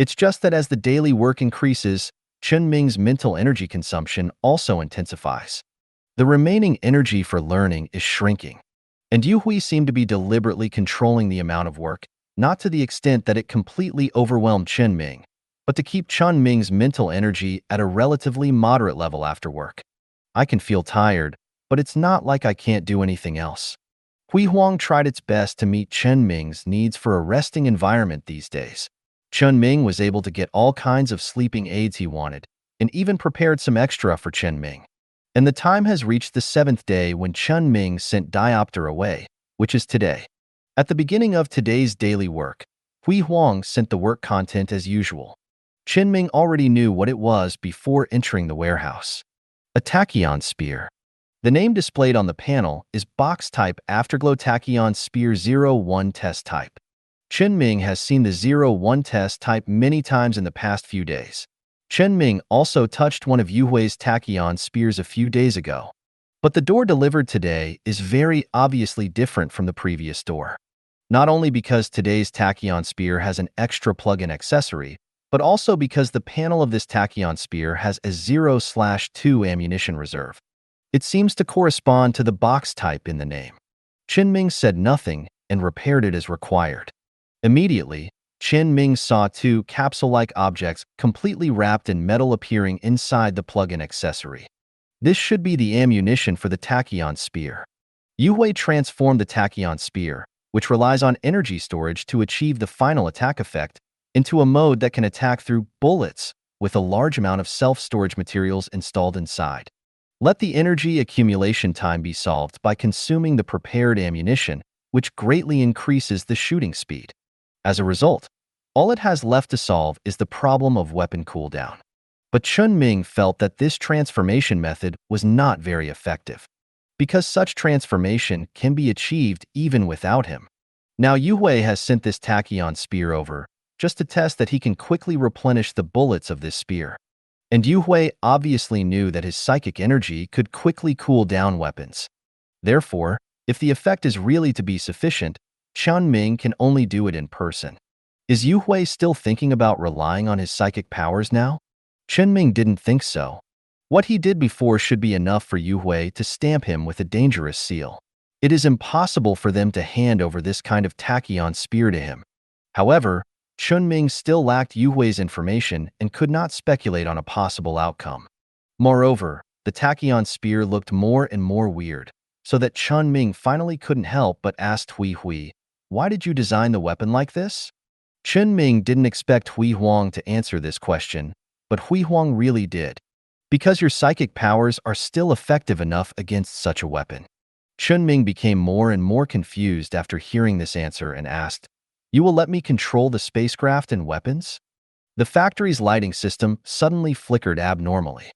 It's just that as the daily work increases, Chen Ming's mental energy consumption also intensifies. The remaining energy for learning is shrinking, and Yuhui seemed to be deliberately controlling the amount of work, not to the extent that it completely overwhelmed Chen Ming, but to keep Chen Ming's mental energy at a relatively moderate level after work. I can feel tired, but it's not like I can't do anything else. Hui Huang tried its best to meet Chen Ming's needs for a resting environment these days. Chen Ming was able to get all kinds of sleeping aids he wanted, and even prepared some extra for Chen Ming. And the time has reached the 7th day when Chen Ming sent Diopter away, which is today. At the beginning of today's daily work, Hui Huang sent the work content as usual. Chen Ming already knew what it was before entering the warehouse. A tachyon spear. The name displayed on the panel is box-type Afterglow Tachyon Spear 01 test type. Chen Ming has seen the 01 test type many times in the past few days. Chen Ming also touched one of Yuhui's tachyon spears a few days ago. But the door delivered today is very obviously different from the previous door. Not only because today's tachyon spear has an extra plug-in accessory, but also because the panel of this tachyon spear has a 0/2 ammunition reserve. It seems to correspond to the box type in the name. Chen Ming said nothing and repaired it as required. Immediately, Chen Ming saw 2 capsule-like objects completely wrapped in metal appearing inside the plug-in accessory. This should be the ammunition for the tachyon spear. Yu Hui transformed the tachyon spear, which relies on energy storage to achieve the final attack effect, into a mode that can attack through bullets with a large amount of self-storage materials installed inside. Let the energy accumulation time be solved by consuming the prepared ammunition, which greatly increases the shooting speed. As a result, all it has left to solve is the problem of weapon cooldown. But Chen Ming felt that this transformation method was not very effective, because such transformation can be achieved even without him. Now Yu Hui has sent this tachyon spear over, just to test that he can quickly replenish the bullets of this spear. And Yu Hui obviously knew that his psychic energy could quickly cool down weapons. Therefore, if the effect is really to be sufficient, Chen Ming can only do it in person. Is Yu Hui still thinking about relying on his psychic powers now? Chen Ming didn't think so. What he did before should be enough for Yu Hui to stamp him with a dangerous seal. It is impossible for them to hand over this kind of tachyon spear to him. However, Chen Ming still lacked Yu Hui's information and could not speculate on a possible outcome. Moreover, the tachyon spear looked more and more weird, so that Chen Ming finally couldn't help but ask Hui Hui, "Why did you design the weapon like this?" Chen Ming didn't expect Hui Huang to answer this question, but Hui Huang really did. Because your psychic powers are still effective enough against such a weapon. Chen Ming became more and more confused after hearing this answer and asked, "You will let me control the spacecraft and weapons?" The factory's lighting system suddenly flickered abnormally.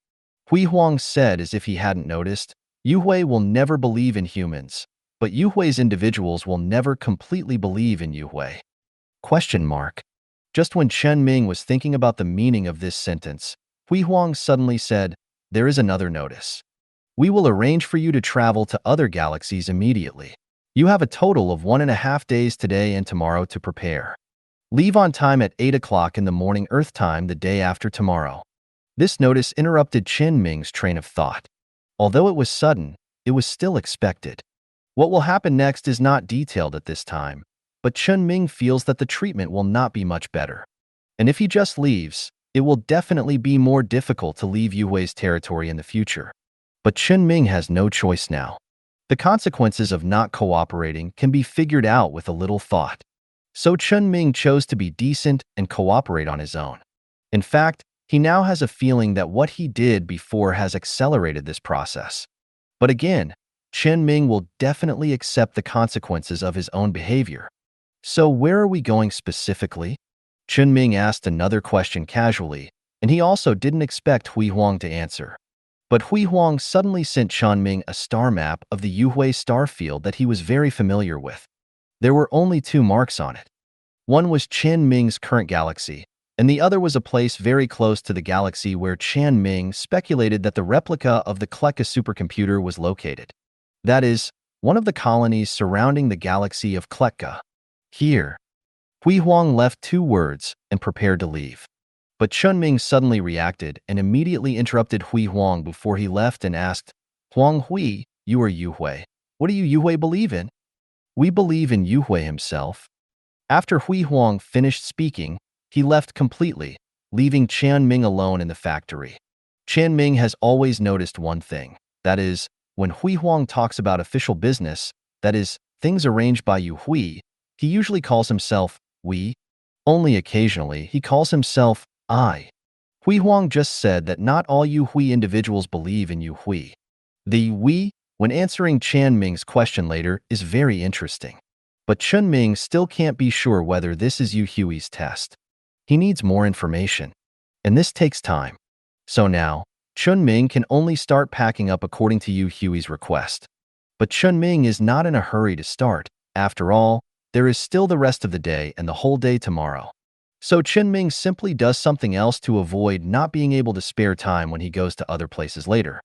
Hui Huang said as if he hadn't noticed, "Yu Hui will never believe in humans, but Yu Hui's individuals will never completely believe in Yu Hui." Question mark. Just when Chen Ming was thinking about the meaning of this sentence, Hui Huang suddenly said, "There is another notice. We will arrange for you to travel to other galaxies immediately. You have a total of 1.5 days today and tomorrow to prepare. Leave on time at 8 o'clock in the morning Earth time the day after tomorrow." This notice interrupted Chen Ming's train of thought. Although it was sudden, it was still expected. What will happen next is not detailed at this time, but Chen Ming feels that the treatment will not be much better. And if he just leaves, it will definitely be more difficult to leave Yu Hui's territory in the future. But Chen Ming has no choice now. The consequences of not cooperating can be figured out with a little thought. So Chen Ming chose to be decent and cooperate on his own. In fact, he now has a feeling that what he did before has accelerated this process. But again, Chen Ming will definitely accept the consequences of his own behavior. So where are we going specifically? Chen Ming asked another question casually, and he also didn't expect Hui Huang to answer. But Hui Huang suddenly sent Chen Ming a star map of the Yu Hui star field that he was very familiar with. There were only 2 marks on it. One was Chen Ming's current galaxy, and the other was a place very close to the galaxy where Chen Ming speculated that the replica of the Kleka supercomputer was located. That is, one of the colonies surrounding the galaxy of Kleka. Here. Hui Huang left 2 words and prepared to leave. But Chen Ming suddenly reacted and immediately interrupted Hui Huang before he left and asked, "Huang Hui, you are Yu Hui. What do you Yu Hui believe in?" "We believe in Yu Hui himself." After Hui Huang finished speaking, he left completely, leaving Chen Ming alone in the factory. Chen Ming has always noticed one thing, that is, when Hui Huang talks about official business, that is, things arranged by Yu Hui, he usually calls himself we. Only occasionally he calls himself I. Hui Huang just said that not all Yu Hui individuals believe in Yu Hui. The we, when answering Chen Ming's question later, is very interesting. But Chen Ming still can't be sure whether this is Yu Hui's test. He needs more information. And this takes time. So now, Chen Ming can only start packing up according to Yu Hui's request. But Chen Ming is not in a hurry to start. After all, there is still the rest of the day and the whole day tomorrow. So Chen Ming simply does something else to avoid not being able to spare time when he goes to other places later.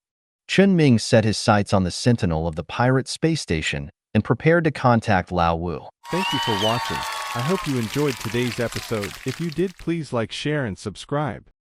Chen Ming set his sights on the sentinel of the pirate space station and prepared to contact Lao Wu. Thank you for watching. I hope you enjoyed today's episode. If you did, please like, share, and subscribe.